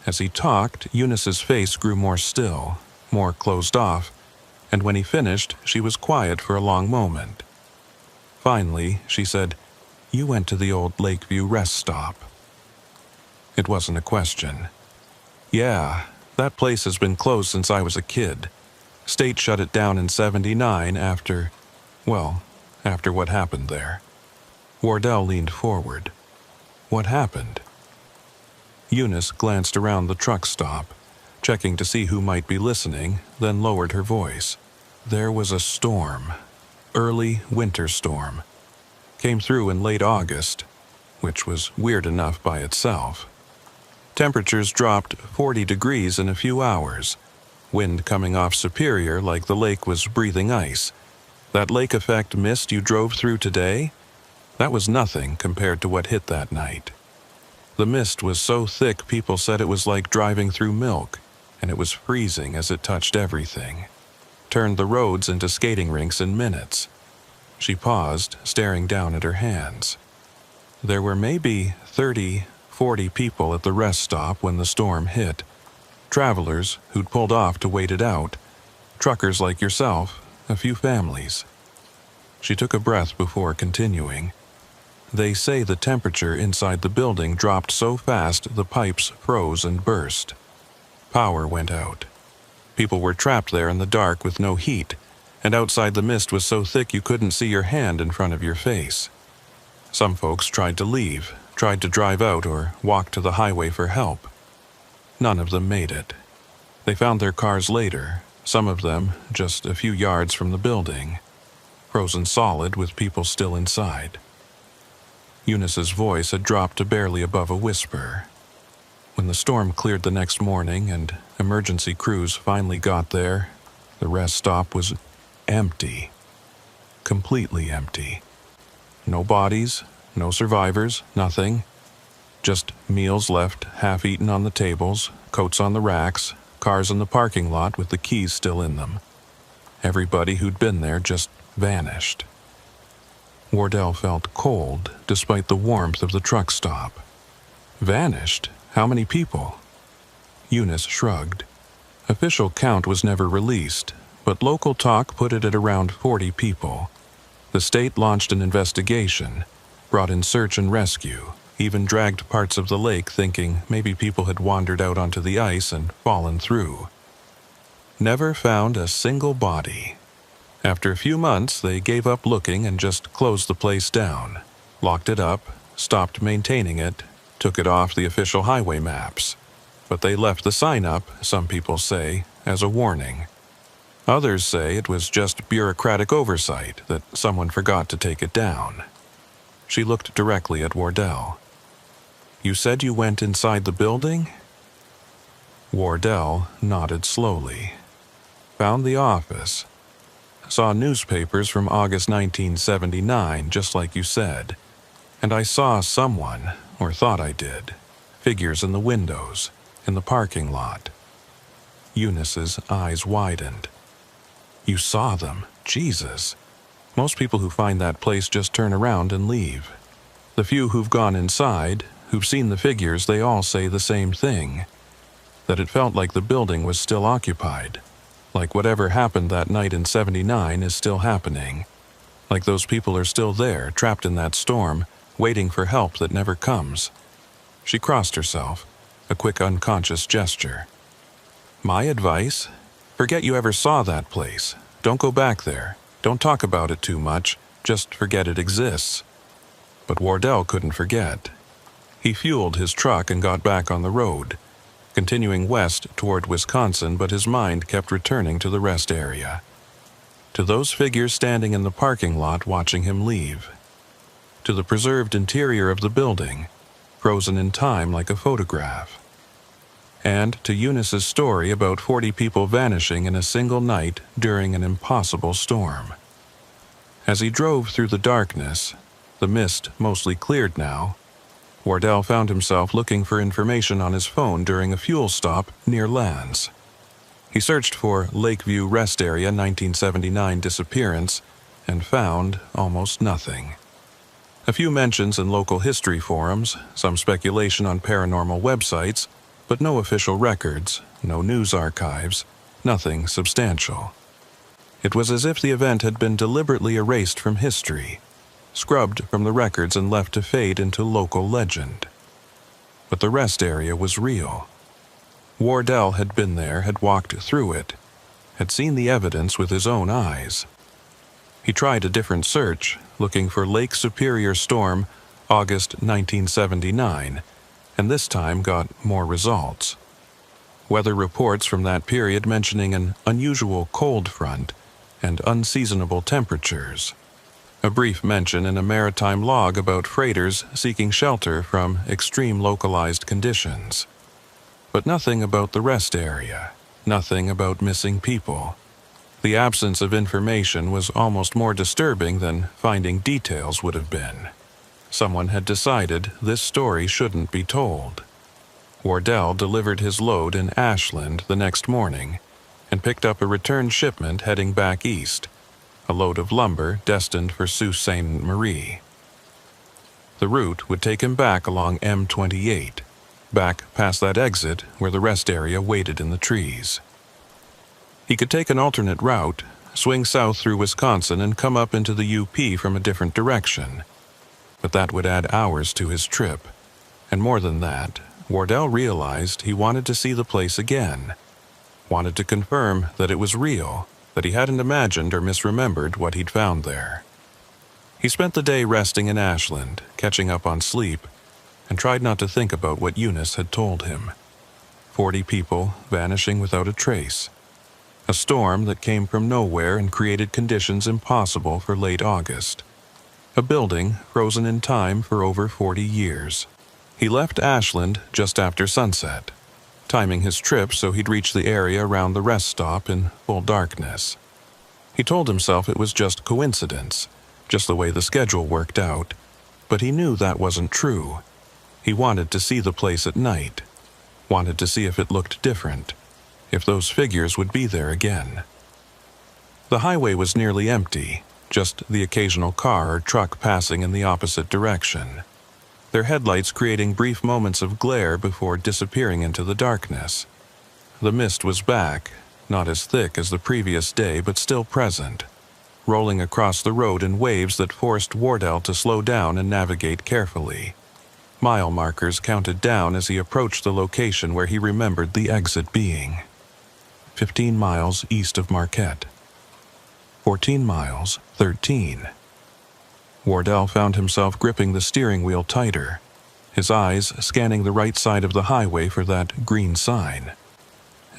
As he talked, Eunice's face grew more still, more closed off, and when he finished, she was quiet for a long moment. Finally, she said, "You went to the old Lakeview rest stop." It wasn't a question. "Yeah, that place has been closed since I was a kid. State shut it down in '79 after what happened there." Wardell leaned forward. "What happened?" Eunice glanced around the truck stop, checking to see who might be listening, then lowered her voice. "There was a storm. Early winter storm. Came through in late August, which was weird enough by itself. Temperatures dropped 40 degrees in a few hours. Wind coming off Superior like the lake was breathing ice. That lake effect mist you drove through today? That was nothing compared to what hit that night. The mist was so thick people said it was like driving through milk, and it was freezing as it touched everything. Turned the roads into skating rinks in minutes." She paused, staring down at her hands. "There were maybe 30, 40 people at the rest stop when the storm hit. Travelers who'd pulled off to wait it out. Truckers like yourself, a few families." She took a breath before continuing. "They say the temperature inside the building dropped so fast the pipes froze and burst. Power went out. People were trapped there in the dark with no heat, and outside the mist was so thick you couldn't see your hand in front of your face. Some folks tried to leave, tried to drive out or walk to the highway for help. None of them made it. They found their cars later, some of them just a few yards from the building, frozen solid with people still inside." Eunice's voice had dropped to barely above a whisper. When the storm cleared the next morning and emergency crews finally got there, the rest stop was empty. Completely empty. No bodies, no survivors, nothing. Just meals left half-eaten on the tables, coats on the racks, cars in the parking lot with the keys still in them. Everybody who'd been there just vanished. Wardell felt cold despite the warmth of the truck stop. Vanished? How many people? Eunice shrugged. Official count was never released, but local talk put it at around 40 people. The state launched an investigation, brought in search and rescue, even dragged parts of the lake thinking maybe people had wandered out onto the ice and fallen through. Never found a single body. After a few months, they gave up looking and just closed the place down, locked it up, stopped maintaining it, took it off the official highway maps. But they left the sign up, some people say, as a warning. Others say it was just bureaucratic oversight, that someone forgot to take it down. She looked directly at Wardell. "You said you went inside the building?" Wardell nodded slowly. "Found the office. Saw newspapers from August 1979, just like you said. And I saw someone, or thought I did. Figures in the windows, in the parking lot." Eunice's eyes widened. "You saw them? Jesus. Most people who find that place just turn around and leave. The few who've gone inside, who've seen the figures, they all say the same thing. That it felt like the building was still occupied. Like whatever happened that night in '79 is still happening. Like those people are still there, trapped in that storm, waiting for help that never comes." She crossed herself, a quick unconscious gesture. "My advice? Forget you ever saw that place. Don't go back there. Don't talk about it too much. Just forget it exists. But Wardell couldn't forget. He fueled his truck and got back on the road, continuing west toward Wisconsin, but his mind kept returning to the rest area, to those figures standing in the parking lot watching him leave, to the preserved interior of the building, frozen in time like a photograph, and to Eunice's story about 40 people vanishing in a single night during an impossible storm. As he drove through the darkness, the mist mostly cleared now, Wardell found himself looking for information on his phone during a fuel stop near Lands. He searched for Lakeview Rest Area 1979 disappearance and found almost nothing. A few mentions in local history forums, some speculation on paranormal websites, but no official records, no news archives, nothing substantial. It was as if the event had been deliberately erased from history, scrubbed from the records and left to fade into local legend. But the rest area was real. Wardell had been there, had walked through it, had seen the evidence with his own eyes. He tried a different search, looking for Lake Superior Storm, August 1979, and this time got more results. Weather reports from that period mentioning an unusual cold front and unseasonable temperatures. A brief mention in a maritime log about freighters seeking shelter from extreme localized conditions. But nothing about the rest area, nothing about missing people. The absence of information was almost more disturbing than finding details would have been. Someone had decided this story shouldn't be told. Wardell delivered his load in Ashland the next morning and picked up a return shipment heading back east, a load of lumber destined for Sault Ste. Marie. The route would take him back along M28, back past that exit where the rest area waited in the trees. He could take an alternate route, swing south through Wisconsin and come up into the UP from a different direction. But that would add hours to his trip. And more than that, Wardell realized he wanted to see the place again, wanted to confirm that it was real, that he hadn't imagined or misremembered what he'd found there. He spent the day resting in Ashland, catching up on sleep, and tried not to think about what Eunice had told him. 40 people vanishing without a trace. A storm that came from nowhere and created conditions impossible for late August. A building frozen in time for over 40 years. He left Ashland just after sunset, timing his trip so he'd reach the area around the rest stop in full darkness. He told himself it was just coincidence, just the way the schedule worked out, but he knew that wasn't true. He wanted to see the place at night, wanted to see if it looked different, if those figures would be there again. The highway was nearly empty, just the occasional car or truck passing in the opposite direction, their headlights creating brief moments of glare before disappearing into the darkness. The mist was back, not as thick as the previous day but still present, rolling across the road in waves that forced Wardell to slow down and navigate carefully. Mile markers counted down as he approached the location where he remembered the exit being. 15 miles east of Marquette. 14 miles, 13. Wardell found himself gripping the steering wheel tighter, his eyes scanning the right side of the highway for that green sign.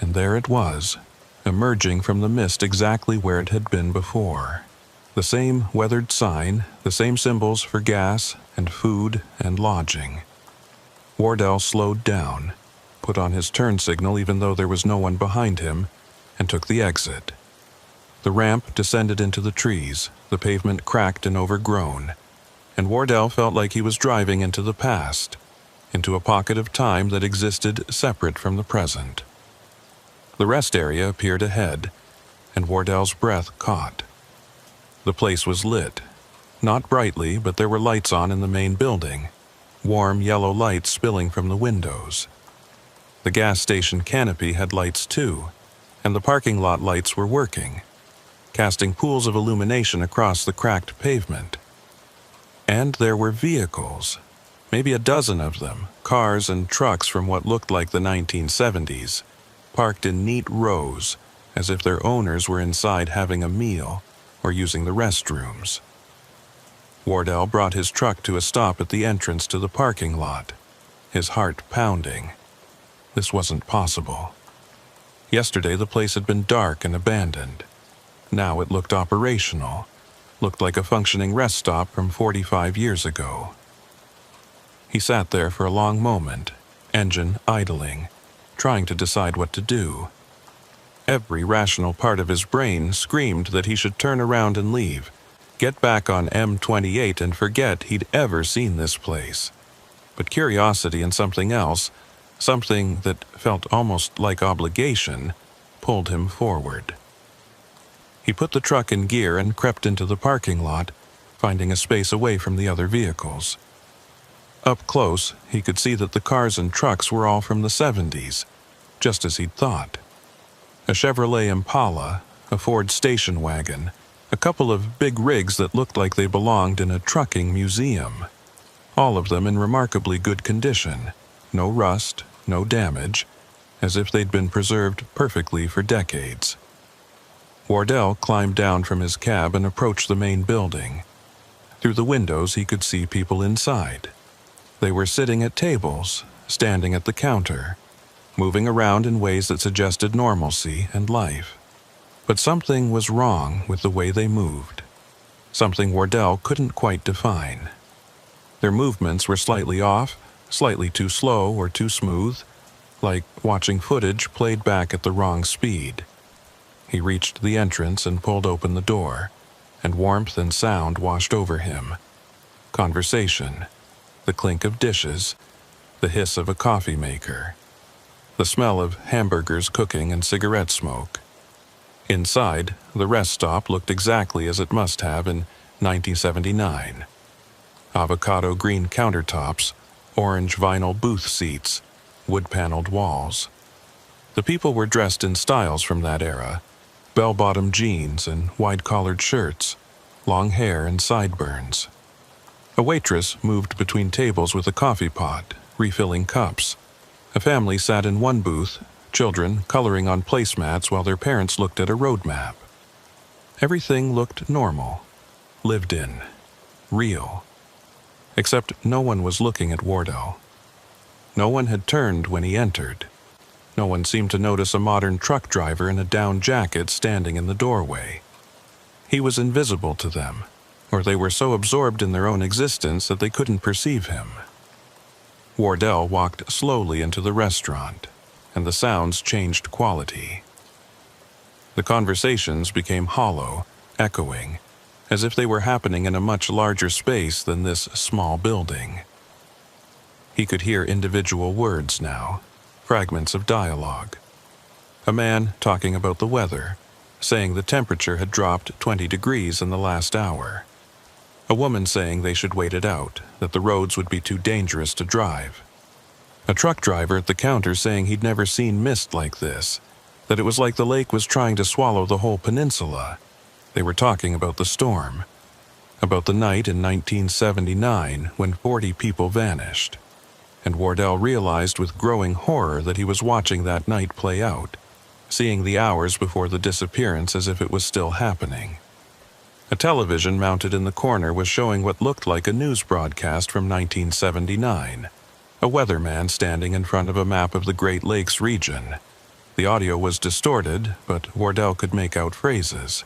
And there it was, emerging from the mist exactly where it had been before. The same weathered sign, the same symbols for gas and food and lodging. Wardell slowed down, put on his turn signal even though there was no one behind him, and took the exit. The ramp descended into the trees, the pavement cracked and overgrown, and Wardell felt like he was driving into the past, into a pocket of time that existed separate from the present. The rest area appeared ahead, and Wardell's breath caught. The place was lit, not brightly, but there were lights on in the main building, warm yellow lights spilling from the windows. The gas station canopy had lights too, and the parking lot lights were working, casting pools of illumination across the cracked pavement. And there were vehicles, maybe a dozen of them, cars and trucks from what looked like the 1970s, parked in neat rows, as if their owners were inside having a meal or using the restrooms. Wardell brought his truck to a stop at the entrance to the parking lot, his heart pounding. This wasn't possible. Yesterday the place had been dark and abandoned. Now it looked operational, looked like a functioning rest stop from 45 years ago. He sat there for a long moment, engine idling, trying to decide what to do. Every rational part of his brain screamed that he should turn around and leave, get back on M28 and forget he'd ever seen this place. But curiosity and something else, something that felt almost like obligation, pulled him forward. He put the truck in gear and crept into the parking lot, finding a space away from the other vehicles. Up close, he could see that the cars and trucks were all from the 70s, just as he'd thought. A Chevrolet Impala, a Ford station wagon, a couple of big rigs that looked like they belonged in a trucking museum. All of them in remarkably good condition, no rust, no damage, as if they'd been preserved perfectly for decades. Wardell climbed down from his cab and approached the main building. Through the windows he could see people inside. They were sitting at tables, standing at the counter, moving around in ways that suggested normalcy and life. But something was wrong with the way they moved. Something Wardell couldn't quite define. Their movements were slightly off, slightly too slow or too smooth, like watching footage played back at the wrong speed. He reached the entrance and pulled open the door, and warmth and sound washed over him. Conversation, the clink of dishes, the hiss of a coffee maker, the smell of hamburgers cooking and cigarette smoke. Inside, the rest stop looked exactly as it must have in 1979. Avocado green countertops, orange vinyl booth seats, wood-paneled walls. The people were dressed in styles from that era, bell-bottom jeans and wide-collared shirts, long hair and sideburns. A waitress moved between tables with a coffee pot, refilling cups. A family sat in one booth, children coloring on placemats while their parents looked at a road map. Everything looked normal, lived in, real. Except no one was looking at Wardell. No one had turned when he entered. No one seemed to notice a modern truck driver in a down jacket standing in the doorway. He was invisible to them, or they were so absorbed in their own existence that they couldn't perceive him. Wardell walked slowly into the restaurant, and the sounds changed quality. The conversations became hollow, echoing, as if they were happening in a much larger space than this small building. He could hear individual words now, fragments of dialogue. A man talking about the weather, saying the temperature had dropped 20 degrees in the last hour. A woman saying they should wait it out, that the roads would be too dangerous to drive. A truck driver at the counter saying he'd never seen mist like this, that it was like the lake was trying to swallow the whole peninsula. They were talking about the storm, about the night in 1979 when 40 people vanished. And Wardell realized with growing horror that he was watching that night play out, seeing the hours before the disappearance as if it was still happening. A television mounted in the corner was showing what looked like a news broadcast from 1979, a weatherman standing in front of a map of the Great Lakes region. The audio was distorted, but Wardell could make out phrases.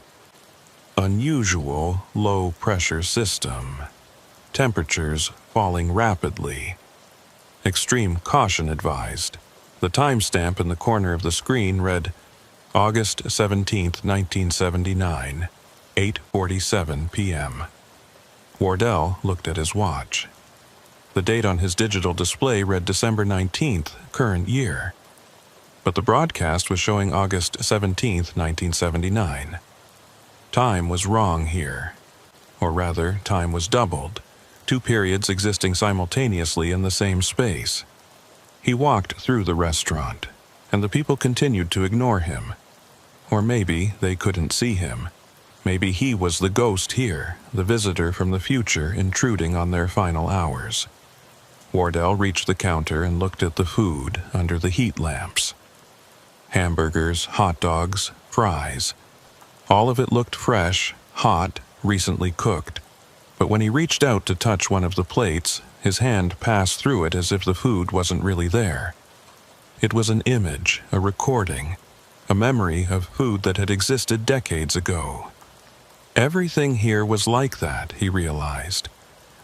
Unusual low-pressure system. Temperatures falling rapidly. Extreme caution advised. The timestamp in the corner of the screen read August 17, 1979, 8:47 p.m. Wardell looked at his watch. The date on his digital display read December 19th, current year. But the broadcast was showing August 17, 1979. Time was wrong here. Or rather, time was doubled. 2 periods existing simultaneously in the same space. He walked through the restaurant, and the people continued to ignore him. Or maybe they couldn't see him. Maybe he was the ghost here, the visitor from the future intruding on their final hours. Wardell reached the counter and looked at the food under the heat lamps. Hamburgers, hot dogs, fries. All of it looked fresh, hot, recently cooked. But when he reached out to touch one of the plates, his hand passed through it as if the food wasn't really there. It was an image, a recording, a memory of food that had existed decades ago. Everything here was like that, he realized.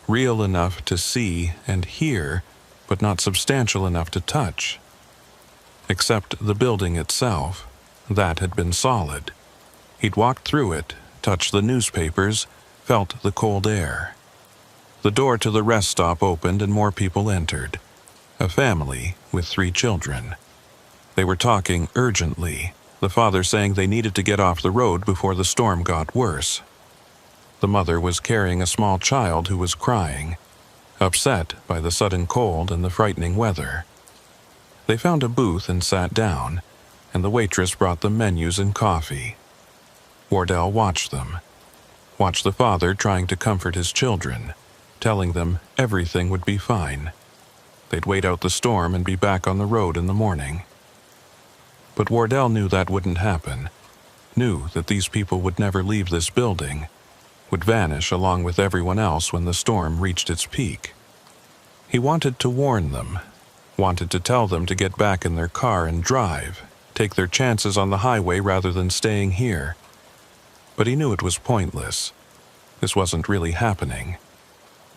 Real enough to see and hear, but not substantial enough to touch. Except the building itself, that had been solid. He'd walked through it, touched the newspapers, felt the cold air. The door to the rest stop opened and more people entered. A family with 3 children. They were talking urgently, the father saying they needed to get off the road before the storm got worse. The mother was carrying a small child who was crying, upset by the sudden cold and the frightening weather. They found a booth and sat down, and the waitress brought them menus and coffee. Wardell watched them. Watched the father trying to comfort his children, telling them everything would be fine. They'd wait out the storm and be back on the road in the morning. But Wardell knew that wouldn't happen, knew that these people would never leave this building, would vanish along with everyone else when the storm reached its peak. He wanted to warn them, wanted to tell them to get back in their car and drive, take their chances on the highway rather than staying here. But he knew it was pointless. This wasn't really happening.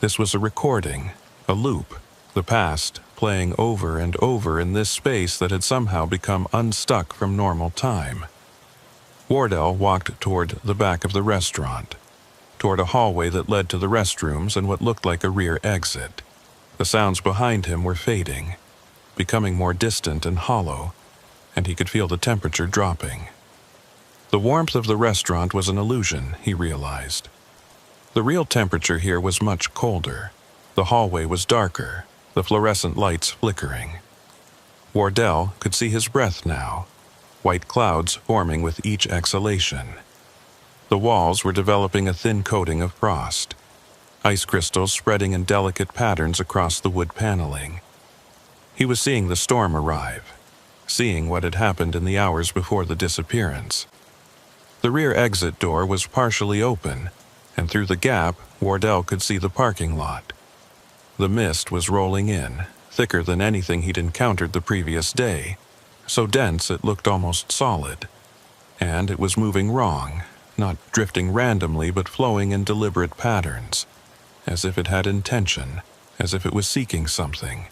This was a recording, a loop, the past playing over and over in this space that had somehow become unstuck from normal time. Wardell walked toward the back of the restaurant, toward a hallway that led to the restrooms and what looked like a rear exit. The sounds behind him were fading, becoming more distant and hollow, and he could feel the temperature dropping. The warmth of the restaurant was an illusion, he realized. The real temperature here was much colder. The hallway was darker, the fluorescent lights flickering. Wardell could see his breath now, white clouds forming with each exhalation. The walls were developing a thin coating of frost, ice crystals spreading in delicate patterns across the wood paneling. He was seeing the storm arrive, seeing what had happened in the hours before the disappearance. The rear exit door was partially open, and through the gap, Wardell could see the parking lot. The mist was rolling in, thicker than anything he'd encountered the previous day, so dense it looked almost solid. And it was moving wrong, not drifting randomly but flowing in deliberate patterns, as if it had intention, as if it was seeking something.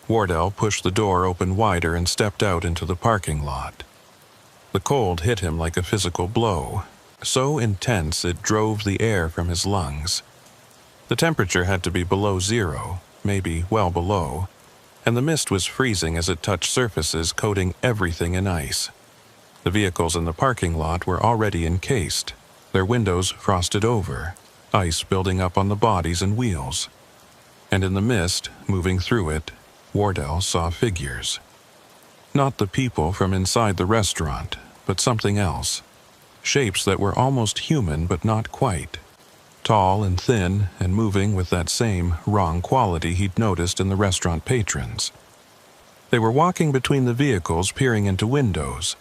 Wardell pushed the door open wider and stepped out into the parking lot. The cold hit him like a physical blow, so intense it drove the air from his lungs. The temperature had to be below 0, maybe well below, and the mist was freezing as it touched surfaces coating everything in ice. The vehicles in the parking lot were already encased, their windows frosted over, ice building up on the bodies and wheels. And in the mist, moving through it, Wardell saw figures. Not the people from inside the restaurant, but something else. Shapes that were almost human but not quite. Tall and thin and moving with that same wrong quality he'd noticed in the restaurant patrons. They were walking between the vehicles, peering into windows,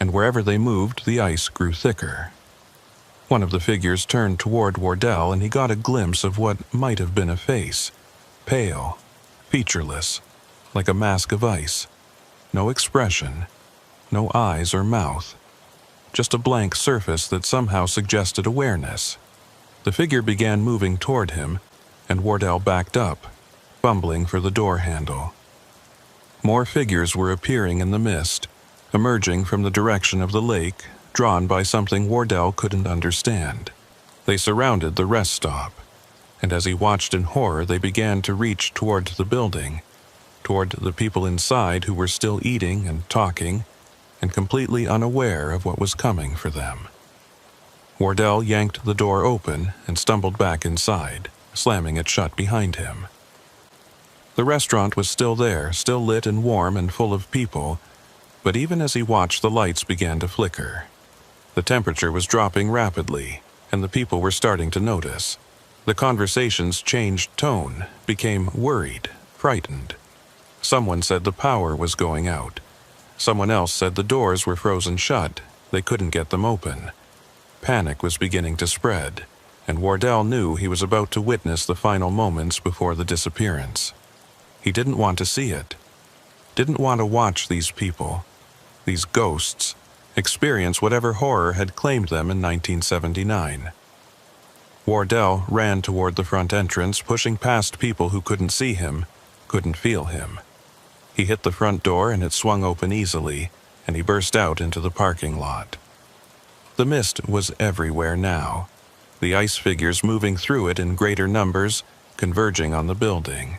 and wherever they moved, the ice grew thicker. One of the figures turned toward Wardell and he got a glimpse of what might have been a face. Pale, featureless, like a mask of ice. No expression, no eyes or mouth. Just a blank surface that somehow suggested awareness. The figure began moving toward him, and Wardell backed up, fumbling for the door handle. More figures were appearing in the mist, emerging from the direction of the lake, drawn by something Wardell couldn't understand. They surrounded the rest stop, and as he watched in horror, they began to reach toward the building, toward the people inside who were still eating and talking, and completely unaware of what was coming for them. Wardell yanked the door open and stumbled back inside, slamming it shut behind him. The restaurant was still there, still lit and warm and full of people, but even as he watched, the lights began to flicker. The temperature was dropping rapidly, and the people were starting to notice. The conversations changed tone, became worried, frightened. Someone said the power was going out. Someone else said the doors were frozen shut, They couldn't get them open. Panic was beginning to spread, and Wardell knew he was about to witness the final moments before the disappearance. He didn't want to see it. Didn't want to watch these people, these ghosts, experience whatever horror had claimed them in 1979. Wardell ran toward the front entrance, pushing past people who couldn't see him, couldn't feel him. He hit the front door and it swung open easily, and he burst out into the parking lot. The mist was everywhere now, the ice figures moving through it in greater numbers, converging on the building.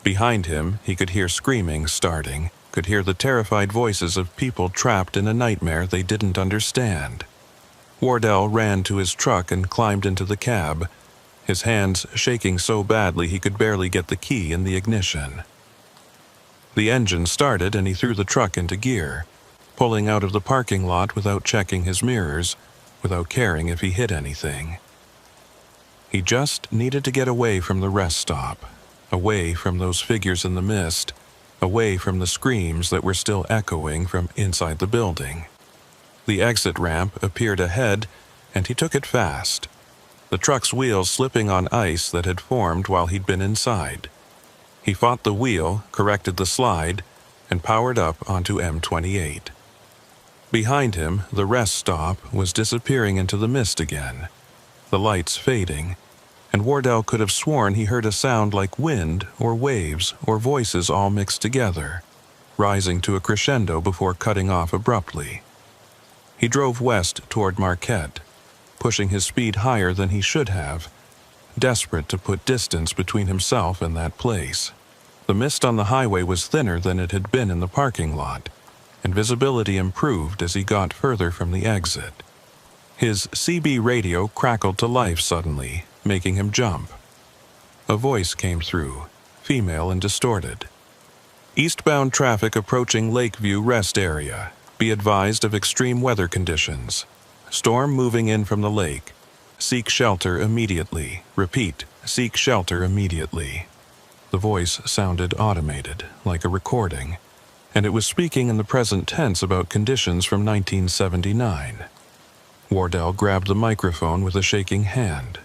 Behind him, he could hear screaming starting, could hear the terrified voices of people trapped in a nightmare they didn't understand. Wardell ran to his truck and climbed into the cab, his hands shaking so badly he could barely get the key in the ignition. The engine started and he threw the truck into gear, pulling out of the parking lot without checking his mirrors, without caring if he hit anything. He just needed to get away from the rest stop, away from those figures in the mist, away from the screams that were still echoing from inside the building. The exit ramp appeared ahead, and he took it fast, the truck's wheels slipping on ice that had formed while he'd been inside. He fought the wheel, corrected the slide, and powered up onto M28. Behind him, the rest stop was disappearing into the mist again, the lights fading, and Wardell could have sworn he heard a sound like wind or waves or voices all mixed together, rising to a crescendo before cutting off abruptly. He drove west toward Marquette, pushing his speed higher than he should have, desperate to put distance between himself and that place. The mist on the highway was thinner than it had been in the parking lot, and visibility improved as he got further from the exit. His CB radio crackled to life suddenly, making him jump. A voice came through, female and distorted. Eastbound traffic approaching Lakeview Rest Area. Be advised of extreme weather conditions. Storm moving in from the lake. Seek shelter immediately. Repeat, seek shelter immediately. The voice sounded automated, like a recording, and it was speaking in the present tense about conditions from 1979. Wardell grabbed the microphone with a shaking hand.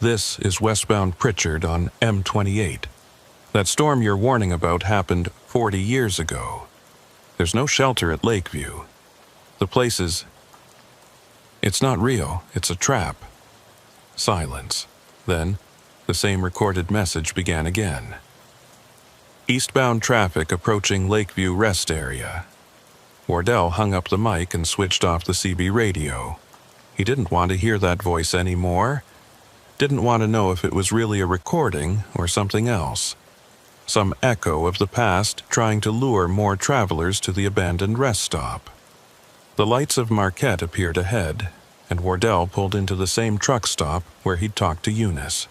This is westbound Pritchard on M28. That storm you're warning about happened 40 years ago. There's no shelter at Lakeview. The place is... It's not real, it's a trap. Silence. Then, the same recorded message began again. Eastbound traffic approaching Lakeview Rest Area. Wardell hung up the mic and switched off the CB radio. He didn't want to hear that voice anymore. Didn't want to know if it was really a recording or something else. Some echo of the past trying to lure more travelers to the abandoned rest stop. The lights of Marquette appeared ahead, and Wardell pulled into the same truck stop where he'd talked to Eunice.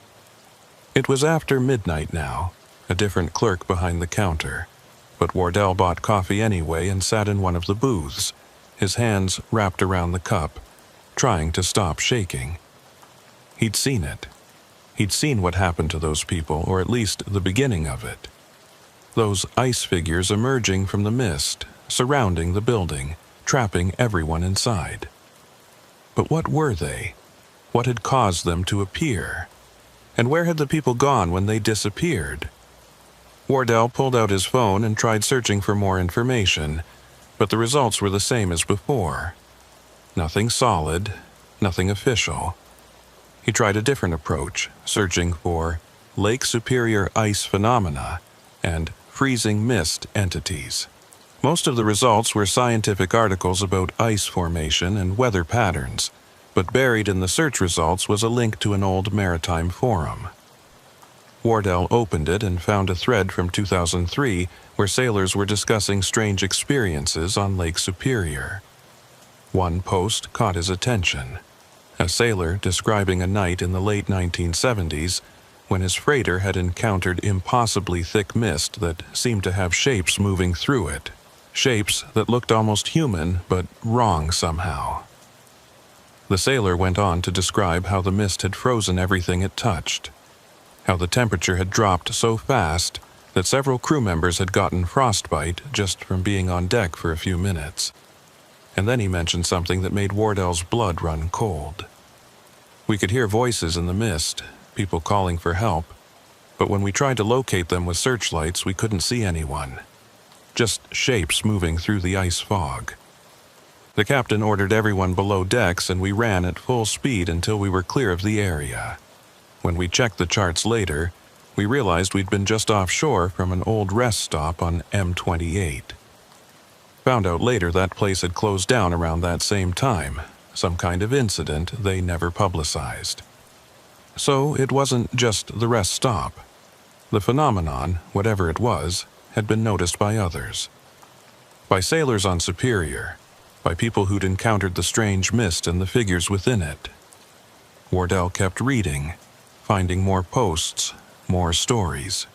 It was after midnight now, a different clerk behind the counter, but Wardell bought coffee anyway and sat in one of the booths, his hands wrapped around the cup, trying to stop shaking. He'd seen it. He'd seen what happened to those people, or at least the beginning of it. Those ice figures emerging from the mist, surrounding the building, trapping everyone inside. But what were they? What had caused them to appear? And where had the people gone when they disappeared? Wardell pulled out his phone and tried searching for more information, but the results were the same as before. Nothing solid, nothing official. He tried a different approach, searching for Lake Superior ice phenomena and freezing mist entities. Most of the results were scientific articles about ice formation and weather patterns, but buried in the search results was a link to an old maritime forum. Wardell opened it and found a thread from 2003 where sailors were discussing strange experiences on Lake Superior. One post caught his attention. A sailor describing a night in the late 1970s when his freighter had encountered impossibly thick mist that seemed to have shapes moving through it, shapes that looked almost human but wrong somehow. The sailor went on to describe how the mist had frozen everything it touched, how the temperature had dropped so fast that several crew members had gotten frostbite just from being on deck for a few minutes. and then he mentioned something that made Wardell's blood run cold. We could hear voices in the mist, people calling for help, but when we tried to locate them with searchlights, we couldn't see anyone. Just shapes moving through the ice fog. The captain ordered everyone below decks, and we ran at full speed until we were clear of the area. When we checked the charts later, we realized we'd been just offshore from an old rest stop on M28. Found out later that place had closed down around that same time, some kind of incident they never publicized. So it wasn't just the rest stop. The phenomenon, whatever it was, had been noticed by others. By sailors on Superior, by people who'd encountered the strange mist and the figures within it. Wardell kept reading, finding more posts, more stories.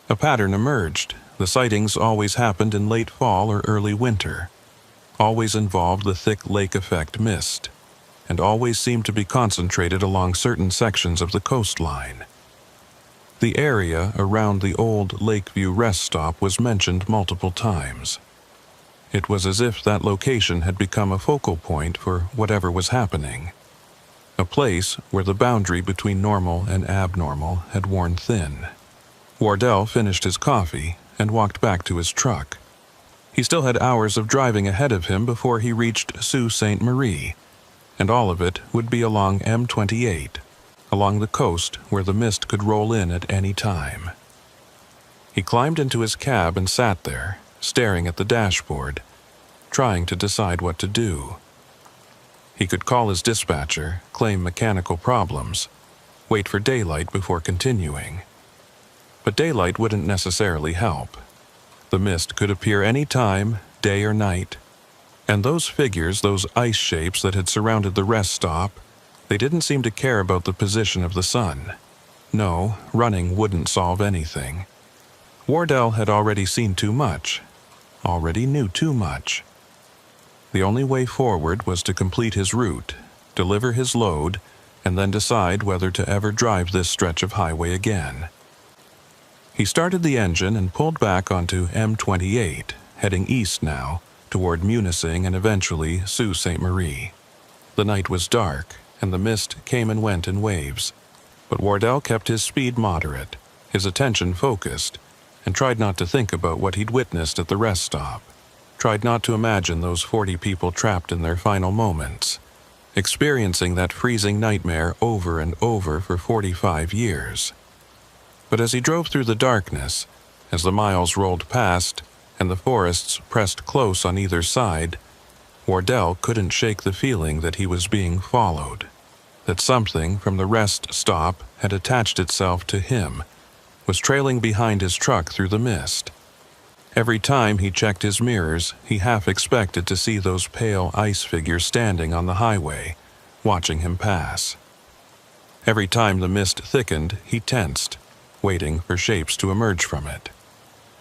A pattern emerged. The sightings always happened in late fall or early winter, always involved the thick lake effect mist, and always seemed to be concentrated along certain sections of the coastline. The area around the old Lakeview rest stop was mentioned multiple times. It was as if that location had become a focal point for whatever was happening, a place where the boundary between normal and abnormal had worn thin. Wardell finished his coffee and walked back to his truck. He still had hours of driving ahead of him before he reached Sault Ste. Marie, and all of it would be along M28, along the coast where the mist could roll in at any time. He climbed into his cab and sat there, staring at the dashboard, trying to decide what to do. He could call his dispatcher, claim mechanical problems, wait for daylight before continuing. But daylight wouldn't necessarily help. The mist could appear any time, day or night. And those figures, those ice shapes that had surrounded the rest stop, they didn't seem to care about the position of the sun. No, running wouldn't solve anything. Wardell had already seen too much, already knew too much. The only way forward was to complete his route, deliver his load, and then decide whether to ever drive this stretch of highway again. He started the engine and pulled back onto M28, heading east now, toward Unexplained and eventually Sault Ste. Marie. The night was dark, and the mist came and went in waves, but Wardell kept his speed moderate, his attention focused, and tried not to think about what he'd witnessed at the rest stop, tried not to imagine those 40 people trapped in their final moments, experiencing that freezing nightmare over and over for 45 years. But as he drove through the darkness, as the miles rolled past and the forests pressed close on either side, Wardell couldn't shake the feeling that he was being followed, that something from the rest stop had attached itself to him, was trailing behind his truck through the mist. Every time he checked his mirrors, he half expected to see those pale ice figures standing on the highway, watching him pass. Every time the mist thickened, he tensed, waiting for shapes to emerge from it.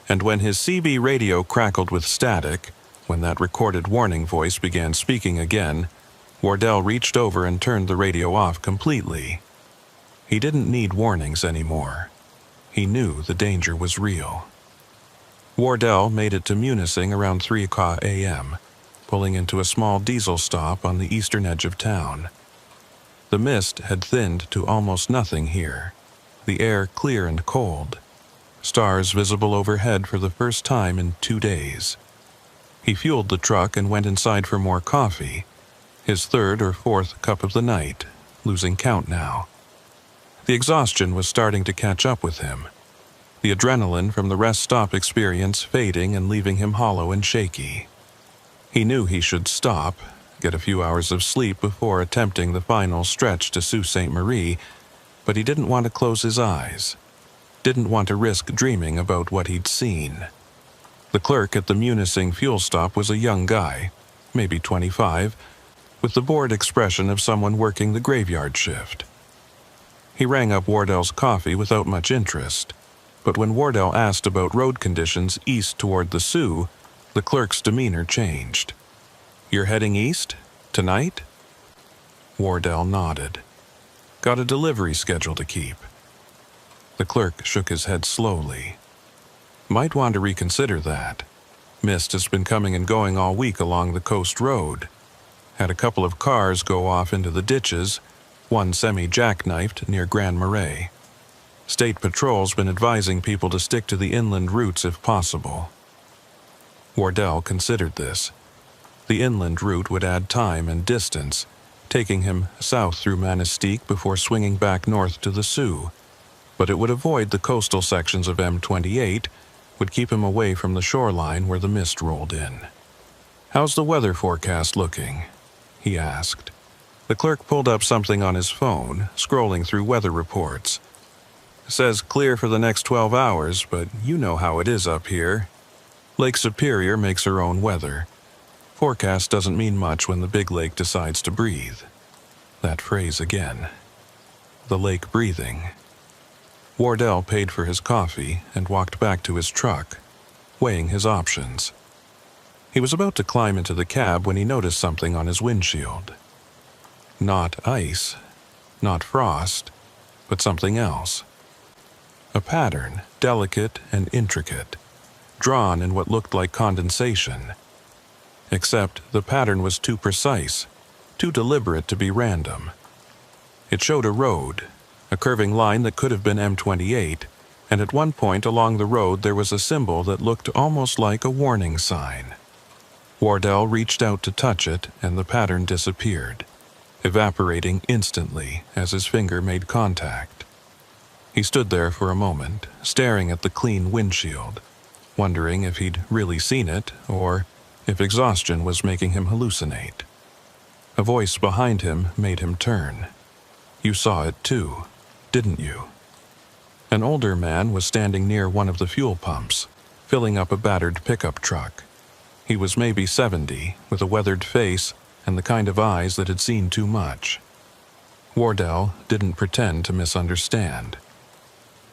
And when his CB radio crackled with static, when that recorded warning voice began speaking again, Wardell reached over and turned the radio off completely. He didn't need warnings anymore. He knew the danger was real. Wardell made it to Munising around 3 a.m., pulling into a small diesel stop on the eastern edge of town. The mist had thinned to almost nothing here, the air clear and cold, stars visible overhead for the first time in 2 days. He fueled the truck and went inside for more coffee, his third or fourth cup of the night, losing count now. The exhaustion was starting to catch up with him, the adrenaline from the rest stop experience fading and leaving him hollow and shaky. He knew he should stop, get a few hours of sleep before attempting the final stretch to Sault Ste. Marie, but he didn't want to close his eyes, didn't want to risk dreaming about what he'd seen. The clerk at the Munising fuel stop was a young guy, maybe 25, with the bored expression of someone working the graveyard shift. He rang up Wardell's coffee without much interest, but when Wardell asked about road conditions east toward the Sioux, the clerk's demeanor changed. "You're heading east? Tonight?" Wardell nodded. "Got a delivery schedule to keep." The clerk shook his head slowly. "Might want to reconsider that. Mist has been coming and going all week along the coast road. Had a couple of cars go off into the ditches, one semi-jackknifed near Grand Marais. State Patrol's been advising people to stick to the inland routes if possible. Wardell considered this. The inland route would add time and distance, taking him south through Manistique before swinging back north to the Sioux, but it would avoid the coastal sections of M28, would keep him away from the shoreline where the mist rolled in. "How's the weather forecast looking?" he asked. The clerk pulled up something on his phone, scrolling through weather reports. "Says clear for the next 12 hours, but you know how it is up here. Lake Superior makes her own weather. Forecast doesn't mean much when the big lake decides to breathe." That phrase again. The lake breathing. Wardell paid for his coffee and walked back to his truck, weighing his options. He was about to climb into the cab when he noticed something on his windshield. Not ice, not frost, but something else. A pattern, delicate and intricate, drawn in what looked like condensation. Except the pattern was too precise, too deliberate to be random. It showed a road, a curving line that could have been M28, and at one point along the road there was a symbol that looked almost like a warning sign. Wardell reached out to touch it, and the pattern disappeared, evaporating instantly as his finger made contact. He stood there for a moment, staring at the clean windshield, wondering if he'd really seen it, or if exhaustion was making him hallucinate. A voice behind him made him turn. "You saw it too, didn't you?" An older man was standing near one of the fuel pumps, filling up a battered pickup truck. He was maybe 70, with a weathered face and the kind of eyes that had seen too much. Wardell didn't pretend to misunderstand.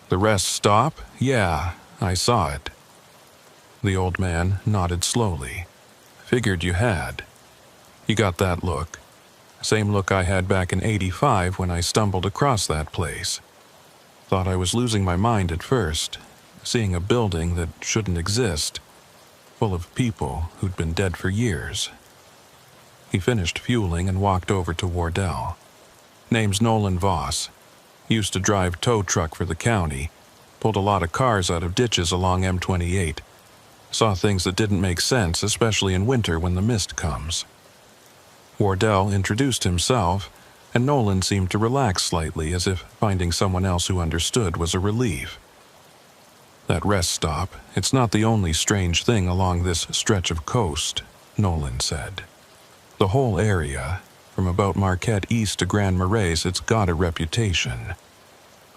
"The rest stop? Yeah, I saw it." The old man nodded slowly. "Figured you had. You got that look. Same look I had back in '85 when I stumbled across that place. Thought I was losing my mind at first, seeing a building that shouldn't exist, full of people who'd been dead for years." He finished fueling and walked over to Wardell. "Name's Nolan Voss. Used to drive tow truck for the county, pulled a lot of cars out of ditches along M28. Saw things that didn't make sense, especially in winter when the mist comes." Wardell introduced himself, and Nolan seemed to relax slightly, as if finding someone else who understood was a relief. "That rest stop, it's not the only strange thing along this stretch of coast," Nolan said. "The whole area, from about Marquette east to Grand Marais, it's got a reputation.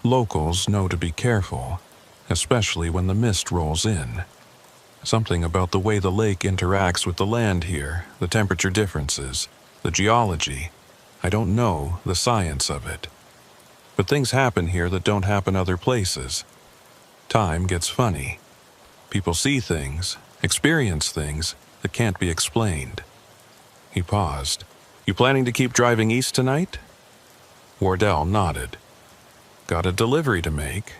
Locals know to be careful, especially when the mist rolls in. Something about the way the lake interacts with the land here, the temperature differences, the geology. I don't know the science of it. But things happen here that don't happen other places. Time gets funny. People see things, experience things that can't be explained." He paused. "You planning to keep driving east tonight?" Wardell nodded. "Got a delivery to make."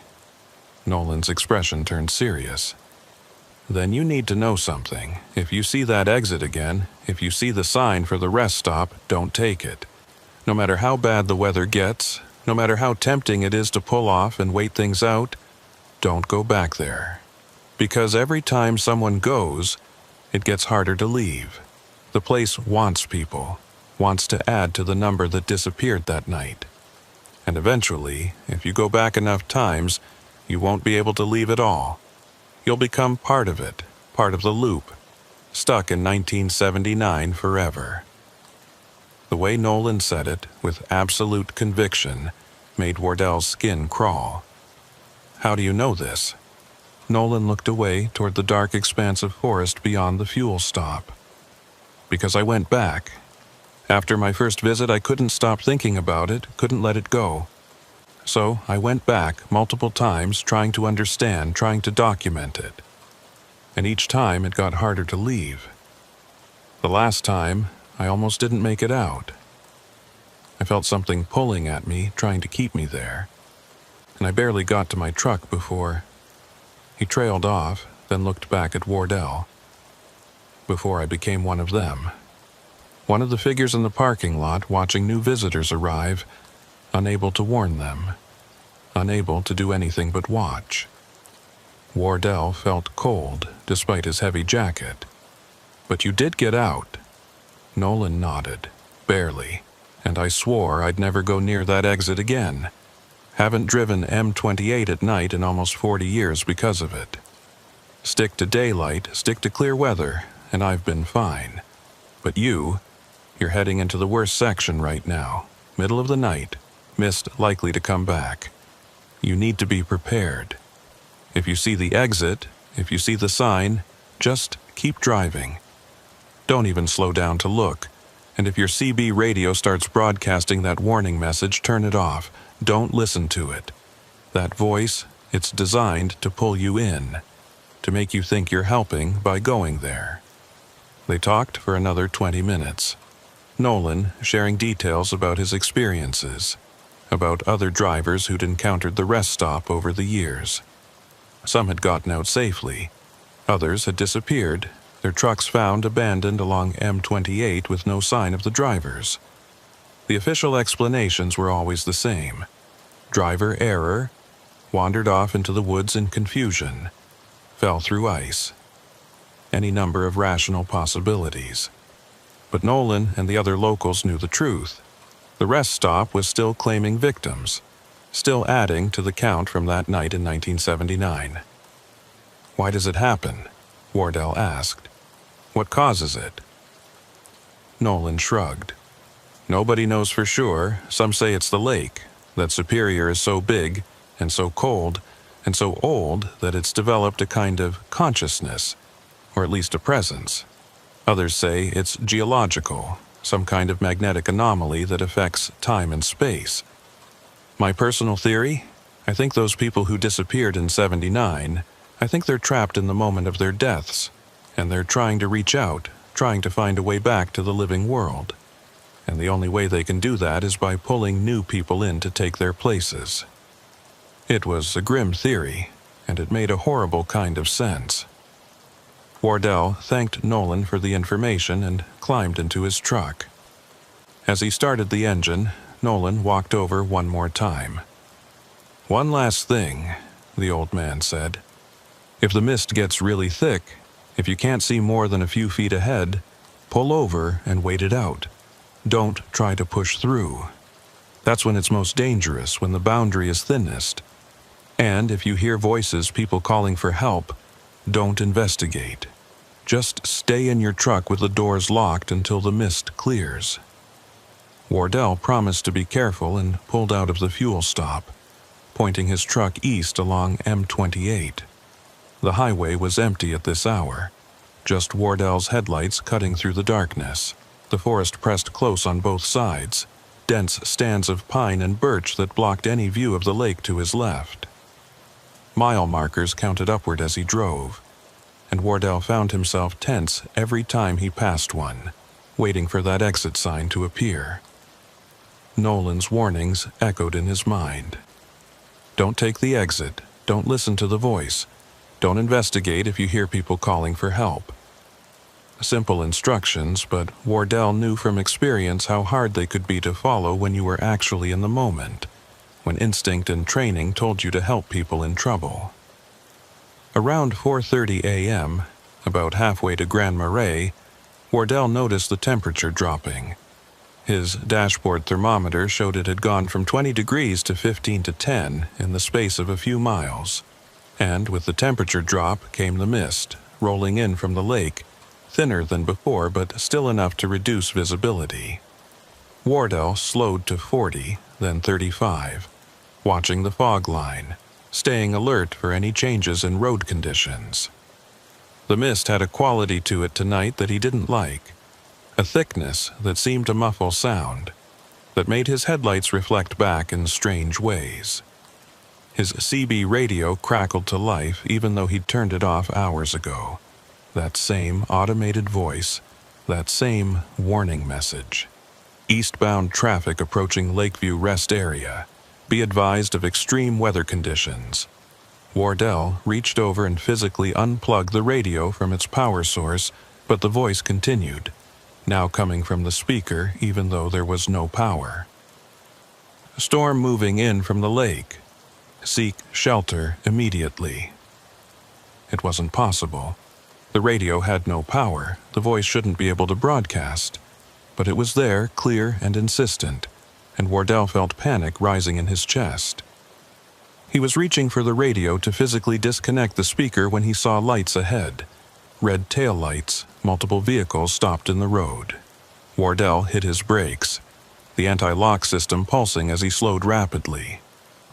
Nolan's expression turned serious. "Then you need to know something. If you see that exit again, if you see the sign for the rest stop, don't take it. No matter how bad the weather gets, no matter how tempting it is to pull off and wait things out, don't go back there. Because every time someone goes, it gets harder to leave. The place wants people, wants to add to the number that disappeared that night. And eventually, if you go back enough times, you won't be able to leave at all. You'll become part of it, part of the loop, stuck in 1979 forever." The way Nolan said it, with absolute conviction, made Wardell's skin crawl. "How do you know this?" Nolan looked away toward the dark expanse of forest beyond the fuel stop. "Because I went back. After my first visit, I couldn't stop thinking about it, couldn't let it go. So I went back multiple times, trying to understand, trying to document it. And each time it got harder to leave. The last time, I almost didn't make it out. I felt something pulling at me, trying to keep me there. And I barely got to my truck before..." He trailed off, then looked back at Wardell. before I became one of them. One of the figures in the parking lot watching new visitors arrive, unable to warn them, unable to do anything but watch. Wardell felt cold despite his heavy jacket. "But you did get out." Nolan nodded, barely, and I swore I'd never go near that exit again. Haven't driven M28 at night in almost 40 years because of it. Stick to daylight, stick to clear weather, and I've been fine. But you're heading into the worst section right now. Middle of the night, mist likely to come back. You need to be prepared. If you see the exit, if you see the sign, just keep driving. Don't even slow down to look. And if your CB radio starts broadcasting that warning message, turn it off. Don't listen to it. That voice, it's designed to pull you in, to make you think you're helping by going there. They talked for another 20 minutes. Nolan sharing details about his experiences, about other drivers who'd encountered the rest stop over the years. Some had gotten out safely. Others had disappeared, their trucks found abandoned along M28 with no sign of the drivers. The official explanations were always the same. Driver error, wandered off into the woods in confusion, fell through ice. Any number of rational possibilities. But Nolan and the other locals knew the truth. The rest stop was still claiming victims, still adding to the count from that night in 1979. "Why does it happen?" Wardell asked. "What causes it?" Nolan shrugged. "Nobody knows for sure. Some say it's the lake, that Superior is so big and so cold and so old that it's developed a kind of consciousness, or at least a presence. Others say it's geological, some kind of magnetic anomaly that affects time and space. My personal theory? I think those people who disappeared in '79, I think they're trapped in the moment of their deaths, and they're trying to reach out, trying to find a way back to the living world. And the only way they can do that is by pulling new people in to take their places." It was a grim theory, and it made a horrible kind of sense. Wardell thanked Nolan for the information and climbed into his truck. As he started the engine, Nolan walked over one more time. "One last thing," the old man said. "If the mist gets really thick, if you can't see more than a few feet ahead, pull over and wait it out. Don't try to push through. That's when it's most dangerous, when the boundary is thinnest. And if you hear voices, people calling for help, don't investigate. Just stay in your truck with the doors locked until the mist clears." Wardell promised to be careful and pulled out of the fuel stop, pointing his truck east along M28. The highway was empty at this hour, just Wardell's headlights cutting through the darkness. The forest pressed close on both sides, dense stands of pine and birch that blocked any view of the lake to his left. Mile markers counted upward as he drove, and Wardell found himself tense every time he passed one, waiting for that exit sign to appear. Nolan's warnings echoed in his mind. Don't take the exit, don't listen to the voice, don't investigate if you hear people calling for help. Simple instructions, but Wardell knew from experience how hard they could be to follow when you were actually in the moment, when instinct and training told you to help people in trouble. Around 4:30 a.m., about halfway to Grand Marais, Wardell noticed the temperature dropping. His dashboard thermometer showed it had gone from 20 degrees to 15 to 10 in the space of a few miles. And with the temperature drop came the mist, rolling in from the lake, thinner than before but still enough to reduce visibility. Wardell slowed to 40, then 35, watching the fog line, staying alert for any changes in road conditions. The mist had a quality to it tonight that he didn't like, a thickness that seemed to muffle sound, that made his headlights reflect back in strange ways. His CB radio crackled to life even though he'd turned it off hours ago. That same automated voice, that same warning message. Eastbound traffic approaching Lakeview Rest Area. Be advised of extreme weather conditions. Wardell reached over and physically unplugged the radio from its power source But the voice continued, now coming from the speaker even though there was no power. Storm moving in from the lake. Seek shelter immediately. It wasn't possible. The radio had no power. The voice shouldn't be able to broadcast. But it was there, clear and insistent, and Wardell felt panic rising in his chest. He was reaching for the radio to physically disconnect the speaker when he saw lights ahead. Red tail lights, multiple vehicles stopped in the road. Wardell hit his brakes, the anti-lock system pulsing as he slowed rapidly.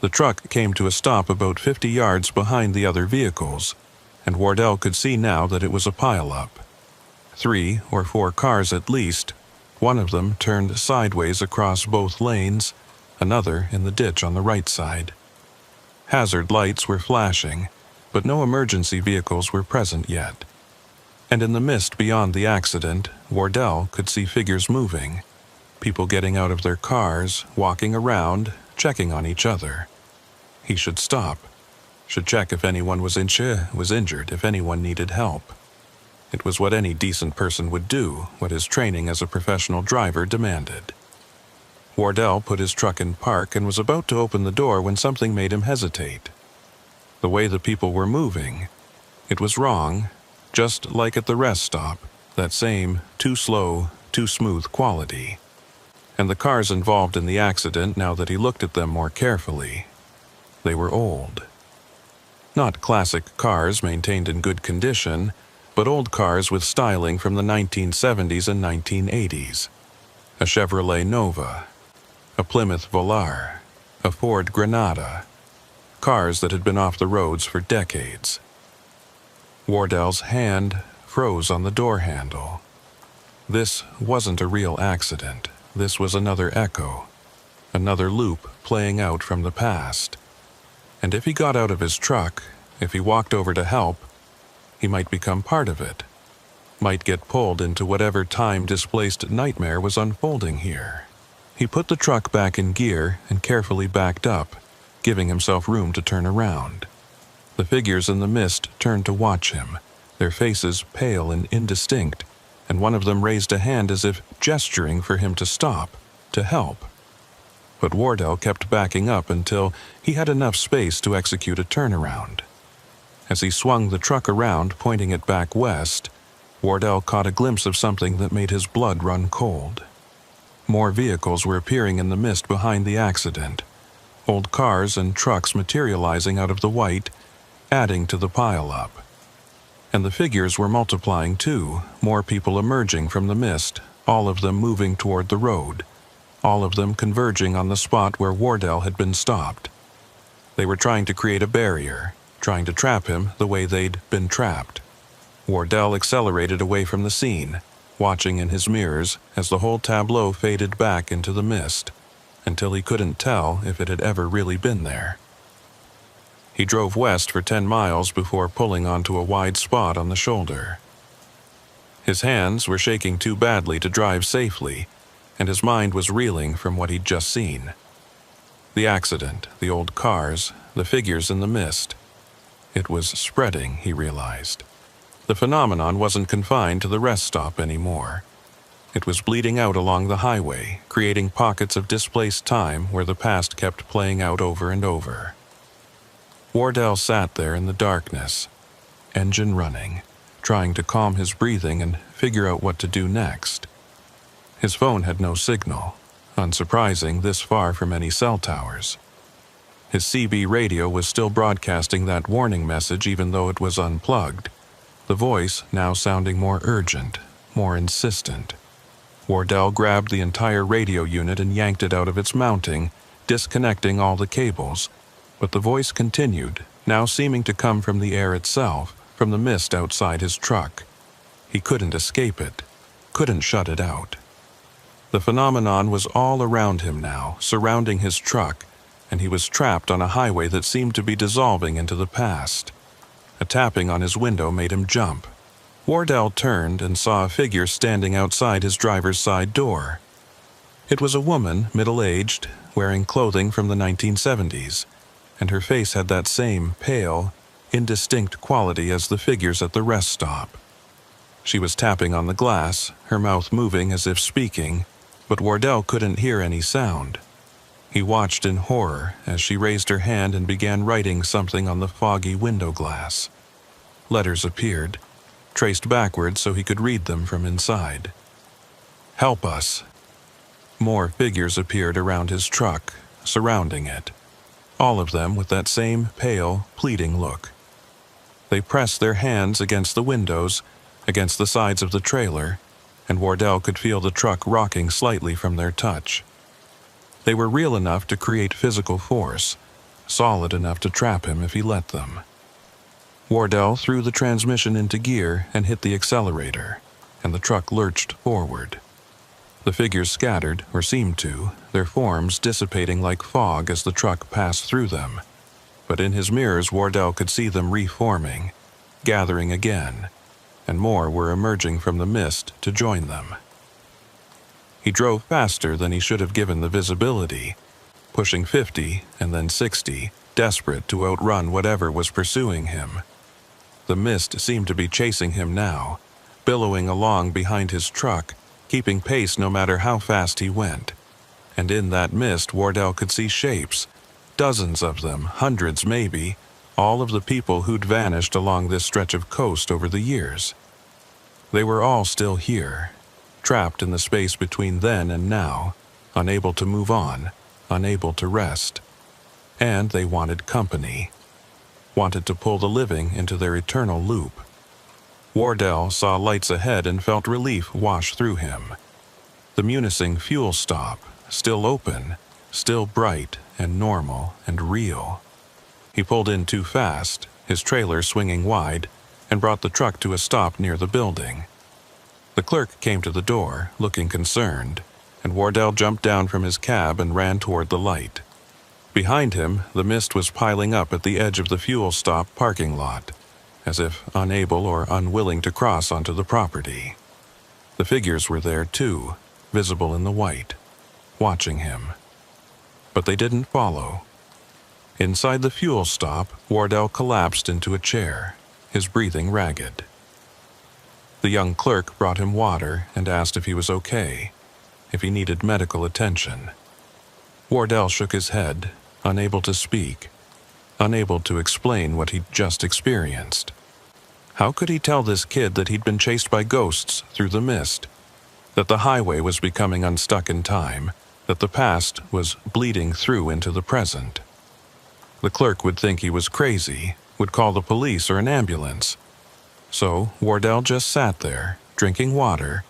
The truck came to a stop about 50 yards behind the other vehicles, and Wardell could see now that it was a pile-up. 3 or 4 cars at least, one of them turned sideways across both lanes, another in the ditch on the right side. Hazard lights were flashing, but no emergency vehicles were present yet. And in the mist beyond the accident, Wardell could see figures moving, people getting out of their cars, walking around, checking on each other. He should stop, should check if anyone was injured, if anyone needed help. It was what any decent person would do, what his training as a professional driver demanded. Wardell put his truck in park and was about to open the door when something made him hesitate. The way the people were moving, it was wrong, just like at the rest stop, that same too slow, too smooth quality. And the cars involved in the accident, now that he looked at them more carefully, they were old. Not classic cars maintained in good condition, but old cars with styling from the 1970s and 1980s. A Chevrolet Nova, a Plymouth Velar, a Ford Granada, cars that had been off the roads for decades. Wardell's hand froze on the door handle. This wasn't a real accident. This was another echo, another loop playing out from the past. And if he got out of his truck, if he walked over to help, he might become part of it, might get pulled into whatever time-displaced nightmare was unfolding here. He put the truck back in gear and carefully backed up, giving himself room to turn around. The figures in the mist turned to watch him, their faces pale and indistinct, and one of them raised a hand as if gesturing for him to stop, to help. But Wardell kept backing up until he had enough space to execute a turnaround. As he swung the truck around, pointing it back west, Wardell caught a glimpse of something that made his blood run cold. More vehicles were appearing in the mist behind the accident, old cars and trucks materializing out of the white, adding to the pile-up. And the figures were multiplying too, more people emerging from the mist, all of them moving toward the road, all of them converging on the spot where Wardell had been stopped. They were trying to create a barrier, trying to trap him the way they'd been trapped. Wardell accelerated away from the scene, watching in his mirrors as the whole tableau faded back into the mist, until he couldn't tell if it had ever really been there. He drove west for 10 miles before pulling onto a wide spot on the shoulder. His hands were shaking too badly to drive safely, and his mind was reeling from what he'd just seen. The accident, the old cars, the figures in the mist. It was spreading, he realized. The phenomenon wasn't confined to the rest stop anymore. It was bleeding out along the highway, creating pockets of displaced time where the past kept playing out over and over. Wardell sat there in the darkness, engine running, trying to calm his breathing and figure out what to do next. His phone had no signal, unsurprising this far from any cell towers. His CB radio was still broadcasting that warning message even though it was unplugged, the voice now sounding more urgent, more insistent. Wardell grabbed the entire radio unit and yanked it out of its mounting, disconnecting all the cables. But the voice continued, now seeming to come from the air itself, from the mist outside his truck. He couldn't escape it, couldn't shut it out. The phenomenon was all around him now, surrounding his truck, and he was trapped on a highway that seemed to be dissolving into the past. A tapping on his window made him jump. Wardell turned and saw a figure standing outside his driver's side door. It was a woman, middle-aged, wearing clothing from the 1970s. And her face had that same pale, indistinct quality as the figures at the rest stop. She was tapping on the glass, her mouth moving as if speaking, but Wardell couldn't hear any sound. He watched in horror as she raised her hand and began writing something on the foggy window glass. Letters appeared, traced backwards so he could read them from inside. "Help us." More figures appeared around his truck, surrounding it, all of them with that same pale, pleading look. They pressed their hands against the windows, against the sides of the trailer, and Wardell could feel the truck rocking slightly from their touch. They were real enough to create physical force, solid enough to trap him if he let them. Wardell threw the transmission into gear and hit the accelerator, and the truck lurched forward. The figures scattered, or seemed to, their forms dissipating like fog as the truck passed through them. But in his mirrors Wardell could see them reforming, gathering again, and more were emerging from the mist to join them. He drove faster than he should have given the visibility, pushing 50 and then 60, desperate to outrun whatever was pursuing him. The mist seemed to be chasing him now, billowing along behind his truck, keeping pace no matter how fast he went. And in that mist Wardell could see shapes, dozens of them, hundreds maybe, all of the people who'd vanished along this stretch of coast over the years. They were all still here, trapped in the space between then and now, unable to move on, unable to rest. And they wanted company, wanted to pull the living into their eternal loop. Wardell saw lights ahead and felt relief wash through him. The Unexplained fuel stop, still open, still bright and normal and real. He pulled in too fast, his trailer swinging wide, and brought the truck to a stop near the building. The clerk came to the door, looking concerned, and Wardell jumped down from his cab and ran toward the light. Behind him, the mist was piling up at the edge of the fuel stop parking lot, as if unable or unwilling to cross onto the property. The figures were there too, visible in the white, watching him. But they didn't follow. Inside the fuel stop, Wardell collapsed into a chair, his breathing ragged. The young clerk brought him water and asked if he was okay, if he needed medical attention. Wardell shook his head, unable to speak, unable to explain what he'd just experienced. How could he tell this kid that he'd been chased by ghosts through the mist, that the highway was becoming unstuck in time, that the past was bleeding through into the present? The clerk would think he was crazy, would call the police or an ambulance. So Wardell just sat there, drinking water,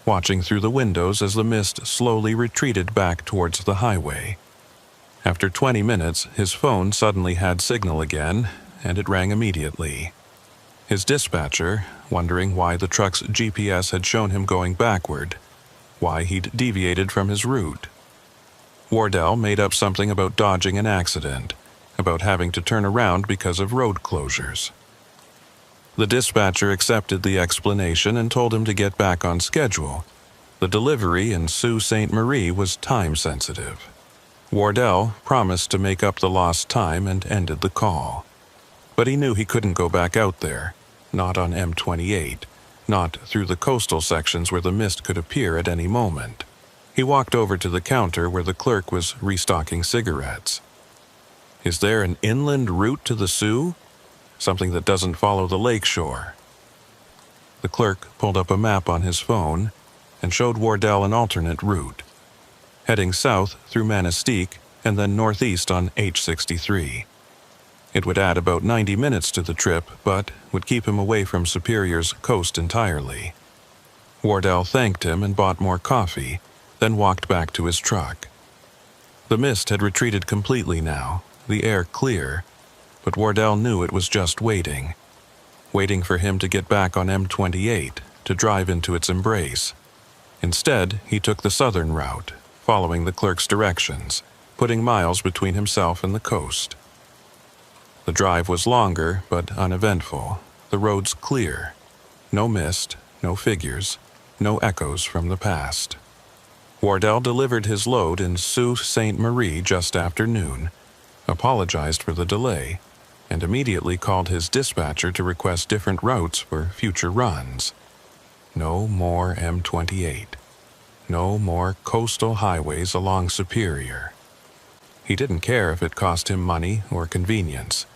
watching through the windows as the mist slowly retreated back towards the highway. After 20 minutes, his phone suddenly had signal again, and it rang immediately. His dispatcher, wondering why the truck's GPS had shown him going backward, why he'd deviated from his route. Wardell made up something about dodging an accident, about having to turn around because of road closures. The dispatcher accepted the explanation and told him to get back on schedule. The delivery in Sault Ste. Marie was time-sensitive. Wardell promised to make up the lost time and ended the call. But he knew he couldn't go back out there, not on M28, not through the coastal sections where the mist could appear at any moment. He walked over to the counter where the clerk was restocking cigarettes. Is there an inland route to the Sioux? Something that doesn't follow the lake shore? The clerk pulled up a map on his phone and showed Wardell an alternate route, heading south through Manistique and then northeast on H63. It would add about 90 minutes to the trip, but would keep him away from Superior's coast entirely. Wardell thanked him and bought more coffee, then walked back to his truck. The mist had retreated completely now, the air clear, but Wardell knew it was just waiting for him to get back on M28, to drive into its embrace. Instead, he took the southern route, following the clerk's directions, putting miles between himself and the coast. The drive was longer, but uneventful, the roads clear. No mist, no figures, no echoes from the past. Wardell delivered his load in Sault Ste. Marie just after noon, apologized for the delay, and immediately called his dispatcher to request different routes for future runs. No more M28. No more coastal highways along Superior. He didn't care if it cost him money or convenience.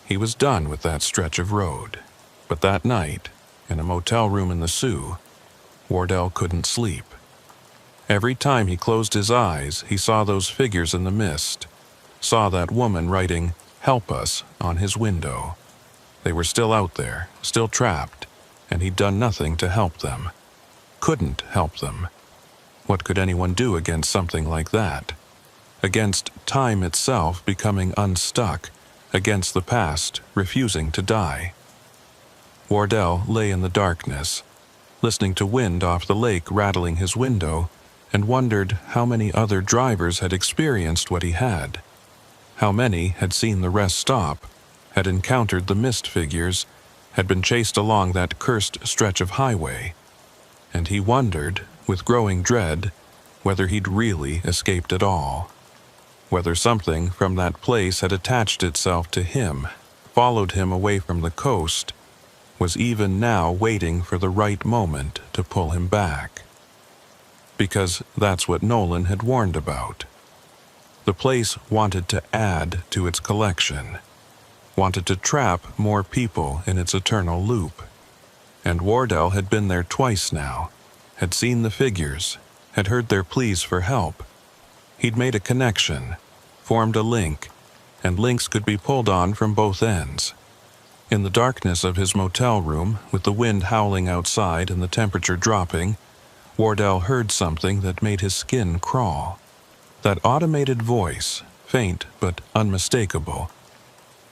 He was done with that stretch of road. But that night, in a motel room in the Sioux, Wardell couldn't sleep. Every time he closed his eyes, he saw those figures in the mist, saw that woman writing, "Help us," on his window. They were still out there, still trapped, and he'd done nothing to help them. Couldn't help them. What could anyone do against something like that? Against time itself becoming unstuck, against the past refusing to die. Wardell lay in the darkness, listening to wind off the lake rattling his window, and wondered how many other drivers had experienced what he had. How many had seen the rest stop, had encountered the mist figures, had been chased along that cursed stretch of highway. And he wondered, with growing dread, whether he'd really escaped at all. Whether something from that place had attached itself to him, followed him away from the coast, was even now waiting for the right moment to pull him back. Because that's what Nolan had warned about. The place wanted to add to its collection, wanted to trap more people in its eternal loop. And Wardell had been there twice now, had seen the figures, had heard their pleas for help. He'd made a connection, formed a link, and links could be pulled on from both ends. In the darkness of his motel room, with the wind howling outside and the temperature dropping, Wardell heard something that made his skin crawl. That automated voice, faint but unmistakable,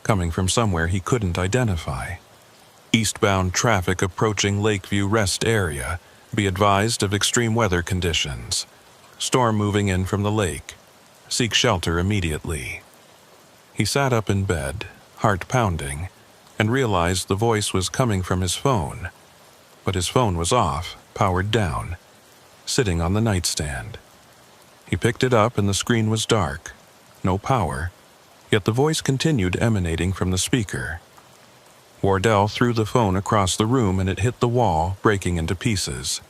coming from somewhere he couldn't identify. Eastbound traffic approaching Lakeview Rest Area. Be advised of extreme weather conditions. Storm moving in from the lake. Seek shelter immediately. He sat up in bed, heart pounding, and realized the voice was coming from his phone. But his phone was off, powered down, sitting on the nightstand. He picked it up and the screen was dark, no power, yet the voice continued emanating from the speaker. Wardell threw the phone across the room and it hit the wall, breaking into pieces.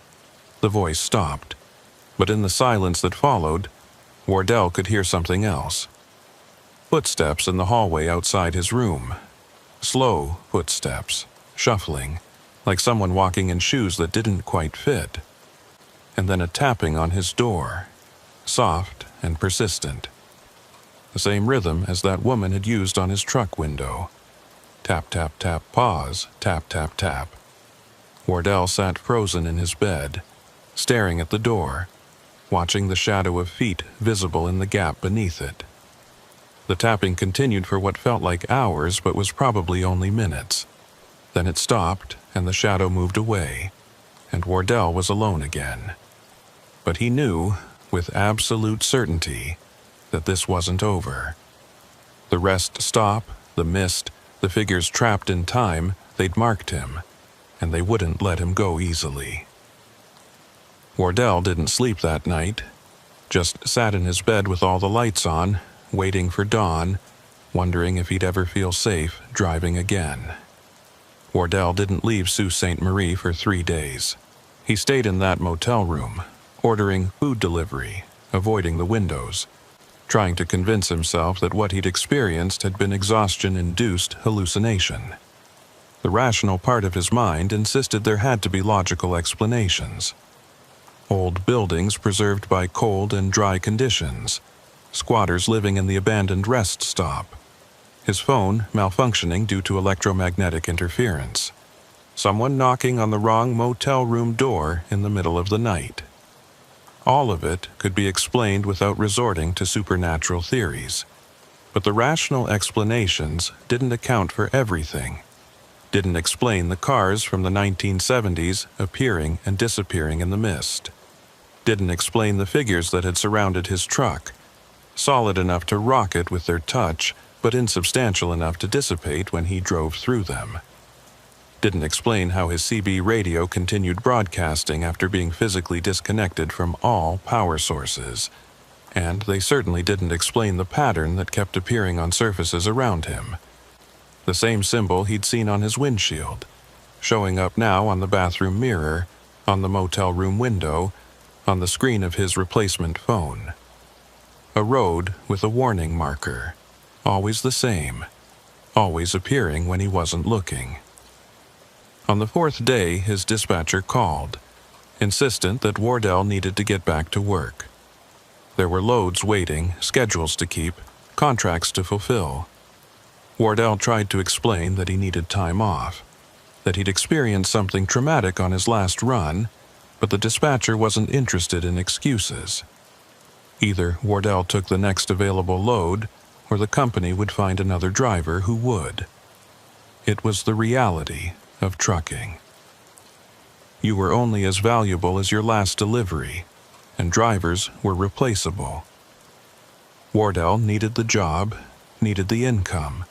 The voice stopped, but in the silence that followed, Wardell could hear something else. Footsteps in the hallway outside his room. Slow footsteps, shuffling, like someone walking in shoes that didn't quite fit. And then a tapping on his door, soft and persistent. The same rhythm as that woman had used on his truck window. Tap, tap, tap, pause, tap, tap, tap. Wardell sat frozen in his bed, staring at the door, watching the shadow of feet visible in the gap beneath it. The tapping continued for what felt like hours but was probably only minutes. Then it stopped and the shadow moved away, and Wardell was alone again. But he knew, with absolute certainty, that this wasn't over. The rest stop, the mist, the figures trapped in time, they'd marked him, and they wouldn't let him go easily. Wardell didn't sleep that night, just sat in his bed with all the lights on, waiting for dawn, wondering if he'd ever feel safe driving again. Wardell didn't leave Sault Ste. Marie for 3 days. He stayed in that motel room, ordering food delivery, avoiding the windows, trying to convince himself that what he'd experienced had been exhaustion-induced hallucination. The rational part of his mind insisted there had to be logical explanations. Old buildings preserved by cold and dry conditions, squatters living in the abandoned rest stop, his phone malfunctioning due to electromagnetic interference, someone knocking on the wrong motel room door in the middle of the night. All of it could be explained without resorting to supernatural theories, but the rational explanations didn't account for everything, didn't explain the cars from the 1970s appearing and disappearing in the mist, didn't explain the figures that had surrounded his truck, solid enough to rock it with their touch, but insubstantial enough to dissipate when he drove through them. Didn't explain how his CB radio continued broadcasting after being physically disconnected from all power sources. And they certainly didn't explain the pattern that kept appearing on surfaces around him. The same symbol he'd seen on his windshield, showing up now on the bathroom mirror, on the motel room window, on the screen of his replacement phone. A road with a warning marker, always the same, always appearing when he wasn't looking. On the fourth day, his dispatcher called, insistent that Wardell needed to get back to work. There were loads waiting, schedules to keep, contracts to fulfill. Wardell tried to explain that he needed time off, that he'd experienced something traumatic on his last run, but the dispatcher wasn't interested in excuses. Either Wardell took the next available load, or the company would find another driver who would. It was the reality of trucking. You were only as valuable as your last delivery, and drivers were replaceable. Wardell needed the job, needed the income,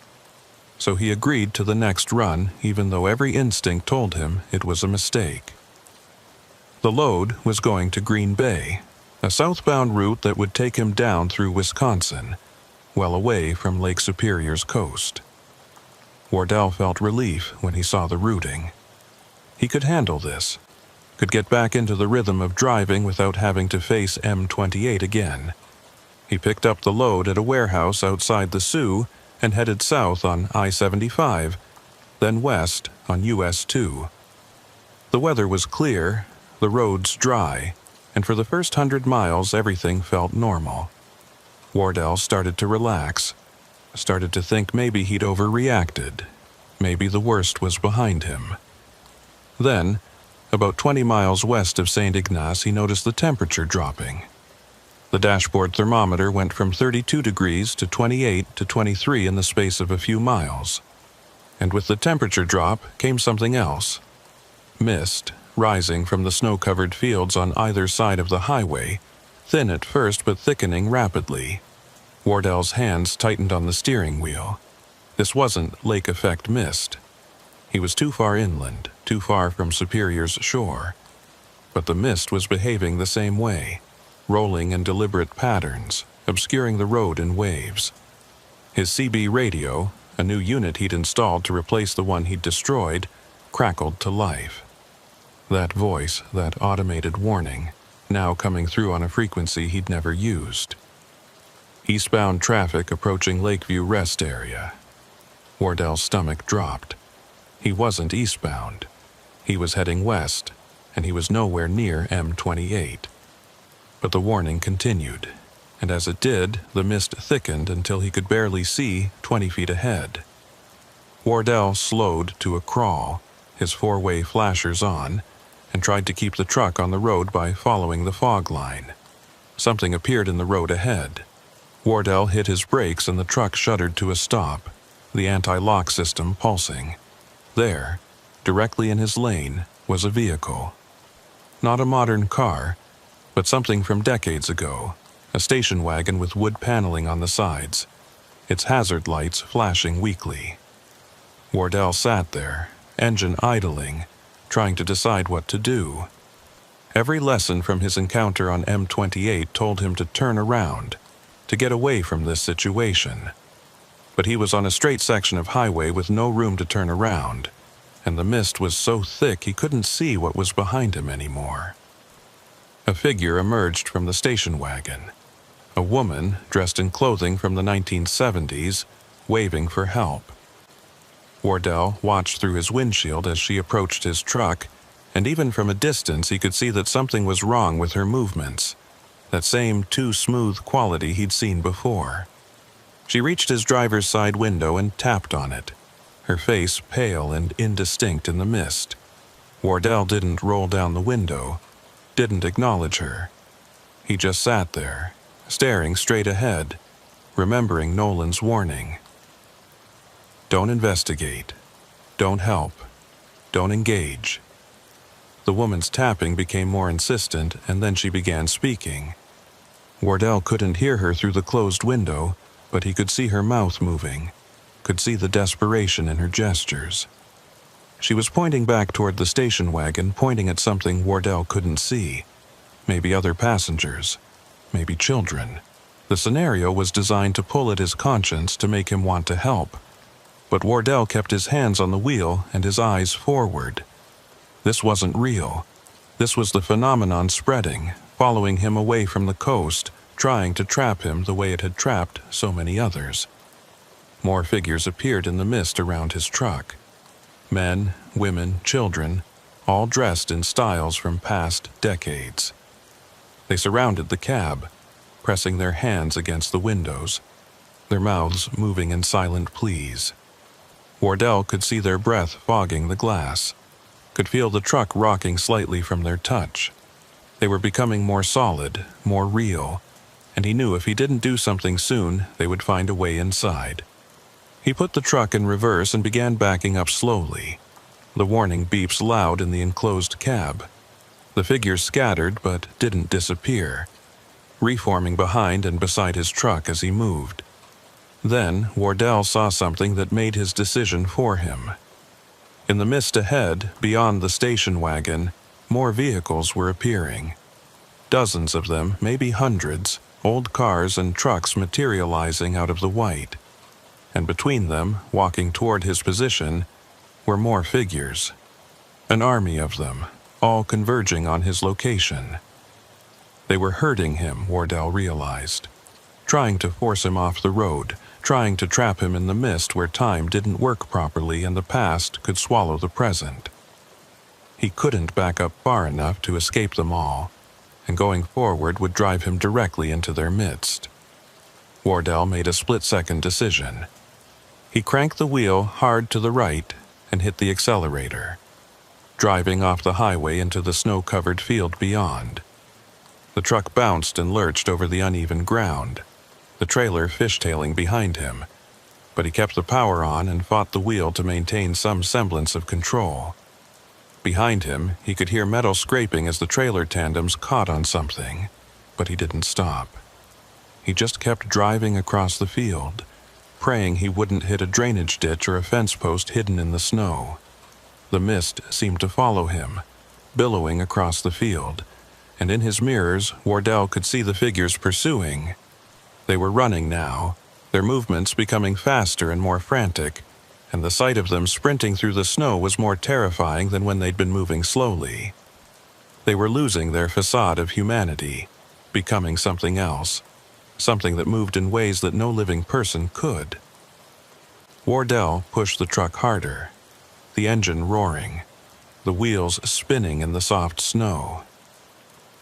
so he agreed to the next run even though every instinct told him it was a mistake. The load was going to Green Bay, a southbound route that would take him down through Wisconsin, well away from Lake Superior's coast. Wardell felt relief when he saw the routing. He could handle this, could get back into the rhythm of driving without having to face M28 again. He picked up the load at a warehouse outside the Sioux and headed south on I-75, then west on US 2. The weather was clear, the roads dry, and for the first 100 miles everything felt normal. Wardell started to relax, started to think maybe he'd overreacted, maybe the worst was behind him. Then, about 20 miles west of St. Ignace, he noticed the temperature dropping. The dashboard thermometer went from 32 degrees to 28 to 23 in the space of a few miles. And with the temperature drop came something else. Mist, rising from the snow-covered fields on either side of the highway, thin at first but thickening rapidly. Wardell's hands tightened on the steering wheel. This wasn't lake effect mist. He was too far inland, too far from Superior's shore. But the mist was behaving the same way, rolling in deliberate patterns, obscuring the road in waves. His CB radio, a new unit he'd installed to replace the one he'd destroyed, crackled to life. That voice, that automated warning, now coming through on a frequency he'd never used. Eastbound traffic approaching Lakeview Rest Area. Wardell's stomach dropped. He wasn't eastbound. He was heading west, and he was nowhere near M28. But the warning continued, and as it did, the mist thickened until he could barely see 20 feet ahead. Wardell slowed to a crawl, his four-way flashers on, and tried to keep the truck on the road by following the fog line. Something appeared in the road ahead. Wardell hit his brakes and the truck shuddered to a stop, the anti-lock system pulsing. There, directly in his lane, was a vehicle. Not a modern car, but something from decades ago, a station wagon with wood paneling on the sides, its hazard lights flashing weakly. Wardell sat there, engine idling, trying to decide what to do. Every lesson from his encounter on M28 told him to turn around, to get away from this situation. But he was on a straight section of highway with no room to turn around, and the mist was so thick he couldn't see what was behind him anymore. A figure emerged from the station wagon. A woman, dressed in clothing from the 1970s, waving for help. Wardell watched through his windshield as she approached his truck, and even from a distance he could see that something was wrong with her movements, that same too smooth quality he'd seen before. She reached his driver's side window and tapped on it, her face pale and indistinct in the mist. Wardell didn't roll down the window, didn't acknowledge her. He just sat there, staring straight ahead, remembering Nolan's warning. Don't investigate. Don't help. Don't engage. The woman's tapping became more insistent, and then she began speaking. Wardell couldn't hear her through the closed window, but he could see her mouth moving, could see the desperation in her gestures. She was pointing back toward the station wagon, pointing at something Wardell couldn't see. Maybe other passengers. Maybe children. The scenario was designed to pull at his conscience to make him want to help. But Wardell kept his hands on the wheel and his eyes forward. This wasn't real. This was the phenomenon spreading, following him away from the coast, trying to trap him the way it had trapped so many others. More figures appeared in the mist around his truck. Men, women, children, all dressed in styles from past decades. They surrounded the cab, pressing their hands against the windows, their mouths moving in silent pleas. Wardell could see their breath fogging the glass, could feel the truck rocking slightly from their touch. They were becoming more solid, more real, and he knew if he didn't do something soon, they would find a way inside. He put the truck in reverse and began backing up slowly. The warning beeps loud in the enclosed cab. The figures scattered but didn't disappear, reforming behind and beside his truck as he moved. Then Wardell saw something that made his decision for him. In the mist ahead, beyond the station wagon, more vehicles were appearing. Dozens of them, maybe hundreds, old cars and trucks materializing out of the white. And between them, walking toward his position, were more figures. An army of them, all converging on his location. They were hurting him, Wardell realized, trying to force him off the road, trying to trap him in the mist where time didn't work properly and the past could swallow the present. He couldn't back up far enough to escape them all, and going forward would drive him directly into their midst. Wardell made a split-second decision. He cranked the wheel hard to the right and hit the accelerator, driving off the highway into the snow-covered field beyond. The truck bounced and lurched over the uneven ground, the trailer fishtailing behind him, but he kept the power on and fought the wheel to maintain some semblance of control. Behind him, he could hear metal scraping as the trailer tandems caught on something, but he didn't stop. He just kept driving across the field, praying he wouldn't hit a drainage ditch or a fence post hidden in the snow. The mist seemed to follow him, billowing across the field, and in his mirrors, Wardell could see the figures pursuing. They were running now, their movements becoming faster and more frantic, and the sight of them sprinting through the snow was more terrifying than when they'd been moving slowly. They were losing their facade of humanity, becoming something else, something that moved in ways that no living person could. Wardell pushed the truck harder, the engine roaring, the wheels spinning in the soft snow.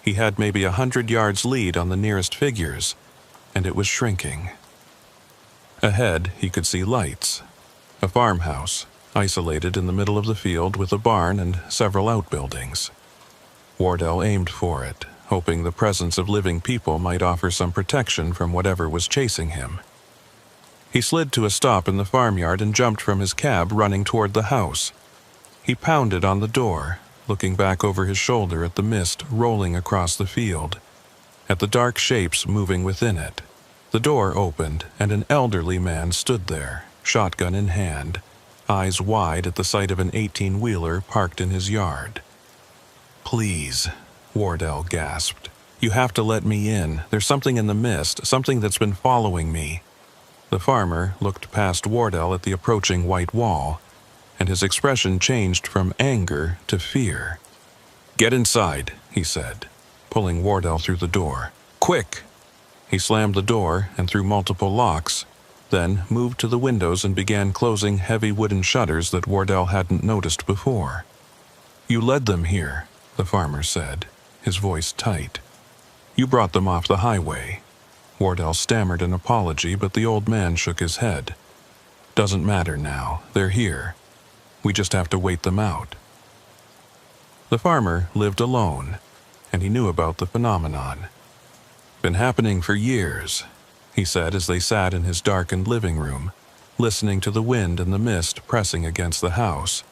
He had maybe 100 yards lead on the nearest figures, and it was shrinking. Ahead, he could see lights. A farmhouse, isolated in the middle of the field with a barn and several outbuildings. Wardell aimed for it, hoping the presence of living people might offer some protection from whatever was chasing him. He slid to a stop in the farmyard and jumped from his cab, running toward the house. He pounded on the door, looking back over his shoulder at the mist rolling across the field, at the dark shapes moving within it. The door opened, and an elderly man stood there, shotgun in hand, eyes wide at the sight of an 18-wheeler parked in his yard. "Please," Wardell gasped. "You have to let me in. There's something in the mist, something that's been following me." The farmer looked past Wardell at the approaching white wall, and his expression changed from anger to fear. "Get inside," he said, pulling Wardell through the door. "Quick!" He slammed the door and threw multiple locks, then moved to the windows and began closing heavy wooden shutters that Wardell hadn't noticed before. "You led them here," the farmer said, his voice tight. "You brought them off the highway." Wardell stammered an apology, but the old man shook his head. "Doesn't matter now. They're here. We just have to wait them out." The farmer lived alone, and he knew about the phenomenon. "Been happening for years," he said as they sat in his darkened living room, listening to the wind and the mist pressing against the house.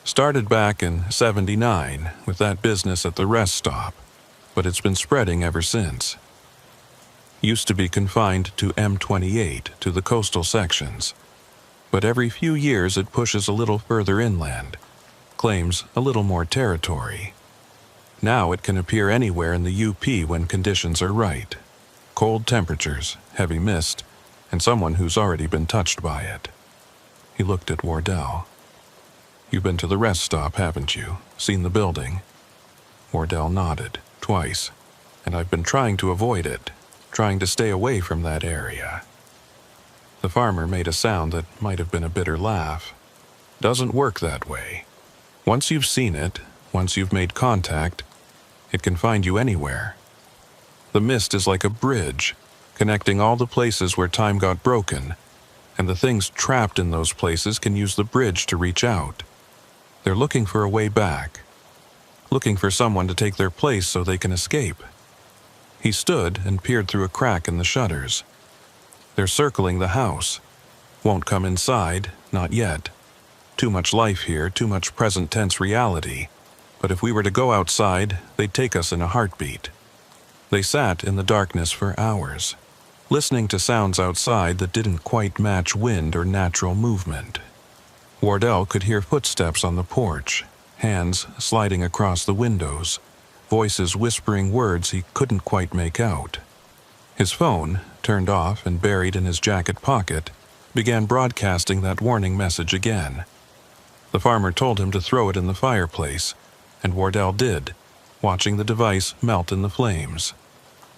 "Started back in '79 with that business at the rest stop, but it's been spreading ever since. Used to be confined to M28, to the coastal sections, but every few years it pushes a little further inland, claims a little more territory. Now it can appear anywhere in the UP when conditions are right. Cold temperatures, heavy mist, and someone who's already been touched by it." He looked at Wardell. "You've been to the rest stop, haven't you? Seen the building?" Wardell nodded, twice, and I've been trying to avoid it, trying to stay away from that area. The farmer made a sound that might have been a bitter laugh. Doesn't work that way. Once you've seen it, once you've made contact, it can find you anywhere. The mist is like a bridge, connecting all the places where time got broken, and the things trapped in those places can use the bridge to reach out. They're looking for a way back, looking for someone to take their place so they can escape. He stood and peered through a crack in the shutters. They're circling the house. Won't come inside, not yet. Too much life here, too much present tense reality. But if we were to go outside, they'd take us in a heartbeat. They sat in the darkness for hours, listening to sounds outside that didn't quite match wind or natural movement. Wardell could hear footsteps on the porch, hands sliding across the windows, voices whispering words he couldn't quite make out. His phone, turned off and buried in his jacket pocket, began broadcasting that warning message again. The farmer told him to throw it in the fireplace, and Wardell did, watching the device melt in the flames.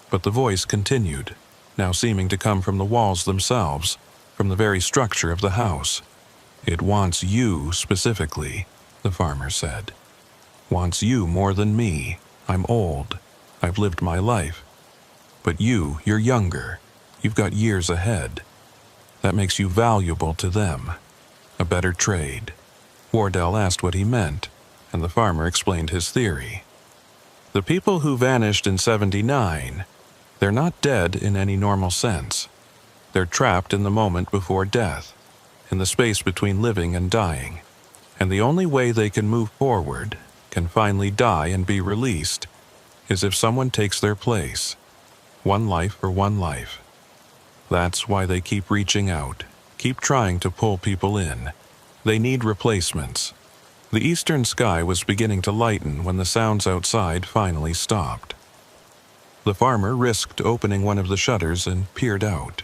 But the voice continued, now seeming to come from the walls themselves, from the very structure of the house. "It wants you specifically," the farmer said. "Wants you more than me. I'm old. I've lived my life. But you're younger. You've got years ahead. That makes you valuable to them. A better trade." Wardell asked what he meant, and the farmer explained his theory. The people who vanished in '79, they're not dead in any normal sense. They're trapped in the moment before death, in the space between living and dying. And the only way they can move forward, can finally die and be released, is if someone takes their place. One life for one life. That's why they keep reaching out, keep trying to pull people in. They need replacements. The eastern sky was beginning to lighten when the sounds outside finally stopped. The farmer risked opening one of the shutters and peered out.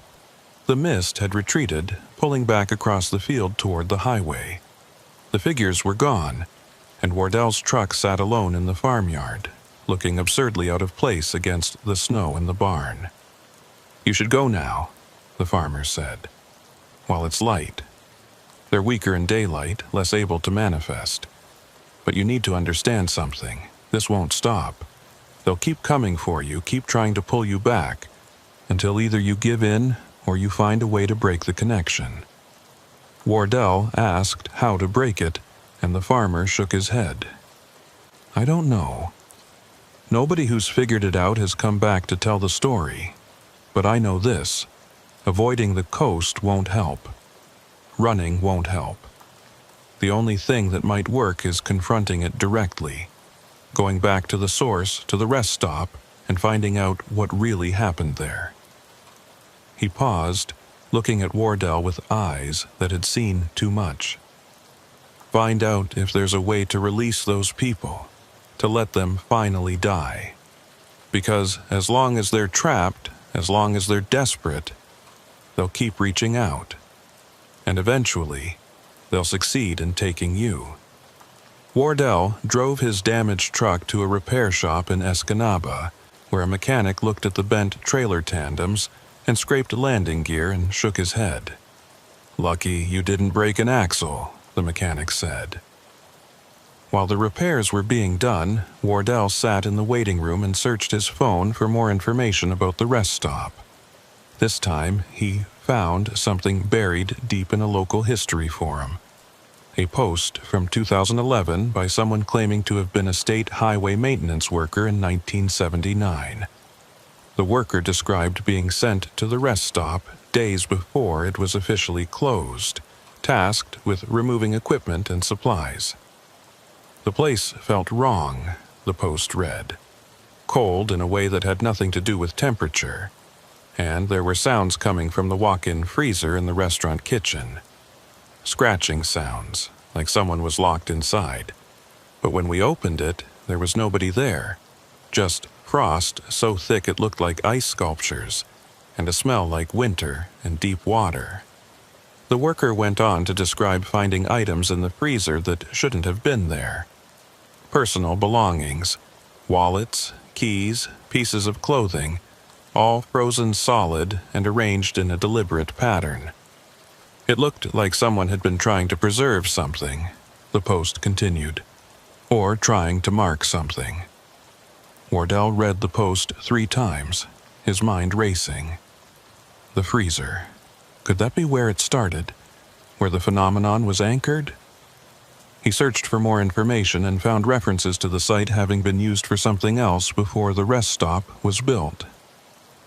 The mist had retreated, pulling back across the field toward the highway. The figures were gone, and Wardell's truck sat alone in the farmyard, looking absurdly out of place against the snow in the barn. "You should go now," the farmer said, "while it's light. They're weaker in daylight, less able to manifest. But you need to understand something. This won't stop. They'll keep coming for you, keep trying to pull you back, until either you give in or you find a way to break the connection." Wardell asked how to break it, and the farmer shook his head. "I don't know. Nobody who's figured it out has come back to tell the story. But I know this. Avoiding the coast won't help. Running won't help. The only thing that might work is confronting it directly, going back to the source, to the rest stop, and finding out what really happened there." He paused, looking at Wardell with eyes that had seen too much. "Find out if there's a way to release those people, to let them finally die. Because as long as they're trapped, as long as they're desperate, they'll keep reaching out. And eventually, they'll succeed in taking you." Wardell drove his damaged truck to a repair shop in Escanaba, where a mechanic looked at the bent trailer tandems and scraped landing gear and shook his head. "Lucky you didn't break an axle," the mechanic said. While the repairs were being done, Wardell sat in the waiting room and searched his phone for more information about the rest stop. This time, he found something buried deep in a local history forum. A post from 2011 by someone claiming to have been a state highway maintenance worker in 1979. The worker described being sent to the rest stop days before it was officially closed, tasked with removing equipment and supplies. "The place felt wrong," the post read. "Cold in a way that had nothing to do with temperature. And there were sounds coming from the walk-in freezer in the restaurant kitchen. Scratching sounds, like someone was locked inside. But when we opened it, there was nobody there. Just frost so thick it looked like ice sculptures, and a smell like winter and deep water." The worker went on to describe finding items in the freezer that shouldn't have been there. Personal belongings, Wallets, keys, pieces of clothing, all frozen solid and arranged in a deliberate pattern. It looked like someone had been trying to preserve something, the post continued, or trying to mark something. Wardell read the post 3 times, his mind racing. The freezer. Could that be where it started? Where the phenomenon was anchored? He searched for more information and found references to the site having been used for something else before the rest stop was built.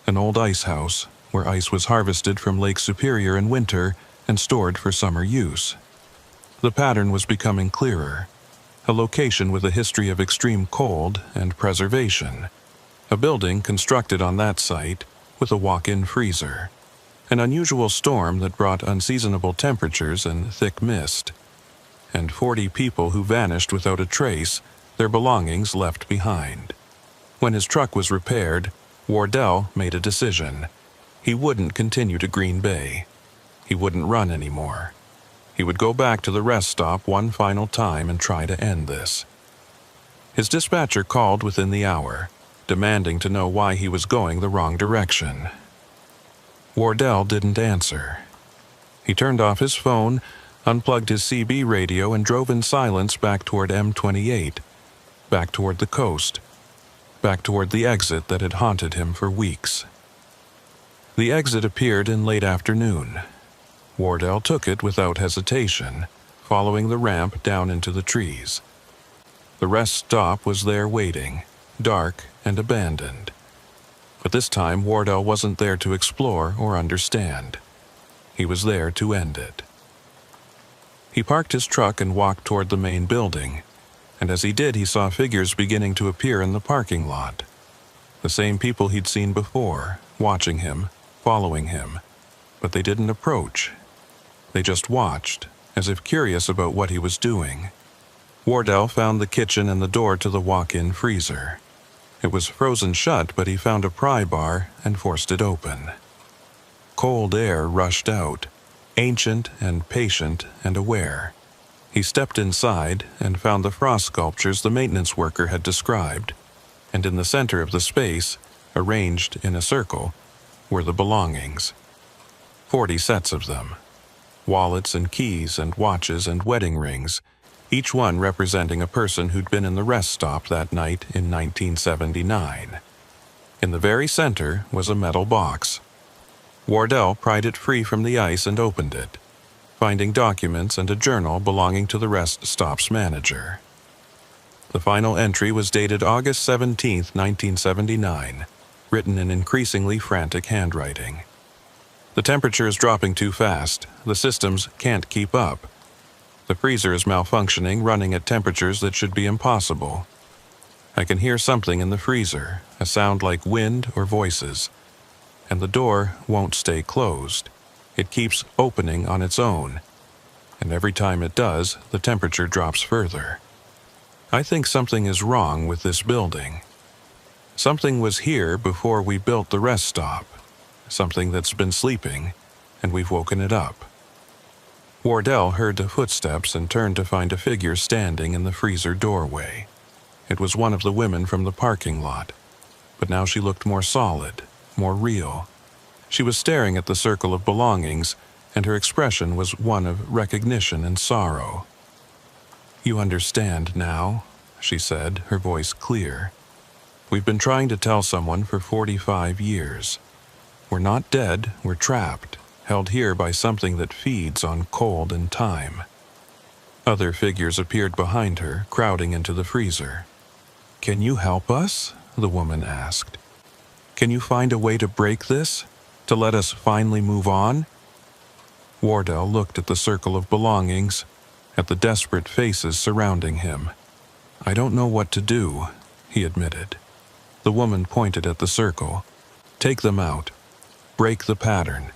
An old ice house, where ice was harvested from Lake Superior in winter and stored for summer use. The pattern was becoming clearer. A location with a history of extreme cold and preservation. A building constructed on that site with a walk-in freezer. An unusual storm that brought unseasonable temperatures and thick mist. And 40 people who vanished without a trace, their belongings left behind. When his truck was repaired, Wardell made a decision. He wouldn't continue to Green Bay. He wouldn't run anymore. He would go back to the rest stop one final time and try to end this. His dispatcher called within the hour, demanding to know why he was going the wrong direction. Wardell didn't answer. He turned off his phone, unplugged his CB radio, and drove in silence back toward M28, back toward the coast, back toward the exit that had haunted him for weeks. The exit appeared in late afternoon. Wardell took it without hesitation, following the ramp down into the trees. The rest stop was there waiting, dark and abandoned. But this time Wardell wasn't there to explore or understand. He was there to end it. He parked his truck and walked toward the main building, and as he did he saw figures beginning to appear in the parking lot. The same people he'd seen before, watching him, following him, but they didn't approach. They just watched, as if curious about what he was doing. Wardell found the kitchen and the door to the walk-in freezer. It was frozen shut, but he found a pry bar and forced it open. Cold air rushed out, ancient and patient and aware. He stepped inside and found the frost sculptures the maintenance worker had described, and in the center of the space, arranged in a circle, were the belongings. 40 sets of them. Wallets and keys and watches and wedding rings, each one representing a person who'd been in the rest stop that night in 1979. In the very center was a metal box. Wardell pried it free from the ice and opened it, finding documents and a journal belonging to the rest stop's manager. The final entry was dated August 17, 1979, written in increasingly frantic handwriting. The temperature is dropping too fast. The systems can't keep up. The freezer is malfunctioning, running at temperatures that should be impossible. I can hear something in the freezer, a sound like wind or voices. And the door won't stay closed. It keeps opening on its own. And every time it does, the temperature drops further. I think something is wrong with this building. Something was here before we built the rest stop. Something that's been sleeping, and we've woken it up. Wardell heard the footsteps and turned to find a figure standing in the freezer doorway. It was one of the women from the parking lot, but now she looked more solid, more real. She was staring at the circle of belongings, and her expression was one of recognition and sorrow. "You understand now," she said, her voice clear. "We've been trying to tell someone for 45 years. We're not dead, we're trapped, held here by something that feeds on cold and time." Other figures appeared behind her, crowding into the freezer. "Can you help us?" the woman asked. "Can you find a way to break this? To let us finally move on?" Wardell looked at the circle of belongings, at the desperate faces surrounding him. "I don't know what to do," he admitted. The woman pointed at the circle. "Take them out. Break the pattern.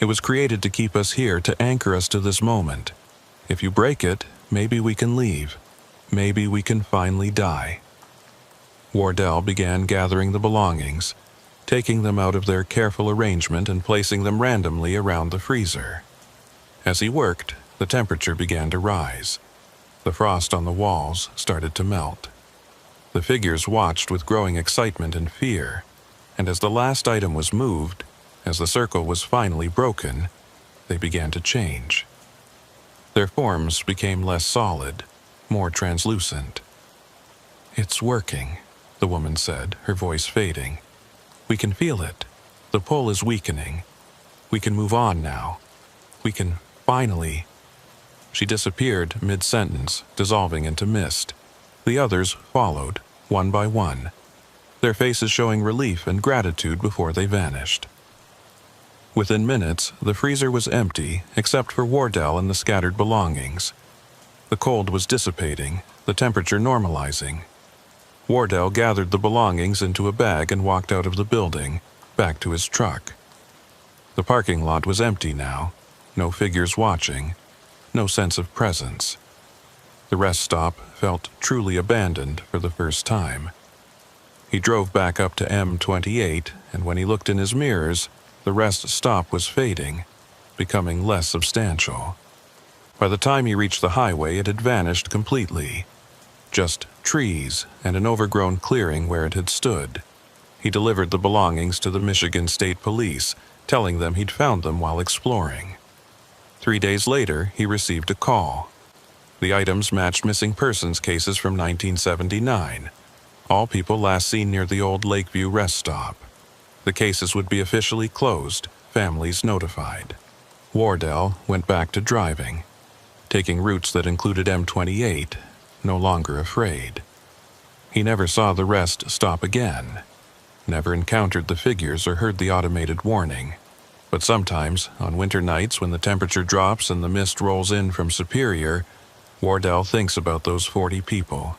It was created to keep us here, to anchor us to this moment. If you break it, maybe we can leave. Maybe we can finally die." Wardell began gathering the belongings, taking them out of their careful arrangement and placing them randomly around the freezer. As he worked, the temperature began to rise. The frost on the walls started to melt. The figures watched with growing excitement and fear, and as the last item was moved, as the circle was finally broken, they began to change. Their forms became less solid, more translucent. "It's working," the woman said, her voice fading. "We can feel it. The pull is weakening. We can move on now. We can finally—" She disappeared mid-sentence, dissolving into mist. The others followed, one by one, their faces showing relief and gratitude before they vanished. Within minutes, the freezer was empty except for Wardell and the scattered belongings. The cold was dissipating, the temperature normalizing. Wardell gathered the belongings into a bag and walked out of the building, back to his truck. The parking lot was empty now, no figures watching, no sense of presence. The rest stop felt truly abandoned for the first time. He drove back up to M28, and when he looked in his mirrors, the rest stop was fading, becoming less substantial. By the time he reached the highway, it had vanished completely. Just trees and an overgrown clearing where it had stood. He delivered the belongings to the Michigan State Police, telling them he'd found them while exploring. 3 days later, he received a call. The items matched missing persons cases from 1979. All people last seen near the old Lakeview rest stop. The cases would be officially closed, families notified. Wardell went back to driving, taking routes that included M28, no longer afraid. He never saw the rest stop again, never encountered the figures or heard the automated warning. But sometimes, on winter nights when the temperature drops and the mist rolls in from Superior, Wardell thinks about those 40 people,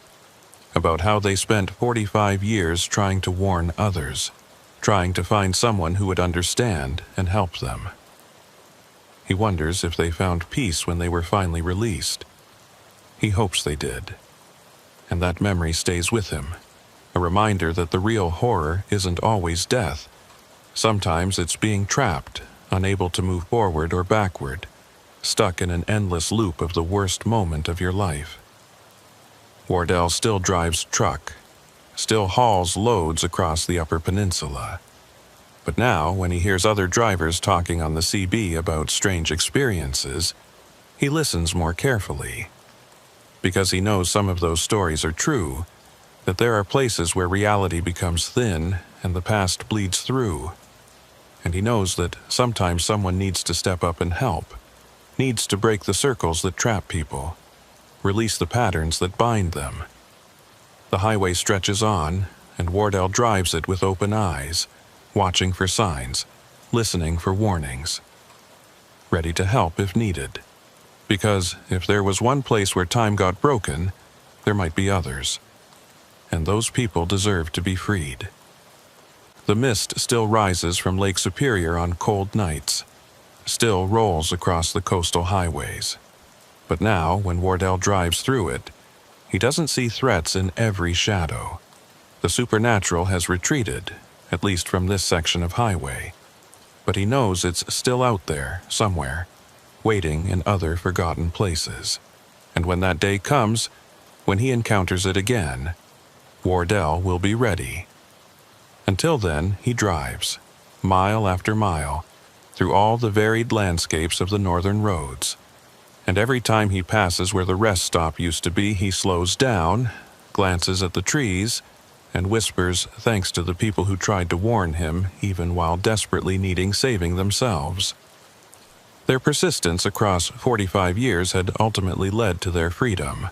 about how they spent 45 years trying to warn others, trying to find someone who would understand and help them. He wonders if they found peace when they were finally released. He hopes they did. And that memory stays with him, a reminder that the real horror isn't always death. Sometimes it's being trapped, unable to move forward or backward, stuck in an endless loop of the worst moment of your life. Wardell still drives truck, still hauls loads across the Upper Peninsula. But now, when he hears other drivers talking on the CB about strange experiences, he listens more carefully. Because he knows some of those stories are true, that there are places where reality becomes thin and the past bleeds through. And he knows that sometimes someone needs to step up and help, needs to break the circles that trap people, release the patterns that bind them. The highway stretches on, and Wardell drives it with open eyes, watching for signs, listening for warnings, ready to help if needed. Because if there was one place where time got broken, there might be others. And those people deserve to be freed. The mist still rises from Lake Superior on cold nights, still rolls across the coastal highways. But now, when Wardell drives through it, he doesn't see threats in every shadow. The supernatural has retreated, at least from this section of highway. But he knows it's still out there, somewhere, waiting in other forgotten places. And when that day comes, when he encounters it again, Wardell will be ready. Until then, he drives, mile after mile, through all the varied landscapes of the northern roads. And every time he passes where the rest stop used to be, he slows down, glances at the trees, and whispers thanks to the people who tried to warn him, even while desperately needing saving themselves. Their persistence across 45 years had ultimately led to their freedom.